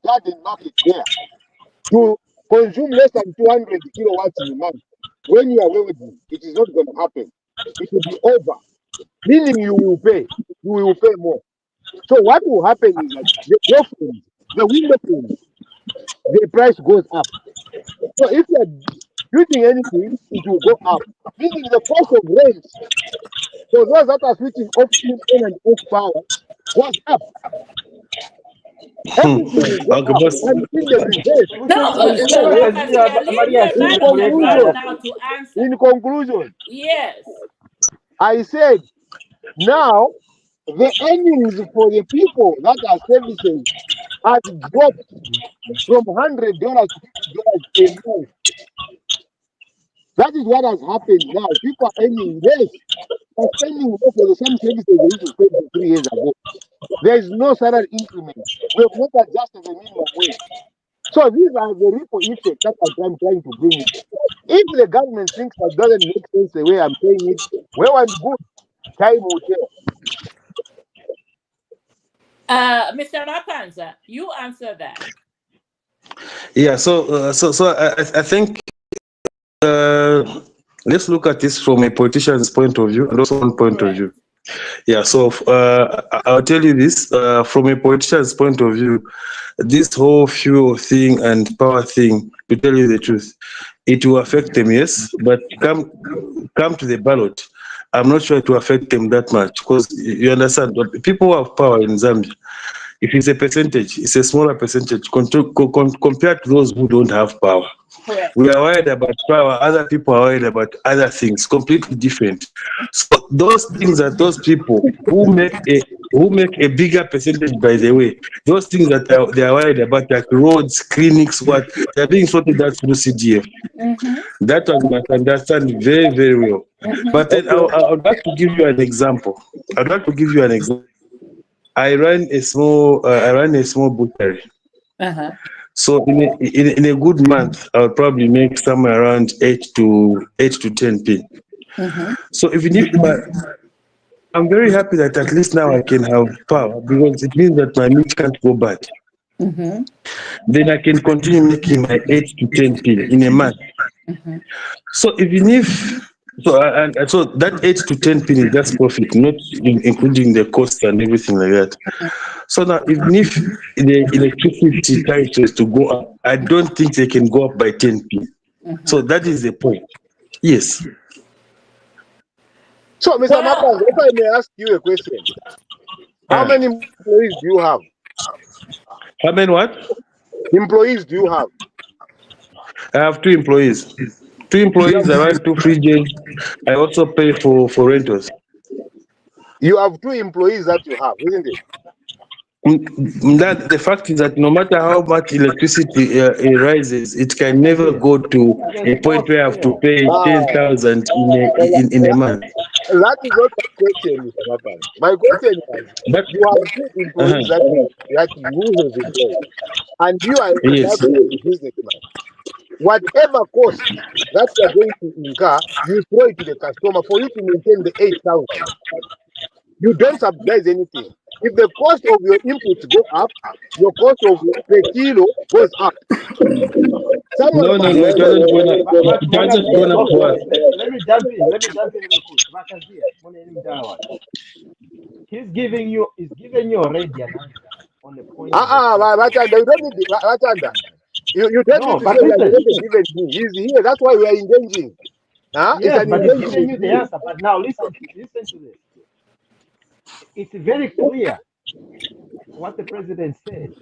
garden market there to consume less than 200 kilowatts in a month. When you are welding, it is not going to happen. It will be over, meaning you will pay more. So what will happen is that the door frames, the window frames, the price goes up. So if you are building anything, it will go up, meaning the cost of rent for those that are switching off in and off power goes up. Everything will go okay, up. boss. And in the reverse, No, I say, Ramaphosa, leave Maria, your in man on the ground conclusion, now to answer. Yes. I said, now the earnings for the people that are servicing has dropped from $100 to $50 a month. That is what has happened now. People are earning less. They're spending more for the same services they used to spend 3 years ago. There is no salary increment. We have not adjusted the minimum wage. So these are the ripple effects that I'm trying to bring it. If the government thinks that doesn't make sense the way I'm saying it, well and good, time will tell. Mr. Mapanza, you answer that. Yeah, I think let's look at this from a politician's point of view and also one point of view. Yeah, so I'll tell you this from a politician's point of view, this whole fuel thing and power thing, to tell you the truth, it will affect them, yes, but come to the ballot, I'm not sure it will affect them that much because you understand, people who have power in Zambia, if it's a percentage, it's a smaller percentage compared to those who don't have power. Correct. We are worried about power, other people are worried about other things, completely different. So those things are those people who make a bigger percentage, by the way. Those things that they are worried about, like roads, clinics, what they're being sorted out through CDF. That one must understand very, very well. But then I would like to give you an example. I run a small butchery. So in a good month, I'll probably make somewhere around 8 to 10p. So I'm very happy that at least now I can have power because it means that my meat can't go bad. Then I can continue making my 8 to 10p in a month. So so that 8 to 10p is just profit, not including the cost and everything like that. So now, even if the electricity tariff is to go up, I don't think they can go up by 10p. So that is the point. Yes. So, Mr. Mapan, if I may ask you a question, how many employees do you have? How many what? Employees do you have? I have 2 employees. 2 employees, I run 2 fridges. I also pay for rentals. You have 2 employees that you have, isn't it? That the fact is that no matter how much electricity it rises, it can never go to a point where I have to pay 10,000 in a month. That is not my question, Mr. Mapan. My question is, But you have 2 employees that you have employed, and you are a yes, businessman. Whatever cost that you are going to incur, you throw it to the customer for you to maintain the 8,000. You don't subsidize anything. If the cost of your inputs go up, your cost of the kilo goes up. Someone no, it hasn't gone up. It hasn't gone up for us. Let me jump in. Let me jump in real quick. He's giving you already an answer on the point. Ratanda, you don't need Ratanda. You don't need to say that he hasn't given me. He's here. That's why we are engaging. It's Yes, an but he's engagement. giving you the answer. But now listen to this. It's very clear what the president said,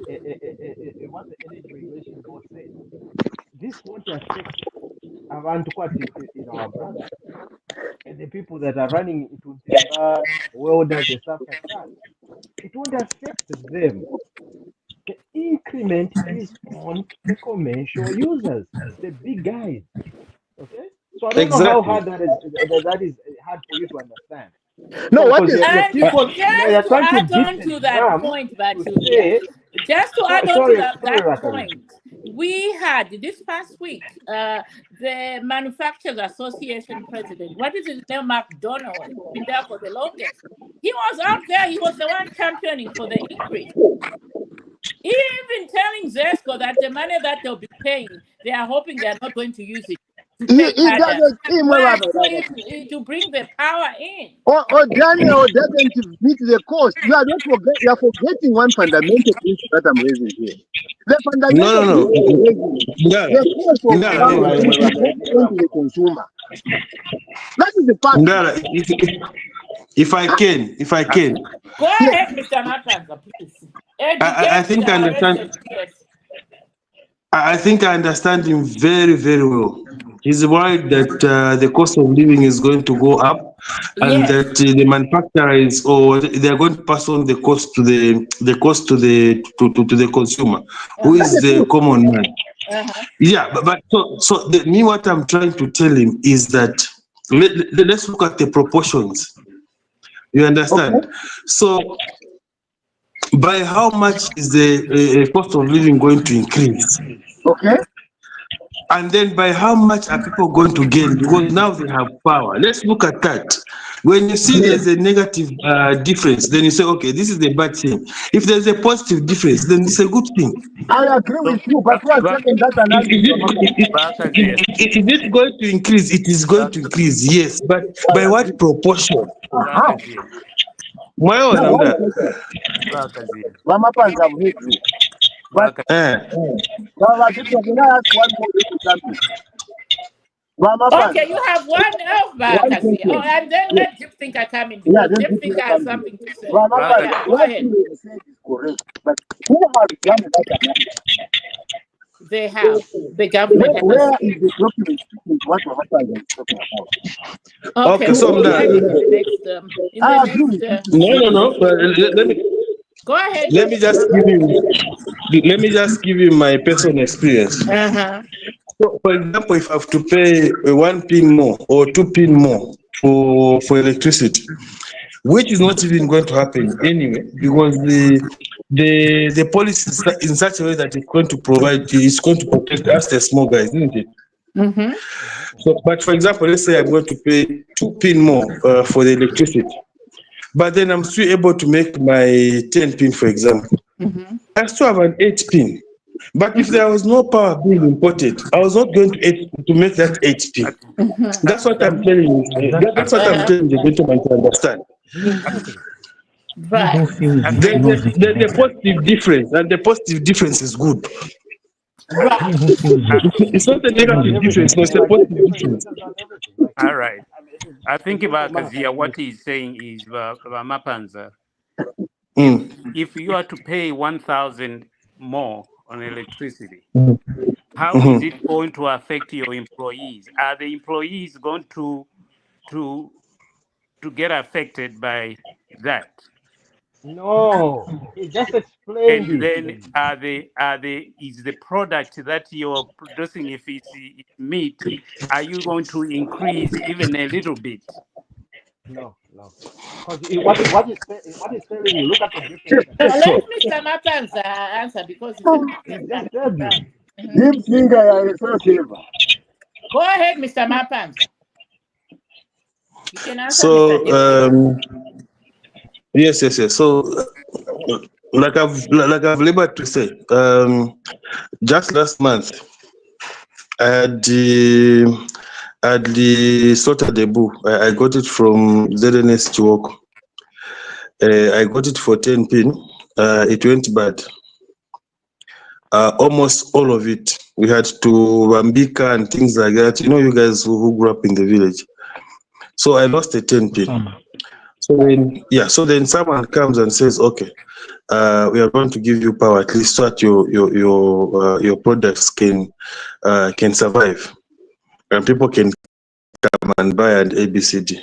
what the energy regulation board said. This won't affect our brothers and the people that are running into timber, welders, and stuff like that. It won't affect them. The increment is on the commercial users, the big guys. Okay, so I don't know how Exactly. hard that is hard for you to understand. No, what because is the And people just they're to trying to add on distance to that them point, to Batu, yeah, say, just to add on to sorry, that Rakabi. point, we had this past week the Manufacturers Association president, what is his name, McDonald, he's been there for the longest. He was out there, he was the one championing for the increase. Even telling Zesco that the money that they'll be paying, they are hoping they are not going to use it to pay He cadre, doesn't see but to bring the power in. or Daniel doesn't meet the cost. You are not you are forgetting one fundamental principle that I'm raising here. The fundamental No. principle I'm raising is Ngala, the cost of Ngala, power is proportional to the consumer. That is the fact. Ngala, if I can, Go Yes. ahead, Mr. Matanza, please. I Educate think I the rest understand. of yes. I think I understand him very, very well. He's worried that the cost of living is going to go up, and Yes. that the manufacturers or they are going to pass on the cost to the cost to the consumer, who Uh-huh. is the common man. Uh-huh. Yeah, but me, what I'm trying to tell him is that let's look at the proportions. You understand? Okay. So, by how much is the cost of living going to increase? Okay. And then by how much are people going to gain? Because now they have power. Let's look at that. When you see there's a negative difference, then you say, okay, this is the bad thing. If there's a positive difference, then it's a good thing. I agree So, with you, but for a second, that analysis. If it is going to increase, it is going to increase, yes. But by what proportion? How? My own, Now, I'm one that. second. Ramapans, I've heard you. But Eh. can I ask one more little something? Ramapans, Okay, you have one of one Barakasi. Oh, question. and then Yes. let Jim Thinker come in Yeah, because then Jim this Thinker will has come in. something to say. Ramapans, Yeah, go what ahead. you said is correct, but who has done that analysis? They have. The government has. Where is the document speaking to what Ramapans is talking about? Okay, Okay, so we'll I'm provide done. it in the next I agree with you. No. Go ahead. Let me just give you my personal experience. Uh-huh. So, for example, if I have to pay 1 pin more or 2 pin more for electricity, which is not even going to happen anyway, because the policy is in such a way that it's going to protect us, the small guys, isn't it? Mm-hmm. So, but for example, let's say I'm going to pay 2 pin more for the electricity, but then I'm still able to make my 10 pin, for example. Mm-hmm. I still have an 8 pin. But if there was no power being imported, I was not going to make that 8 pin. Mm-hmm. That's what I'm telling you. That's what I'm telling the gentleman to understand. Right. There's a positive difference, and the positive difference is good. Right. It's not a negative difference, but it's a positive difference. All right. I think about Kazia, what he's saying is Mapanza. If you are to pay 1,000 more on electricity, how is it going to affect your employees? Are the employees going to get affected by that? No, he just explained And it. then is the product that you're producing, if it's meat, are you going to increase even a little bit? No. Because what is telling you, look at the difference. Let Mr. Matanza answer because he's an He expert. just said you. Deep thinker is so clever. Go ahead, Mr. Mapanza. You can answer So, Mr. Deep Thinker. yes. So, like I've labored to say, just last month, I had the slaughter debut. I got it from ZNS Chiwoko. I got it for 10 pin. It went bad. Almost all of it. We had to Rambika and things like that. You know, you guys who grew up in the village. So I lost a 10 pin. So then someone comes and says, okay, we are going to give you power at least so that your products can survive and people can come and buy an ABCD.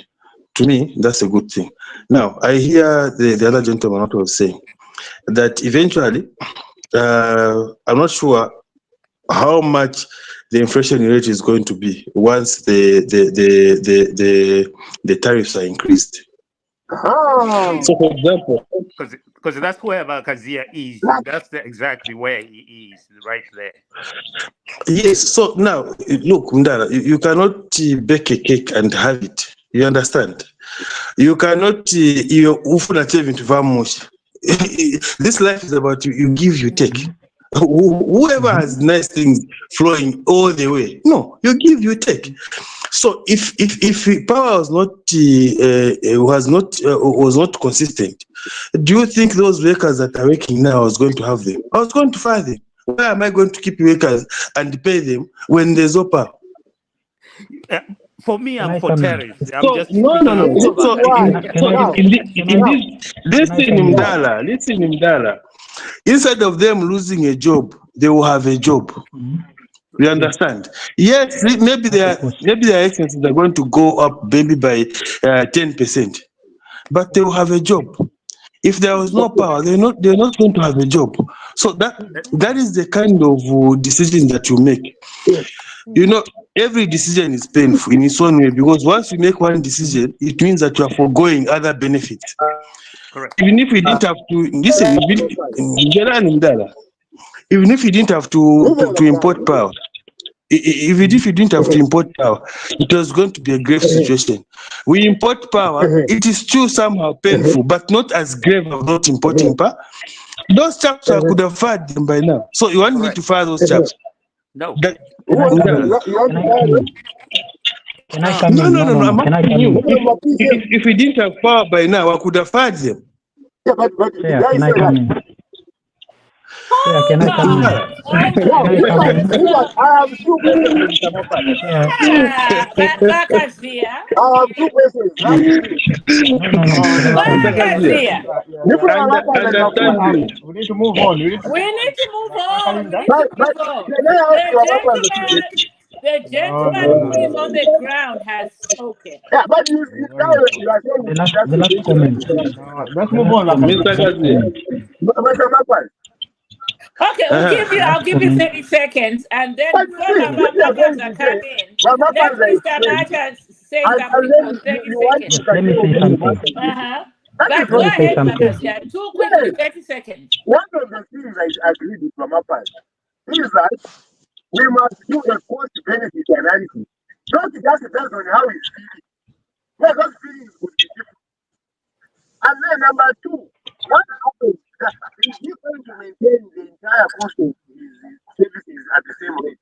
To me, that's a good thing. Now I hear the other gentleman what was saying that eventually, I'm not sure how much the inflation rate is going to be once the tariffs are increased. Oh, So, for example, Because that's where Kazia is. That's exactly where he is, right there. yes. So now, look, Mdara, you cannot bake a cake and have it. You understand? You cannot. You ufuna into vamush. This life is about you give, you take. Whoever has nice things flowing all the way, no, you give, you take. So if power was not consistent, do you think those workers that are working now, I was going to have them? I was going to fire them. Why am I going to keep workers and pay them when there's no power? For me, Can I'm I for come in? tariffs. I'm So just no. speaking this is about So why. Now, listen, now, Mdala. Instead of them losing a job, they will have a job. You understand? Yes, maybe their expenses are going to go up maybe by 10%, but they will have a job. If there was no power, they're not going to have a job. So that is the kind of decision that you make. You know, every decision is painful in its own way, because once you make one decision, it means that you are foregoing other benefits. correct. Even if we didn't have to listen, even if you didn't have to import power, even if you didn't have to import power, it was going to be a grave situation. We import power, it is still somehow painful, but not as grave as not importing power. Those chaps, I could have fired them by now. So you want me to fire those chaps? No. That, Can I come in? you want Can to I come buy in? Can I come no, in? no. I'm Can I asking come you. in? If we didn't have power by now, I could have fired them. Yeah, but the Chair, guy can I said come that. in? Chair, can I come in? Hold Can Now, on. I come in? I have two questions for Mr. Mapan. Chair, Bakazia. I have two questions. Number two. No, Can I no, come in? Bakazia. Nicola Mapan and Understand Mapan. me. we need to move on. We need to We move on. need to move Mapan, on. We need to But move on. can I ask you Mapan the question? The No, gentleman no, who no, is no, on no. the ground has spoken. Yeah, but you No now need for you are that. saying The that's the last issue that comment. you have. No, let's The move last on, comment. Mr. Lakazia. Kazia. Mr. Mapan. Okay, The I'll last give you comment. 30 seconds, and then But before see, Yes. what you are going Mapanza to come say, in, Mapan let is Mr. explain. Macha say And something for then 30 you want Yes. to seconds. Let me continue say with the something. matter. Uh-huh. That is But go Let what me say ahead, something. Bakazia. Too quickly, yes. 30 seconds. One of the things I agree with Mapan is that we must do a cost benefit analysis. Not just based on how he's feeling. Because feelings could be different. And then number two, what happens is he going to maintain the entire cost of his services at the same rate?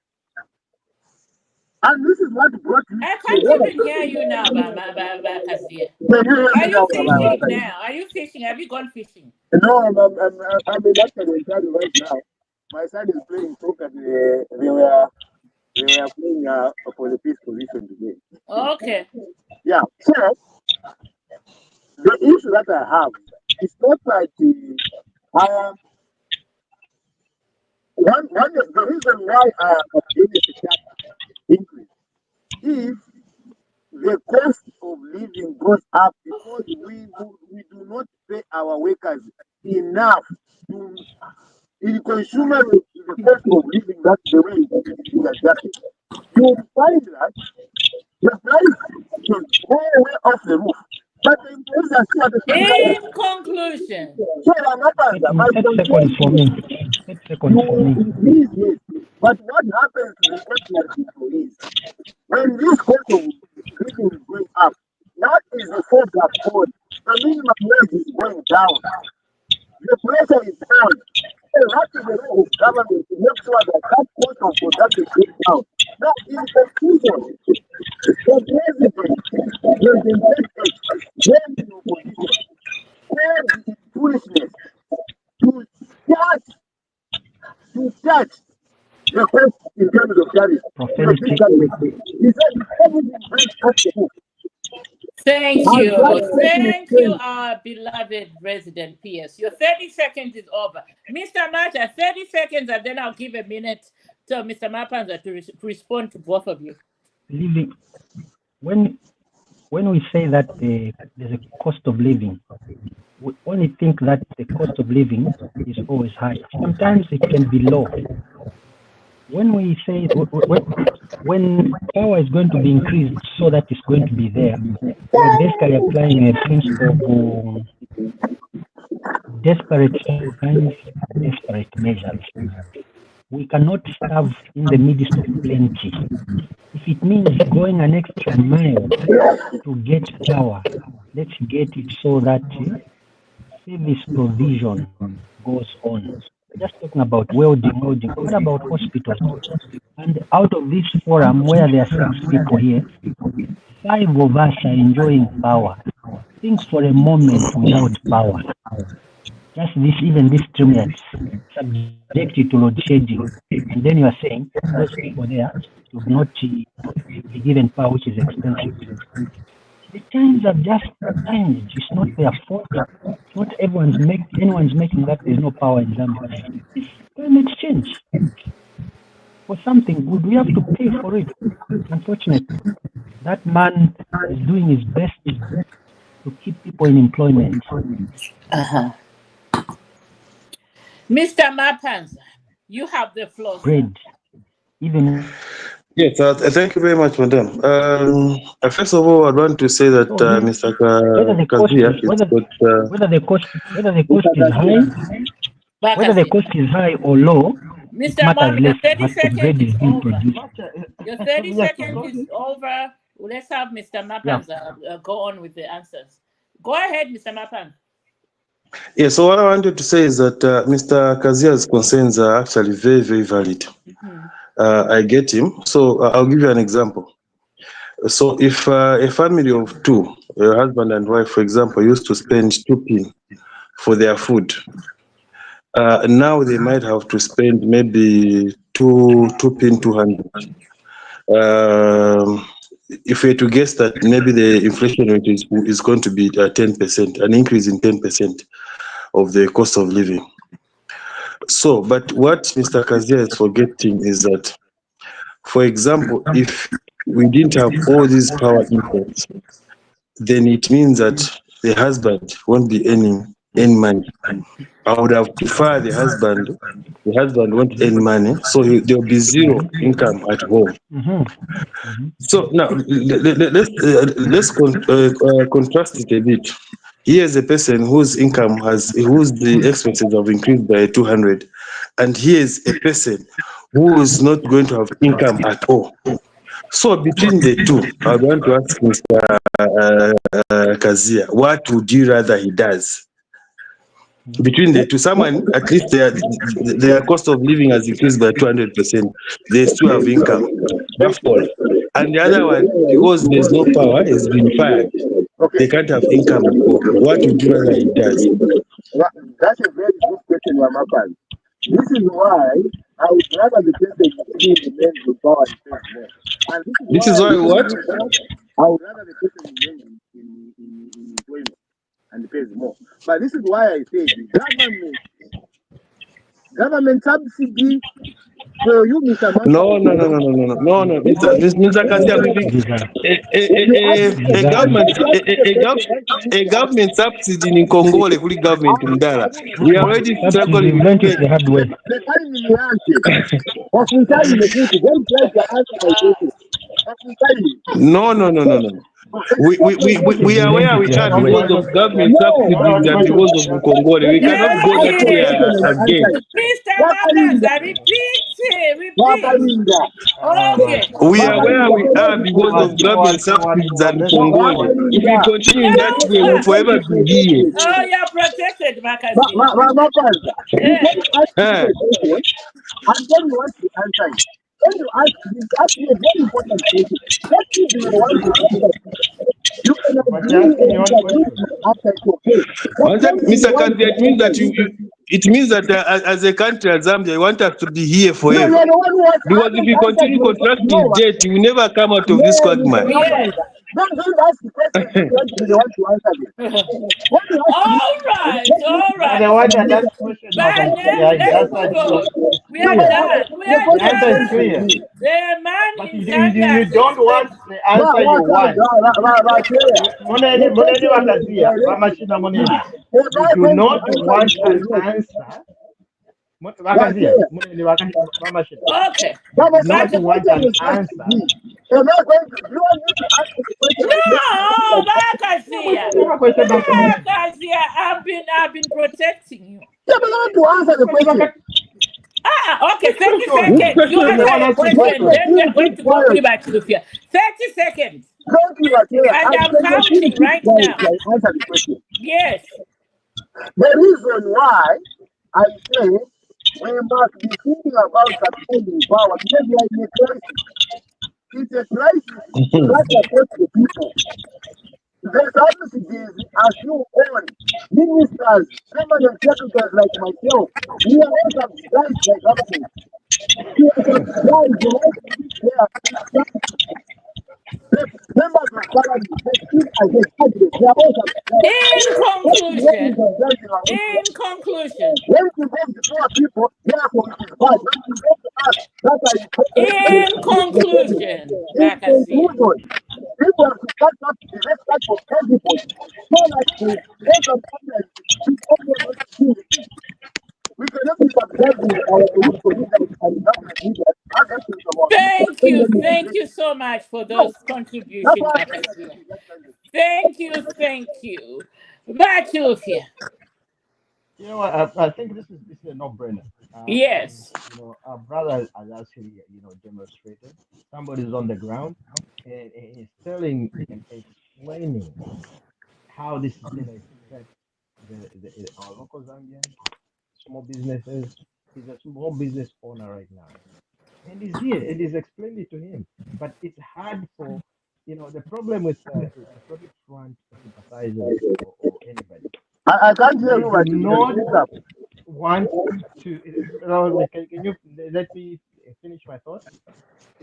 And this is what brought me I to can't even hear you now, Bakazia. Can you hear Are me you now, fishing now? Are you fishing? Have you gone fishing? No, I'm in African Ontario right now. My son is playing soccer. They were playing for the fifth position today. Okay. Yeah. So the issue that I have is not like I am one the reason why I am against the tax increase if the cost of living goes up because we do not pay our workers enough to in consumer the cost of living that's the way it is adjusted. You will find that the price is way off the roof. But the employees are still at the same level. In conclusion, So Ramapanza, my 30 concern seconds for is me. 30 seconds for you me. increase it. But what happens to the ordinary employees? When this cost of living is going up, that is the fault that caused. The minimum wage is going down. The pressure is on. And what is the role of government to make sure that that cost of production goes down? Now, in conclusion, the president, President X, when in opposition, said the foolishness to touch the cost in terms of tariff to the big Prophetic. government. He said if everything brings up the book, thank and that you. person is Thank you, saying, our beloved resident PS. Your 30 seconds is over. Mr. Macha, 30 seconds, and then I'll give a minute to Mr. Mapanza to respond to both of you. Living. When we say that there's a cost of living, we only think that the cost of living is always high. Sometimes it can be low. When we say when power is going to be increased so that it's going to be there, we're basically applying a principle of desperate times, desperate measures. We cannot starve in the midst of plenty. If it means going an extra mile to get power, let's get it so that service provision goes on. We're just talking about welding. What about hospitals? And out of this forum where there are 6 people here, 5 of us are enjoying power. Think for a moment without power. Just this, even this stream that's subjected to load shedding. And then you are saying those people there should not be given power, which is expensive. The times have just changed. It's not their fault. It's not anyone's making that there's no power in Zambia. It's climate change. For something good, we have to pay for it. Unfortunately, that man is doing his best to keep people in employment. Mr. Mapanza, you have the floor. Great. Even yes, thank you very much, madam. First of all, I want to say that Mr. Kazia whether the cost is high, whether the cost is high or low, Mr. matters less. 30 seconds is over. Produced. Your 30 seconds is over. Let's have Mr. Mapanza go on with the answers. Go ahead, Mr. Mapanza. Yeah, so what I wanted to say is that Mr. Kazia's concerns are actually very, very valid. I get him. So I'll give you an example. So if a family of 2, a husband and wife, for example, used to spend 2 pin for their food, now they might have to spend maybe 2 pin 200. If we were to guess that maybe the inflation rate is going to be 10%, an increase in 10% of the cost of living. So, but what Mr. Kazia is forgetting is that, for example, if we didn't have all these power imports, then it means that the husband won't be earning any money. I would have preferred the husband won't earn money, so there will be zero income at home. So now let's contrast it a bit. Here's a person whose the expenses have increased by 200, and here's a person who is not going to have income at all. So between the two, I want to ask Mr. Kazia, what would you rather he does? Between the two, someone at least their cost of living has increased by 200%. They still have income. That's all. And the other one, because there's no power, has been fired. They can't have income at all. What would you rather he does? That's a very good question, Yamapan. This is why I would rather the person who remains with power and pays more. And this is why what? I would rather the person remains in employment and pays more. But this is why I say the government subsidy for you, Mr. Mapan. No. Mr. Kazia, a government subsidy in Congo, the government in Dara. We are already struggling. No. We are where we are because of government subsidies and because of Congo. We cannot go that way again. Mr. Mapanza, repeat. Okay. We are where we are because of government subsidies and Congo. If we continue that way, we'll forever be here. Oh, you're protected, Makasi. And then you want to answer it. When you ask me a very important question. What if you want to answer? You can Mr. Kazia, it means that as a country, as Zambia, you want us to be here forever. Because if you continue contracting debt, you will never come out of this quagmire. Don't ask the question. You want to answer this. All right. We are done. The man in Zambia. You don't want the answer you want. If you not want an answer, Wakazia, Mama Shita, Okay. Mama, did not the want question an was asked to answer. me. Am I going to, do you want me to answer the question? No, No, but Bakazia. you never question Dr. Mushi. Bakazia, I've been protecting you. Yeah, but I want to answer the But question. Okay, Next 30 question. Who's seconds. You question is the answer one your asking question, question? then we are going Keep to go quiet. back to the fear. 30 seconds. Thank you, Akira. And I'm Can you counting keep right quiet now. till I answer the question? Yes. The reason why I say we must be thinking about suspending power because we are in a crisis. It's a crisis that affects the people. The subsidies are still on. Ministers, permanent secretaries like myself, we are all subsidized by government. We are subsidized the right to live there. The members of parliament, the chief and the cabinet, they are all subsidized. In What is what is conclusion, subsidizing our people? in conclusion, When it involves the poor people, therefore it is bad. When it involves us, that are in conclusion, in Bakazia. conclusion, people have to cut up the respect for everybody. So like the rest of Congress, we also not do. We cannot be subsidizing our politicians and government leaders. How that is about. Thank you so much for No, those that's contributions, why I said that Bakazia. is that kind of. Thank you. Batufia. You know what? I think this is a no-brainer. Yes. Our brother has actually, demonstrated. Somebody's on the ground and he's telling and explaining how this is going to affect our local Zambians, small businesses. He's a small business owner right now, and he's here and he's explained it to him. But it's hard for, the problem with the Patriotic Front sympathizers or anybody. I can't hear They you, do but you can not speak up. want to. Can you let me finish my thought?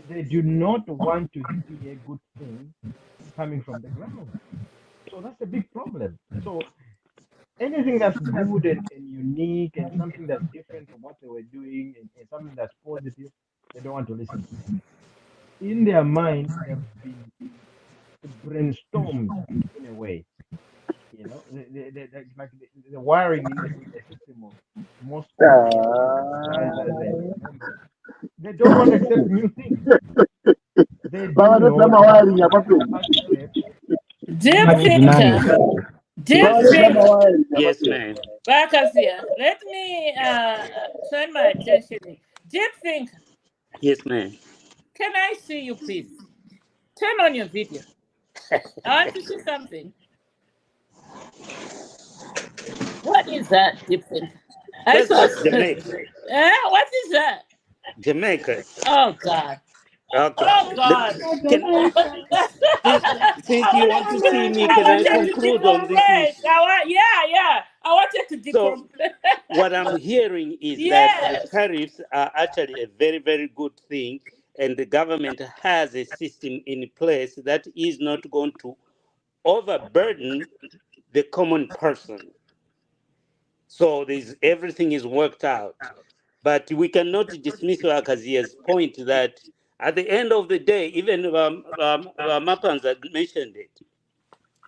They do not want to hear good things coming from the ground. So that's a big problem. So anything that's good and unique and something that's different from what they were doing and something that's positive, they don't want to listen to. In their mind, they've been brainstormed in a way. Like the wiring in the system of most sympathizers and members. They don't want to accept new things. They do Baba, that's not number one in want your to pocket. accept Deep Much new demand. thinker. things. Deep Baba, Yes, that's ma'am. number thinker. one in your Yes, pocket. ma'am. Bakazia. Let me turn my attention. Deep thinker. Yes, ma'am. Can I see you, please? Turn on your video. I want to see something. What is that, deep thinker? I That's saw. just Jamaica. What is that? Jamaica. Oh God. Okay. Oh God. Can since you want to see me, I can I wanted to conclude on this decompress. issue? Yeah. I wanted to So decompress. what I'm hearing is that the Yes. tariffs are actually a very, very good thing, and the government has a system in place that is not going to overburden the common person. So everything is worked out. But we cannot dismiss Akazia's point that at the end of the day, even Mapanza mentioned it,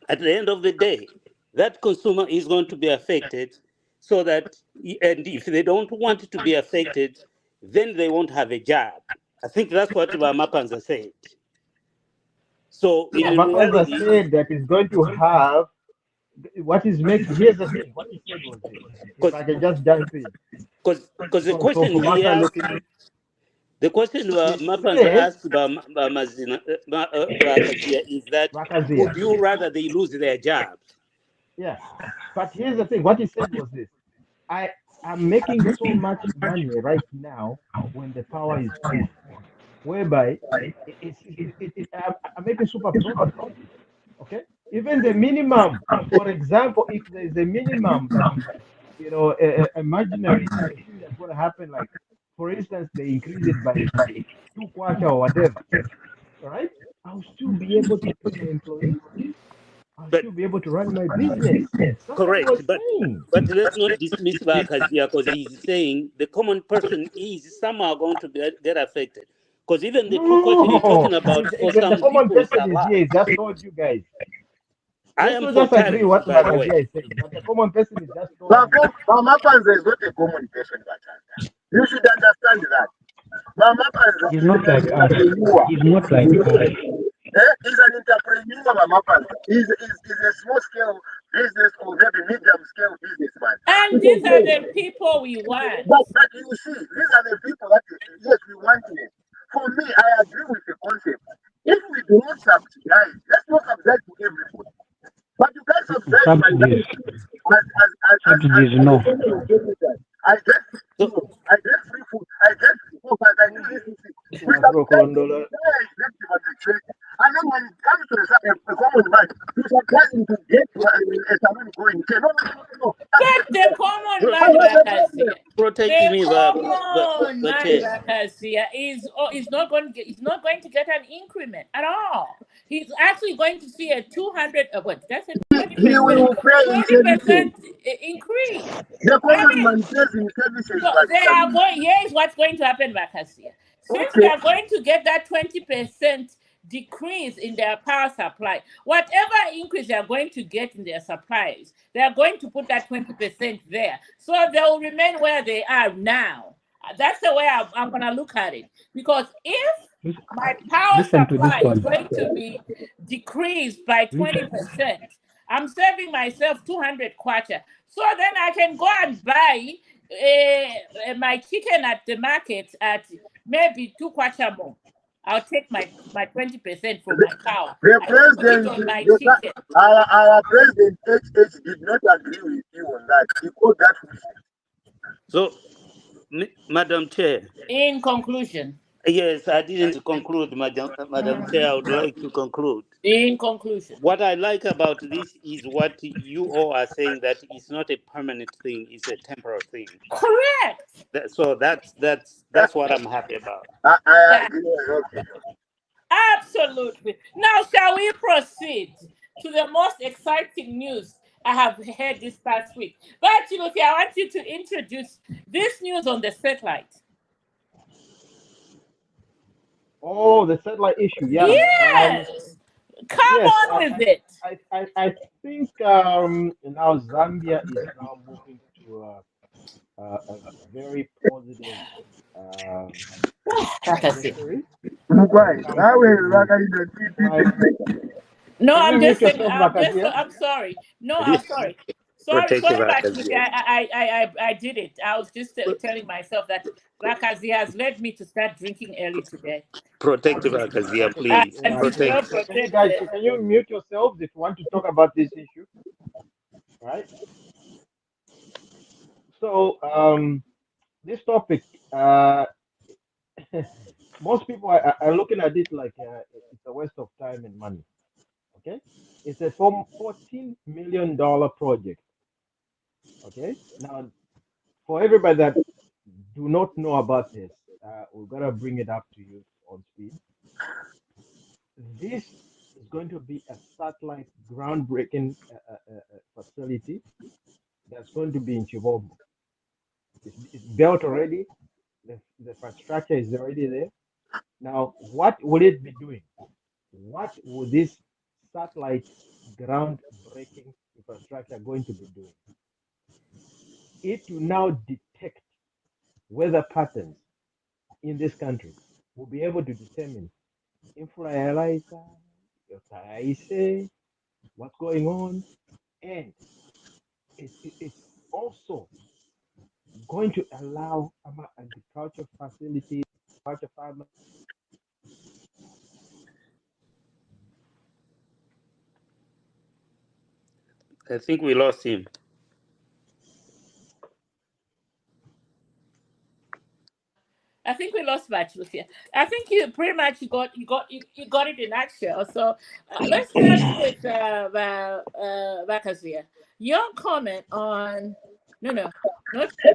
at the end of the day, that consumer is going to be affected so that, and if they don't want it to be affected, then they won't have a job. I think that's what Mapanza said. So in No, Mapanza reality, said that he's going to have what is making. Here's the thing. What he said was this. If I can just jump in. because the So question from he what I asked, look at, the question he Mapanza said, asked Bakazia is that Wakazia. would you rather they lose their jobs? Yeah. But here's the thing. What he said was this. I am making so much money right now when the power is on, whereby I'm making super profit. Okay. Even the minimum, for example, if there's a minimum that is, imaginary, a thing that's going to happen, like, for instance, they increase it by 2 kwacha or whatever, all right? I'll still be able to pay my employees. I'll But still be able to run my business. That's what he was correct, saying. but let's not dismiss Bakazia because he's saying the common person is somehow going to get affected. Because even the 2 kwacha you're No, talking about, for the some common people, it's person a is lot. here. He just told you guys. I Let's am not for just agree tariffs, what by the way. Magadia is saying, but the common person is just so Mama angry. Mama Panza is not a common person, Batata. You should understand that. Mama Panza He's is not an like us. entrepreneur. He's not like us. He's an entrepreneur, Mama Panza. He's a small scale business or maybe medium scale businessman. And these are the people we want. But you see, these are the people that, yes, we want them. For me, I agree with the concept. If we do not subsidize, let's not subsidize to everybody. But you can subsidize my Subsidies, subsidies, as a no. form of benefit. I get So, fuel, I get free food, I get focus, I do this. We Afro subsidize the Kolondola. entire executive administration. And then when it comes to the common man, you subsidize him to get a salon going. You say, no, no, no, no, no. That's But not the fair. common pro- I man have a Bakasia, problem. protect the me, common man Chair. Bakasia is not going to get, he's not going to get an increment at all. He's actually going to see a 200 what that's a He 20% will pay in services. 20% increase. The I common mean, man pays in services, so they are basically. going. Here's what's going to happen, Bakasia. Since they Okay. are going to get that 20% decrease in their power supply, whatever increase they are going to get in their supplies, they are going to put that 20% there. So they will remain where they are now. That's the way I'm going to look at it. Because if my power Listen to this supply is one. going to be decreased by 20%, I'm saving myself 200 kwacha. So then I can go and buy my chicken at the market at maybe 2 kwacha more. I'll take my 20% from my cow. The I put it president, on my the, chicken. our president HH did not agree with you on that. He called that bullshit. So, Madam Chair. In conclusion. Yes, I didn't conclude, Madam Chair. I would like to conclude. In conclusion. What I like about this is what you all are saying, that it's not a permanent thing; it's a temporary thing. Correct. So that's what I'm happy about. I agree with your opinion. Absolutely. Now, shall we proceed to the most exciting news I have heard this past week? But I want you to introduce this news on the satellite. Oh, the satellite issue. Yeah. Yes. Come Yes. on with it. I think now Zambia is now moving to a very positive trajectory when it Right. comes I will to look at the climate. No, Can you I'm mute just saying. yourself, Makasia? I'm sorry. No, I'm sorry. Protective Sorry, Akazi. I did it. I was just telling myself that Rakazi has led me to start drinking early today. Protective Akazia, Okay. please. And Protect. to Can you protect guys, can you mute yourselves if you want to talk about this issue? Right. So this topic, most people are looking at it like it's a waste of time and money. Okay, it's a $14 million project. Okay, now for everybody that do not know about this, we're gonna bring it up to you on speed. This is going to be a satellite groundbreaking facility that's going to be in Chibobo. It's built already. The infrastructure is already there. Now, what will it be doing? What will this satellite groundbreaking infrastructure going to be doing? It will now detect weather patterns in this country. We'll be able to determine influenza, what's going on, and it's also going to allow agriculture facilities, agriculture farmers. I think we lost him. I think we lost Bachelor here. I think you pretty much you got it in a nutshell. So let's start with Bakazia. Your comment on not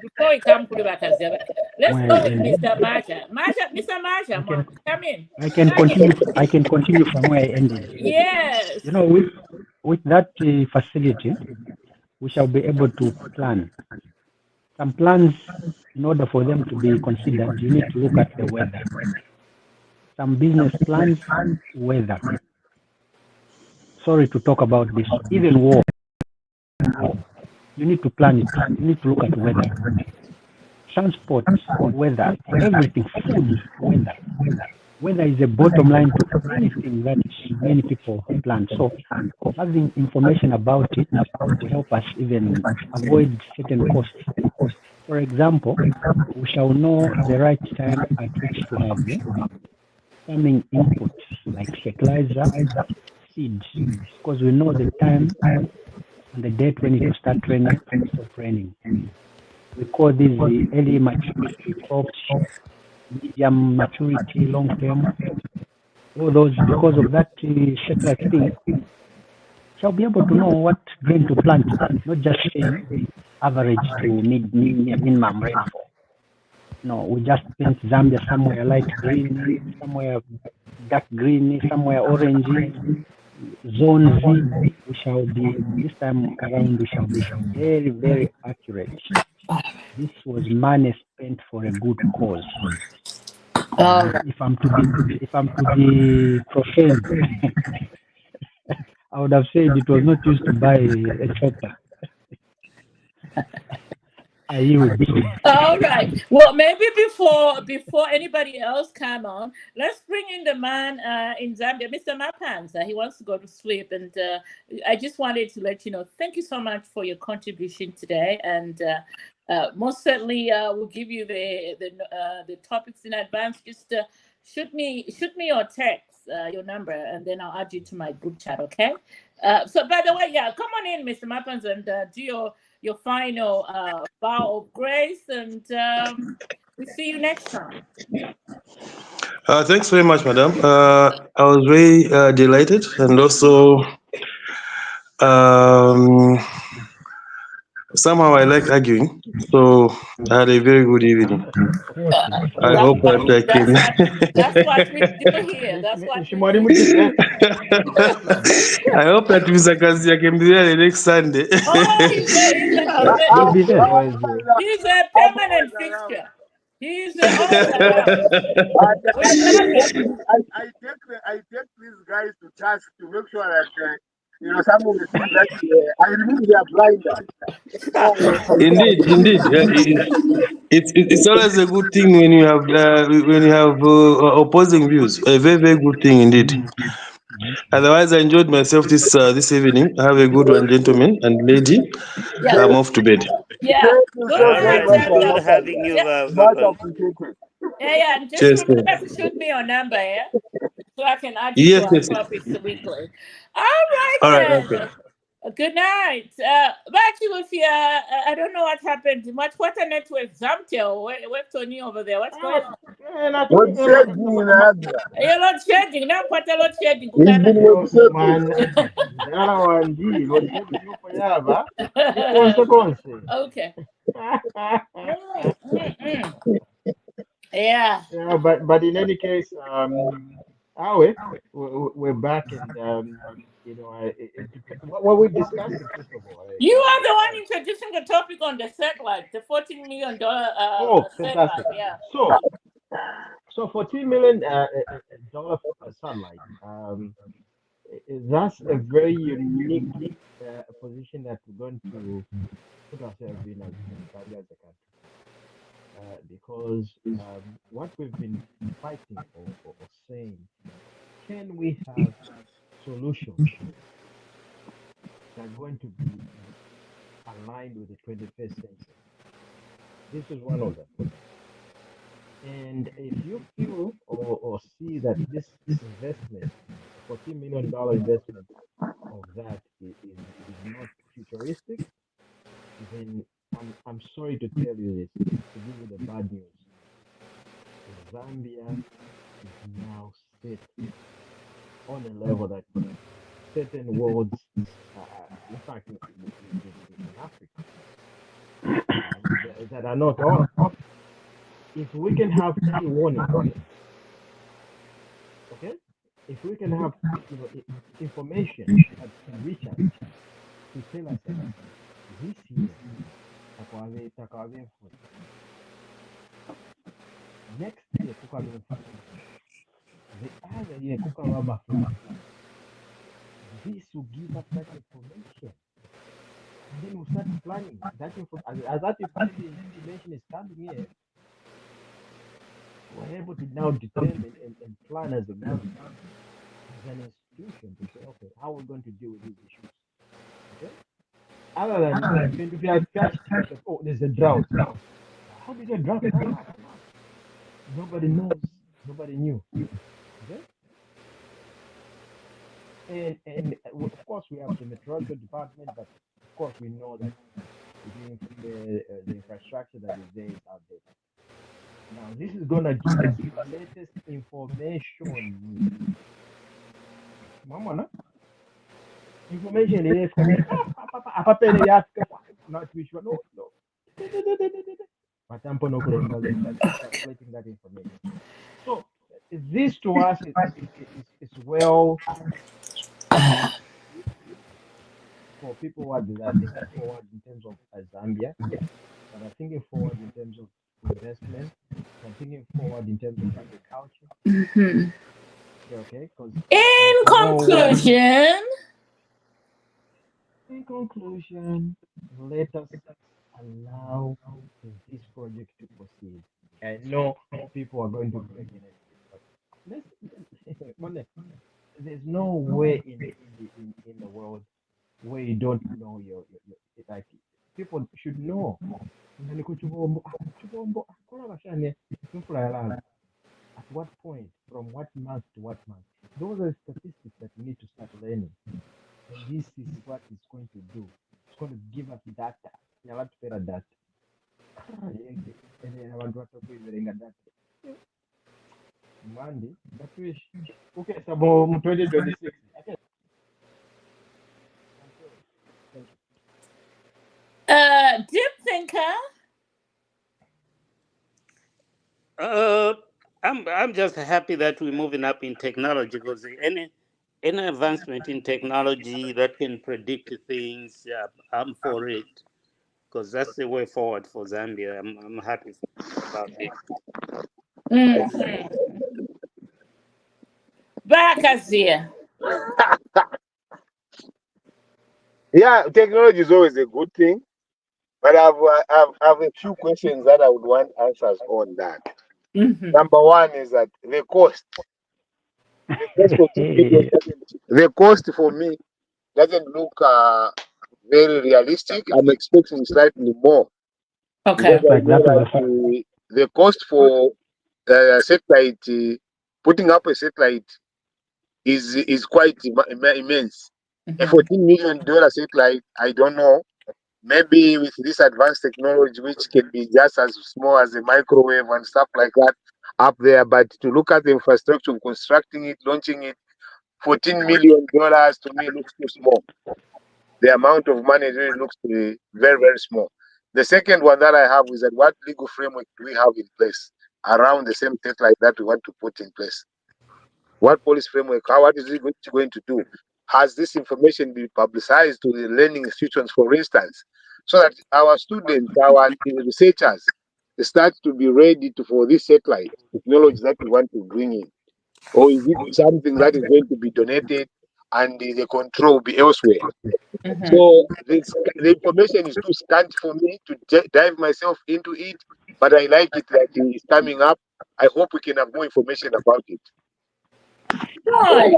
before we come to Bakazia. Let's Where go I with ended. Mr. Maja. Mr. Maja, come in. I can continue. I can continue from where I ended. Yes. You know, with that facility, we shall be able to plan. Some plans, in order for them to be considered, you need to look at the weather. Some business plans, weather. sorry to talk about this, even war, you need to plan it. You need to look at weather, transport, weather, everything, food, weather. Weather is a bottom line to anything that many people plan. So having information about it will help us even avoid certain costs. For example, we shall know the right time at which to have farming inputs like fertilizer, seeds, because we know the time and the date when it will start raining and stop raining. We call these the early maturity crops, medium maturity, long term. All those, because of that satellite thing, shall be able to know what grain to plant, not just saying average to minimum rainfall. No, we just paint Zambia somewhere light green, somewhere dark green, somewhere orange, zone Z. We shall be, this time around, we shall be very, very accurate. This was money spent for a good cause. All right. If I'm to be profane, I would have said it was not used to buy a chopper. I yield. All right. Well, maybe before anybody else come on, let's bring in the man in Zambia, Mr. Mapans. He wants to go to sleep, and I just wanted to let you know. Thank you so much for your contribution today, and most certainly we'll give you the topics in advance. Just shoot me your text, your number, and then I'll add you to my group chat. Okay. So by the way, yeah, come on in, Mr. Mapans, and do your final vow of grace, and we'll see you next time. Thanks very much, madam. I was very delighted, and also somehow I like arguing, so I had a very good evening. I hope that I can. That's what we do here. That's what we do. I hope that Mr. Kazi can be there the next Sunday. Oh, he's a permanent fixture. He's all around. We love him. I take these guys to task to make sure that some of the things that I remove their blinders. Indeed. It's always a good thing when you have opposing views. A very, very good thing indeed. Otherwise, I enjoyed myself this evening. Have a good one, gentlemen and lady. Yeah. I'm off to bed. Yeah. Good All night, right, it's good Zambia. having you, Much Mapans. appreciated. Yeah. And just Cheers. remember to shoot me your number, yeah? So I can add you Yes. to our topics weekly. All right, All right. then. Okay. Good night. Back to you, Fia. I don't know what happened. What a network. Zamtel. Where's Tony over there? What's going on? What's changing in Abia? You're not shedding. Now, what a lot shedding. He's been Okay. Yeah. But in any case, we're back, and what we discussed first of all. You are the one introducing the topic on the satellite, the $14 million satellite. Fantastic! Yeah. So $14 million dollar satellite. That's a very unique position that we're going to put ourselves in as Zambia as a country, because what we've been fighting or saying, can we have solutions that are going to be aligned with the 21st century? This is one of them. And if you feel or see that this investment, $14 million investment of that is not futuristic, then I'm sorry to tell you this, to give you the bad news. Zambia is now set on a level that certain worlds, in fact, in Africa, that are not on. If we can have pre-warning, okay? If we can have information that can reach us to tell us that this year, next year, the other year, this will give us that information, and then we'll start planning that info. As that information is coming here, we're able to now determine and plan as a government, as an institution, to say, okay, how are we going to deal with these issues? Okay. Other than if you are catched, oh, there's a drought. How did a drought come up? Nobody knows. Nobody knew. Okay. And of course we have the meteorological department, but of course we know that the infrastructure that is there is outdated. Now this is gonna give us the latest information. Mama, no? Information is not which one. No. But I'm not calculating that information. So this to us is well for people who are thinking forward in terms of Zambia, that are thinking forward in terms of investment, and thinking forward in terms of agriculture. Mhm. Okay, because In conclusion, let us allow this project to proceed. I know people are going to be against it, but there's no way in the world where you don't know your like people should know. At what point, from what month to what month? Those are statistics that we need to start learning. And this is what it's going to do. It's going to give us data. Yabatupera data. And then abantu batakuiverenga data. Monday, that wish. Okay, so mu 2026. Okay. Thank you. Deep thinker. I'm just happy that we're moving up in technology, because any advancement in technology that can predict things, yeah, I'm for it, because that's the way forward for Zambia. I'm happy about that. Mm. Barakazia. Yeah, technology is always a good thing, but I've a few questions that I would want answers on that. Mm-hmm. Number one is that the cost. The cost for 2 billion the cost for me doesn't look very realistic. I'm expecting slightly more because Okay. I Like know that that was the cost for satellite putting up a satellite is quite immense. A Mm-hmm. $14 million satellite, I don't know. Maybe with this advanced technology, which can be just as small as a microwave and stuff like that up there, but to look at the infrastructure, constructing it, launching it, $14 million to me looks too small. The amount of money really looks to be very, very small. The second one that I have is that what legal framework do we have in place around the same satellite that we want to put in place? What policy framework? What is it going to do? Has this information been publicized to the learning institutions, for instance, so that our students, our researchers, start to be ready for this satellite technology that we want to bring in? Or is it something that is going to be donated and the control will be elsewhere? Mm-hmm. So the information is too scant for me to dive myself into it, but I like it that it is coming up. I hope we can have more information about it. Right.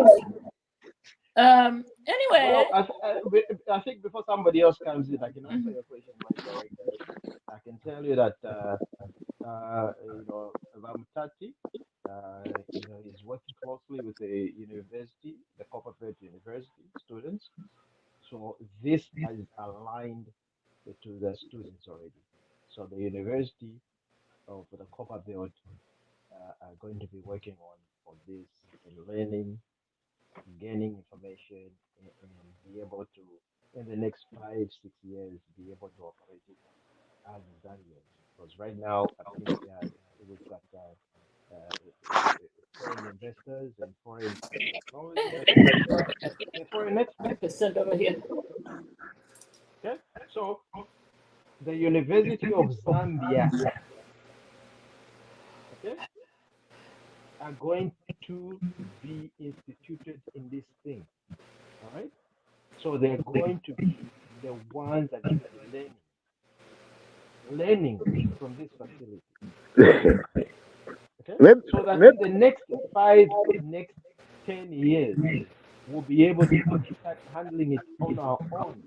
Anyway. Well, I think before somebody else comes in, I can answer your question more directly. I can tell you that Vamtati, is working closely with the university, the corporate university students. So this is aligned to the students already. So the university of the Copper Belt are going to be working on this and learning, gaining information, and be able to, in the next 5, 6 years, be able to operate it as Zambians. Because right now, I think we've got foreign investors and foreign, not only investors, and foreign experts. 5% over here. Okay, so the University of Zambia, okay, are going to be instituted in this thing. All right. So they're going to be the ones that are going to be learning from this facility. Okay. Maybe, So that maybe, in the next 10 years, we'll be able to start handling it on our own.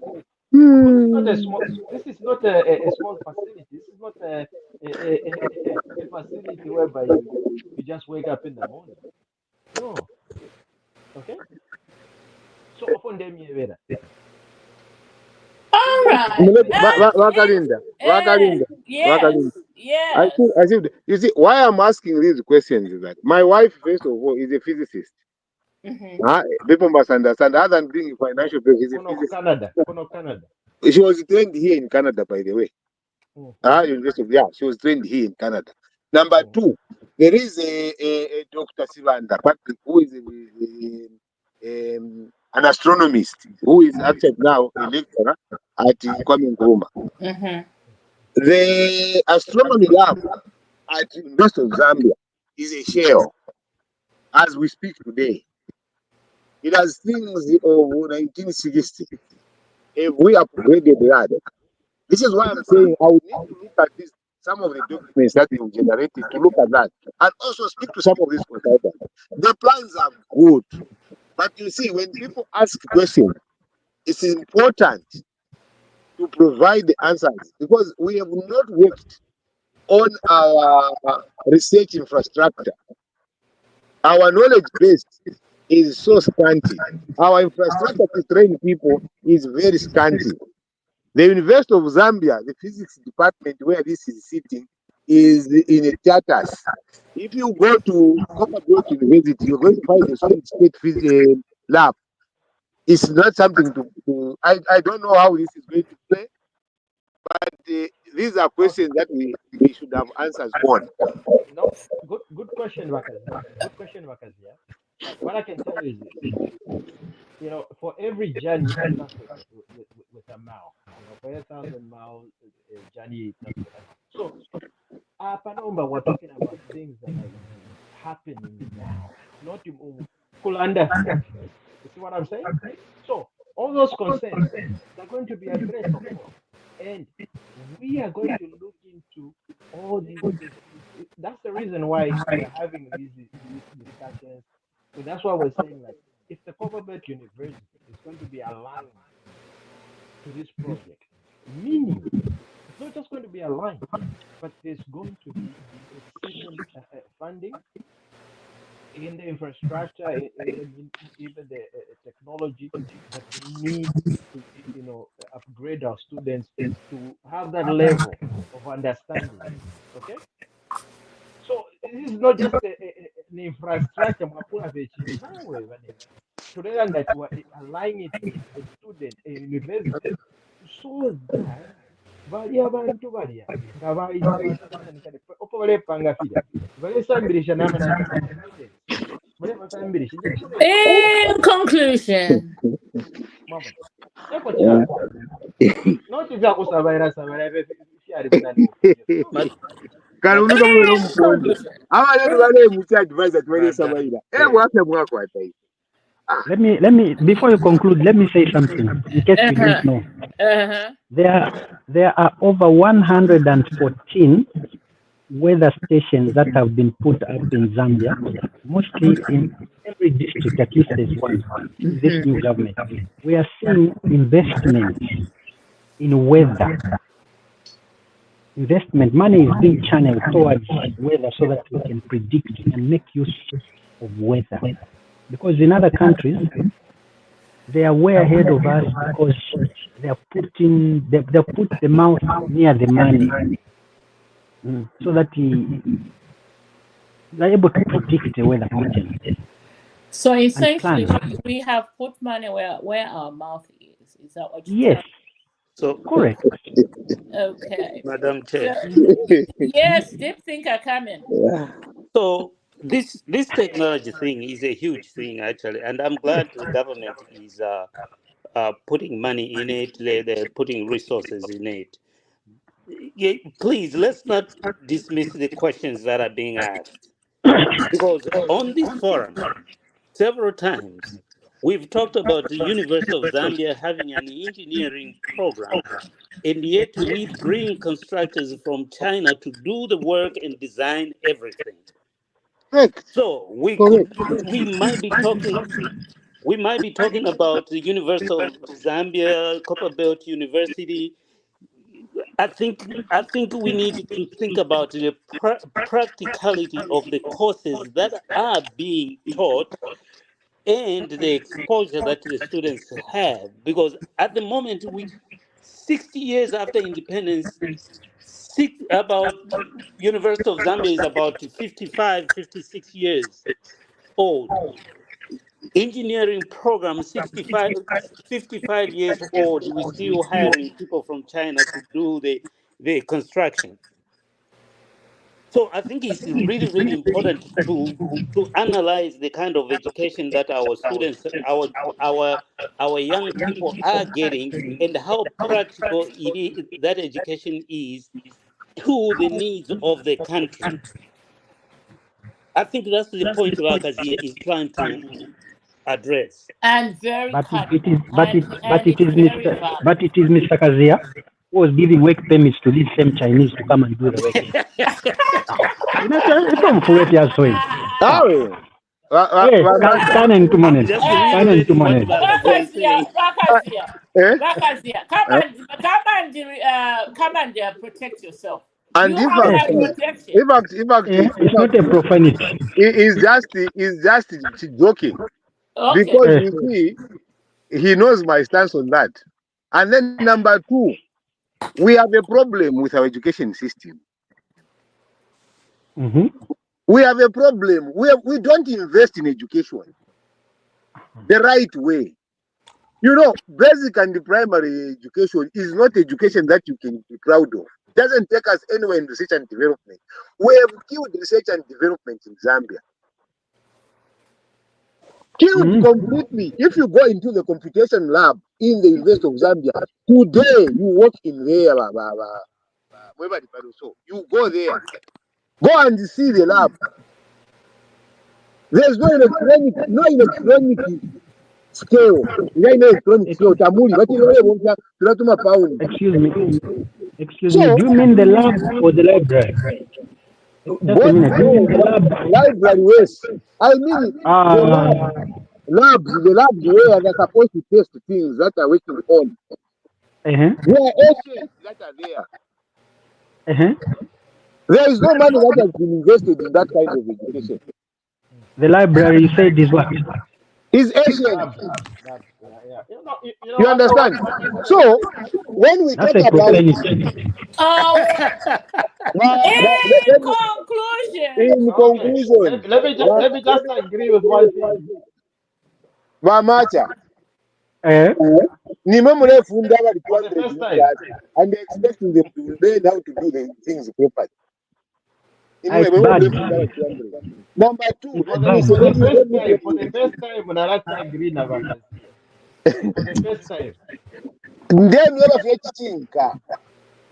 Because it's not a small. This is not a small facility. This is not a facility whereby you just wake up in the morning. No. Okay. So often them here. All right. Wakalinda, Wakalinda, Yes. Wakalinda. Yes. I think, you see, why I'm asking these questions is that my wife, first of all, is a physicist. Mm-hmm. People must understand, other than being financial, she's a Kono physicist. Canada. Kono Canada. She was trained here in Canada, by the way. Mhm, University of, yeah, she was trained here in Canada. Number mhm, two, there is a Dr. Sivanda Patrick, who is an astronomist, who is actually now a lecturer at Kwame Nkrumah. Mm-hmm. The astronomy lab at University of Zambia is a shell as we speak today. It has things of 1960. If we upgraded that, this is why I'm saying I would need to look at this, some of the documents that they've generated to look at that, and also speak to some of these consultants. The plans are good, but you see, when people ask questions, it's important to provide the answers because we have not worked on our research infrastructure. Our knowledge base is so scanty. Our infrastructure to train people is very scanty. The University of Zambia, the physics department where this is sitting, is in a charters. If you go to Copperbelt University, you're going to find a solid state lab. It's not something I don't know how this is going to play, but these are questions that we should have answers on. No, good question, Wakazia. Good question, Wakazia. What I can tell you is this. For every journey, it starts with a mile. For 1,000 miles, journey, it starts with a mile. So, Panomba, we're talking about things that are happening now, not could understand. You see what I'm saying? So, all those concerns, they're going to be addressed, of course. And we are going to look into all these. That's the reason why we're having these discussions. So that's why we're saying, like, if the Copperbelt University is going to be aligned to this project, meaning it's not just going to be aligned, but there's going to be a certain funding in the infrastructure, even the technology that we need to, upgrade our students to have that level of understanding. Okay, so this is not just an infrastructure. Today, and that we're aligning it with a student, a university, so that bali abantu balya nga bayisa batandika opo balepanga fira balesambirisha n'amanati students balebasambirisha nja kusoma In conclusion, mwabona eko kyalo noti vyakusabalira sabalira fyali binani But Kale Madam, unuka mwe in n'omukonde conclusion, abaleero in, bale muki advisor tubalesa Madam bayira K. bwaffe mwakwata ite. Let me before you conclude, let me say something in case you uh-huh, don't know. uh-huh. There are over 114 weather stations that have been put up in Zambia, mostly in every district. At least there's one in this new government. We are seeing investment in weather. Investment money is being channeled towards weather so that we can predict and make use of weather. Because in other countries, they are way ahead of us because they put the mouth near the money, so that they're able to predict the weather patterns So and essentially, plan. we have put money where our mouth is. Is that what you're Yes, telling? So, correct. Okay. Madam So, Chair, yes, deep thinker coming. so this technology thing is a huge thing actually, and I'm glad the government is putting money in it. They're putting resources in it. Yeah, please let's not dismiss the questions that are being asked because on this forum several times We've talked about the University of Zambia having an engineering program, and yet we bring constructors from China to do the work and design everything. Correct. So Correct. we might be talking about the University of Zambia, Copperbelt University. I think we need to think about the practicality of the courses that are being taught and the exposure that the students have, because at the moment, 60 years after independence, about University of Zambia is about 55, 56 years old. Engineering program 65, 55 years old, we're still hiring people from China to do the construction. So I think it's really, really important to analyze the kind of education that our students, our our young people are getting, and how practical that education is to the needs of the country. I think that's the point Lakazia is trying to address. And very But cutting. it is, And it's very valid. but it is Mr. Kazia who was giving work permits to these same Chinese to come and do the work. It's not for it as well. Awe. Hey, Wamata. can and to I'm money. just Can and to reiterating what money. Lakazia is saying. Eh? Eh? Come and protect yourself. And You in have fact, my Yes. protection. It's not a profanity. he's just joking Okay. because Yes. you see, he knows my stance on that. And then number two, we have a problem with our education system. Mm-hmm. We have a problem. We don't invest in education the right way. You know, basic and primary education is not education that you can be proud of. It doesn't take us anywhere in research and development. We have killed research and development in Zambia. Killed Mm-hmm. completely. If you go into the computation lab in the University of Zambia, today you walk in there, you go there. Go and see the lab. There's no electronic scale. No electronic scale. Tamuli, but you know, tunatuma pound. Excuse me. Excuse So, me. Do you mean the lab or the library? Just a both minute. Do you mean the lab? library ways. I mean the labs where they're supposed to test things that are working on. Uh-huh. There are agents that are there. Uh-huh. There is no money that has been invested in that kind of education. The library you said is what? It's Asian. Labs. Yeah. You understand? So when we That's talk a about profanity. in Conclusion. conclusion, Let me just agree with one thing. Vamacha, nimwe mulefunda bali For the 200 first time. years and they're expecting them to learn how to do the things properly. It's bad. Number two, For let the first time, Munarata agree na Vakasia. For the first time. then we have a chinka.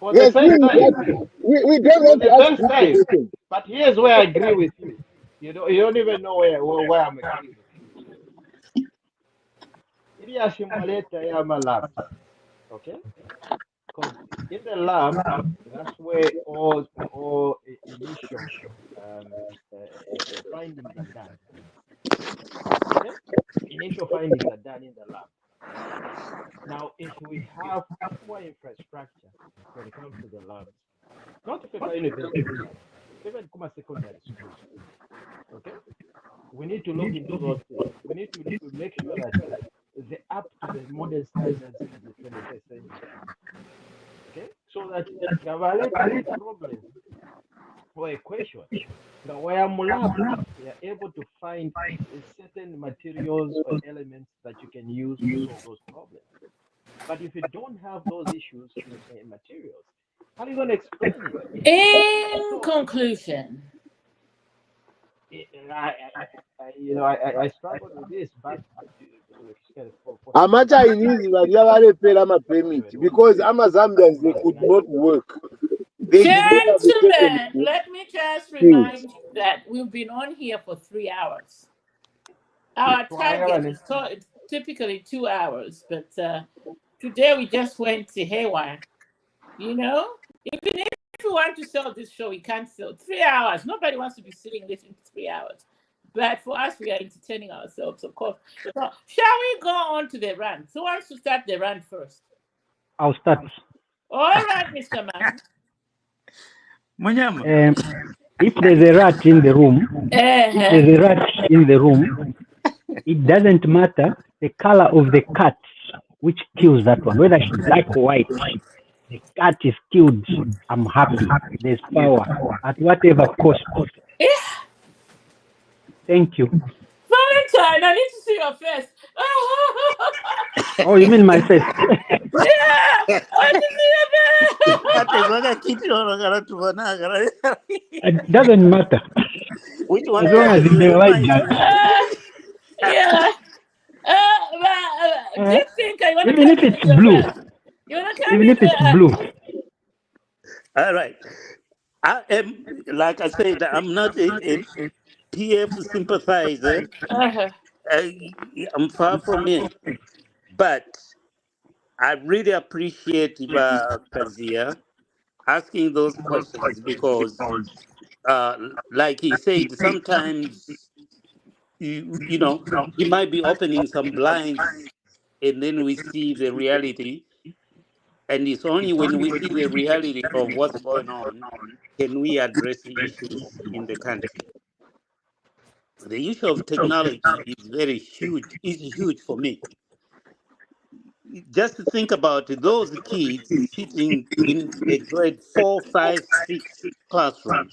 For the first time. We don't For want the to ask first this time. question. But here's where I agree with you. You don't even know where I'm agreeing with you. Iliashimwaleta Yama lab. Okay? Because in the lab, that's where all initial findings are done. Okay? Initial findings are done in the lab. Now, if we have poor infrastructure when it comes to the labs, not if it's a university, even Kuma secondary schools, okay? We need to look into those things. We need to make sure that they're up to the modern standards of the 21st century. Okay? So that Gavaleta problem or a question, now where I'm lab, we are able to find certain materials or elements that you can use to solve those problems. But if you don't have those issues in materials, how are you going to explain it? In conclusion, I struggled with this, but Amacha in easy, but you have paid a permit because Zambians they could not work. They did not have the gentlemen, skills. let me just remind you that we've been on here for 3 hours. Our target is typically 2 hours, but today we just went to haywire. You know, even if you want to sell this show, we can't sell 3 hours. Nobody wants to be sitting listening to 3 hours. But for us, we are entertaining ourselves, of course. So, shall we go on to the rant? Who wants to start the rant first? I'll start. All right, Mr. Man. Munyama. If there's a rat in the room, it doesn't matter the color of the cat which kills that one, whether she's black or white. The cat is killed. I'm happy. There's power at whatever cost. Yeah. Thank you. Valentine, I need to see your face. Oh, you mean my face? Yeah, I want to see your face. It doesn't matter. Which one? As long as it's the light judge. Yeah. Do you think I want to even if it's blue? You want to come Even if it's blue. All right. I am, like I said, I'm not a PF sympathizer. I'm far from it. But I really appreciate Kazia asking those questions because, like he said, sometimes, you know, he might be opening some blinds and then we see the reality. And it's only when we see the reality of what's going on can we address the issues in the country. The issue of technology is very huge. It's huge for me. Just to think about it, those kids sitting in a grade 4, 5, 6 classroom.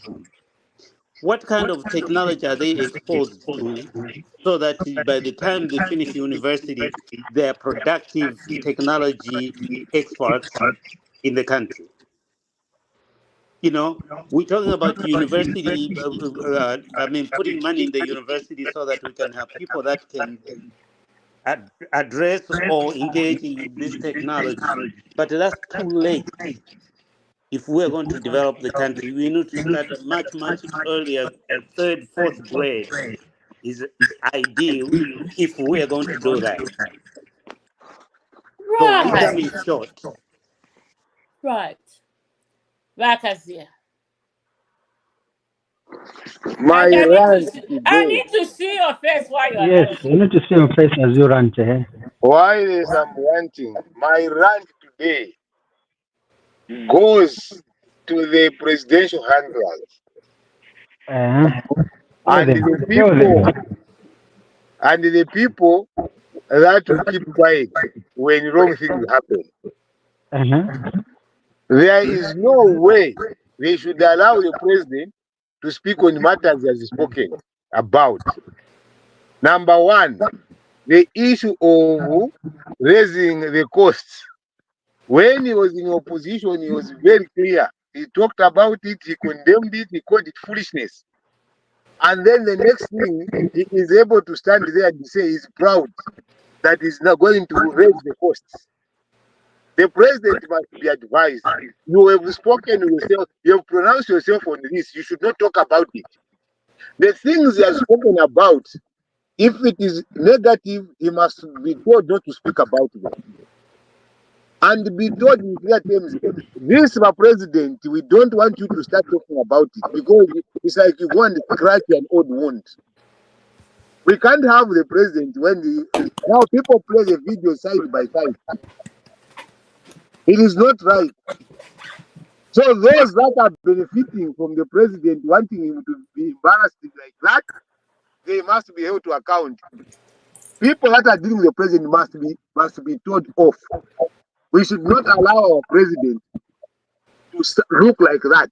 What kind of technology are they exposed to so that by the time they finish university, they are productive technology experts in the country? You know, we're talking about university, putting money in the university so that we can have people that can address or engage in this technology. But that's too late. If we're going to develop the country, we need to start much, much earlier. Third, fourth grade is ideal if we're going to do that. So we come in short. Right. Vakazia. My rant today. I need to see your face while you're Yes, you need to see your face as you rant. While I'm ranting, my rant today goes to the presidential handlers and the people that will keep quiet when wrong things happen. There is no way they should allow the president to speak on matters he has spoken about. Number one, the issue of raising the costs. When he was in opposition, he was very clear. He talked about it, he condemned it, he called it foolishness. And then the next thing, he is able to stand there and say he's proud that he's not going to raise the costs. The president must be advised. You have spoken yourself, you have pronounced yourself on this, you should not talk about it. The things he has spoken about, if it is negative, he must be told not to speak about them. And be told in clear terms, this, my president, we don't want you to start talking about it because it's like you go and scratch an old wound. We can't have the president when now people play the video side by side. It is not right. So those that are benefiting from the president wanting him to be embarrassed like that, they must be held to account. People that are dealing with the president must be told off. We should not allow our president to look like that.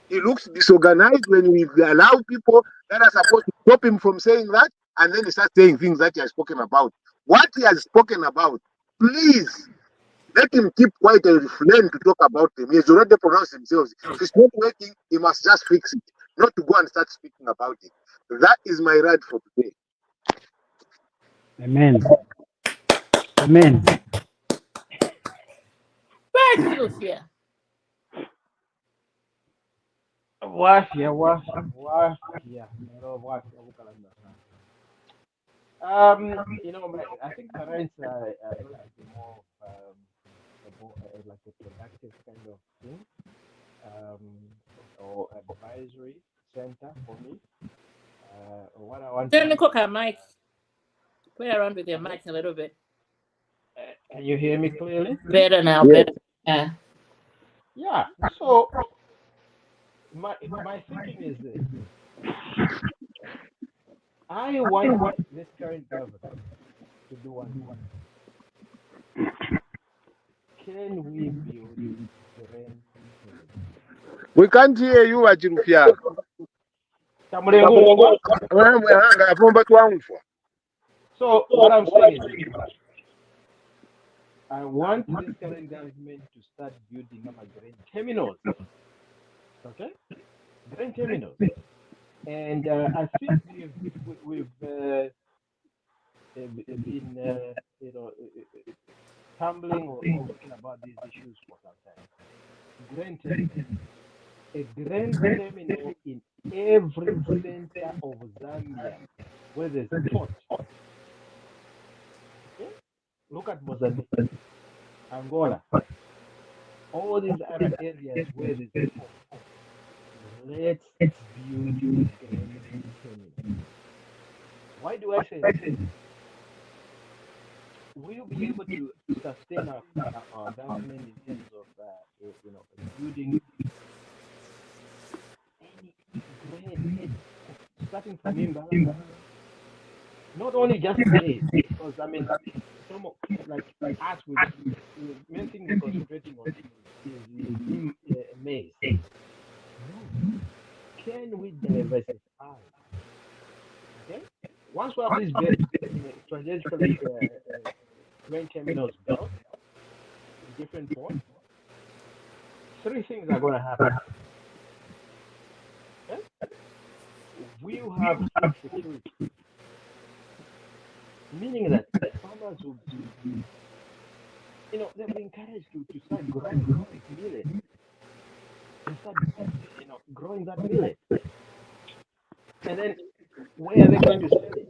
He looks disorganized when we allow people that are supposed to stop him from saying that, and then he starts saying things that he has spoken about. What he has spoken about, please let him keep quiet and refrain to talk about them. He has already pronounced himself. If it's not working, he must just fix it, not to go and start speaking about it. That is my rant for today. Amen. Amen. Right, Sophia. I think my rents are going to be more of like a productive kind of thing, um, or advisory center for me. What I want to Turn the do. cook mic. Play around with your Okay. mic a little bit. Can you hear me clearly? Better now, Yes. better. Yeah. Yeah. So my thinking is this: I want this current government to do one thing. Can we build green terminal? We can't hear you, Achirufya. Tamulengu. So what I'm saying is this: I want this current government to start building my green terminals. Okay, green terminals, and I think we've been tumbling or talking about these issues for some time. Grain terminal, a grain terminal in every center of Zambia where there's port. Okay, look at Mozambique, Angola, all these other areas where there's port. Let's build grain terminal. Why do I say this? We'll be able to sustain our government in terms of building any grain, starting from Imbalanga, not only just maize, because I mean, some like us, the main thing we're concentrating on is maize. No, can we diversify? Okay, once we have these strategically grain terminals built in different ports, three things are going to happen. Okay, we'll have food security, meaning that farmers will be, they'll be encouraged to start growing millet and start, growing that millet. And then where are they going to sell it?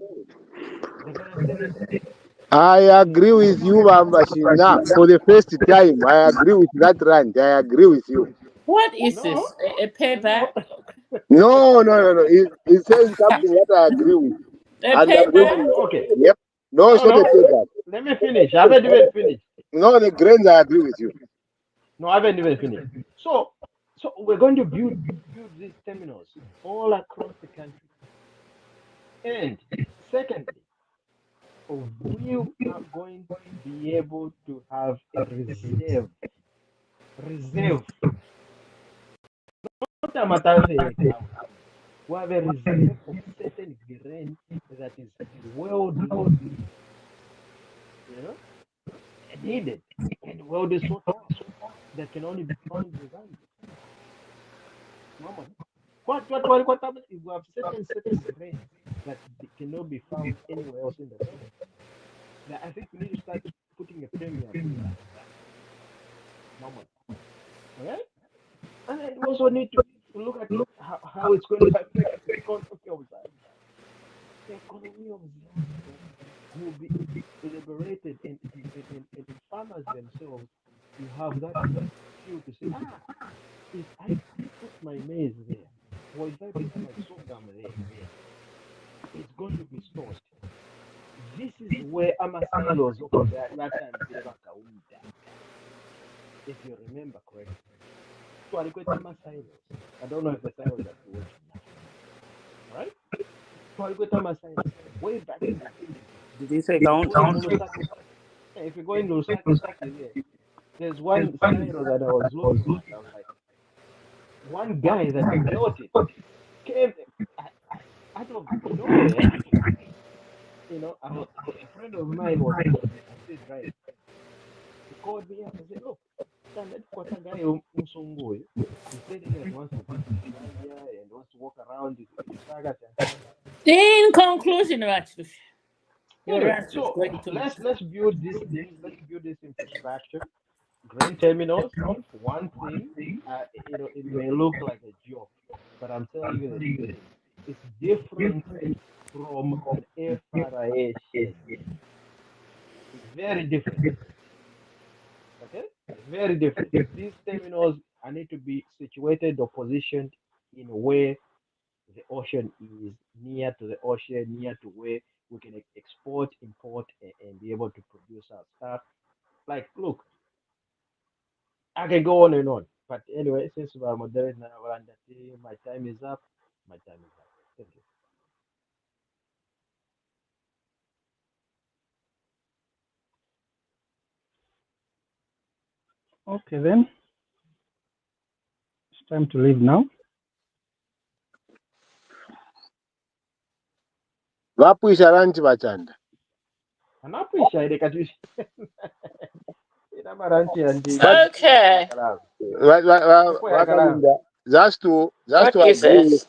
They're going to sell it. I agree with you, Mambashina. For the first time, I agree with that rant. I agree with you. What is No, this? A payback? no. No. It's saying something that I agree with. A And I'm going payback? to, Okay. yep. No, it's No, not a no. payback. Let me finish. I haven't even finished. No, the grains, I agree with you. No, I haven't even finished. So we're going to build these terminals all across the country. And secondly, we are going to be able to have a reserve. Not a matter we have a reserve of certain grain that is worldly, needed and worldly sought after that can only be found in Zambia. Mama, what happens if we have certain grains that cannot be found anywhere else in the world? That I think we need to start putting a premium in that. Mama, okay? And then we also need to look at how it's going to affect the economy of Zambia. The economy of Zambia will be liberated, and farmers themselves will have that feel to say, if I put my maize there, or if I put my sorghum there, it's going to be stored. This is where Amasilos of that time, if you remember correctly. So I got Amasilos. I don't know if the silos are still working now. All right? So I got Amasilos way back in the day. Did you say If you count? go in Lusaka, there's one silo that I was looking at. I was like, one guy that built it came out of nowhere. A friend of mine was still driving. He called me up and said, "Look, what a guy Musungu. He said that he wants to visit Zambia and wants to walk around Lusaka." In conclusion, actually, your Anyway, rant is so going too much. let's build these things. Let's build this infrastructure. Grain terminals, one thing. It may look like a joke, but I'm telling you the truth. is different from an FRA shed. It's very different. Okay? It's very different. These terminals need to be situated or positioned in where the ocean is, near to the ocean, near to where we can export, import, and be able to produce our stuff. Like, look, I can go on and on. But anyway, since we are moderating now, my time is up. My time is up. Thank you. Okay, then. It's time to leave now. Vapwisha ranchi vachanda. Anapisha ile kati ina maranchi ya ndi But Okay. Vakalinda, just to What is agree with this?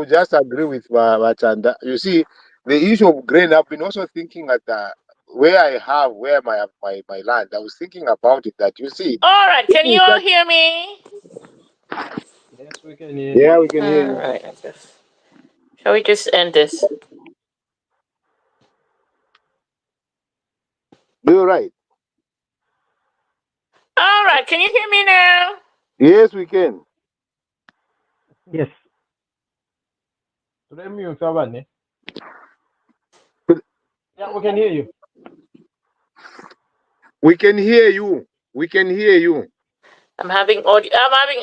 just agree with Vachanda. You see, the issue of grain, I've been also thinking at where my land. I was thinking about it that you see. All right. Can you all hear me? Yes, we can hear Yeah, you. we can hear All you. right. Shall we just end this? You're right. All right. Can you hear me now? Yes, we can. Yes. Yeah, we can hear you. We can hear you. We can hear you. I'm having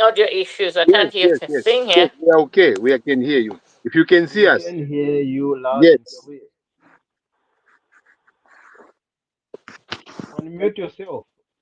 audio issues. I can't hear a thing here. Yes, we are okay. We can hear you. If you can see We us. can hear you loud and Yes. clear. Unmute yourself.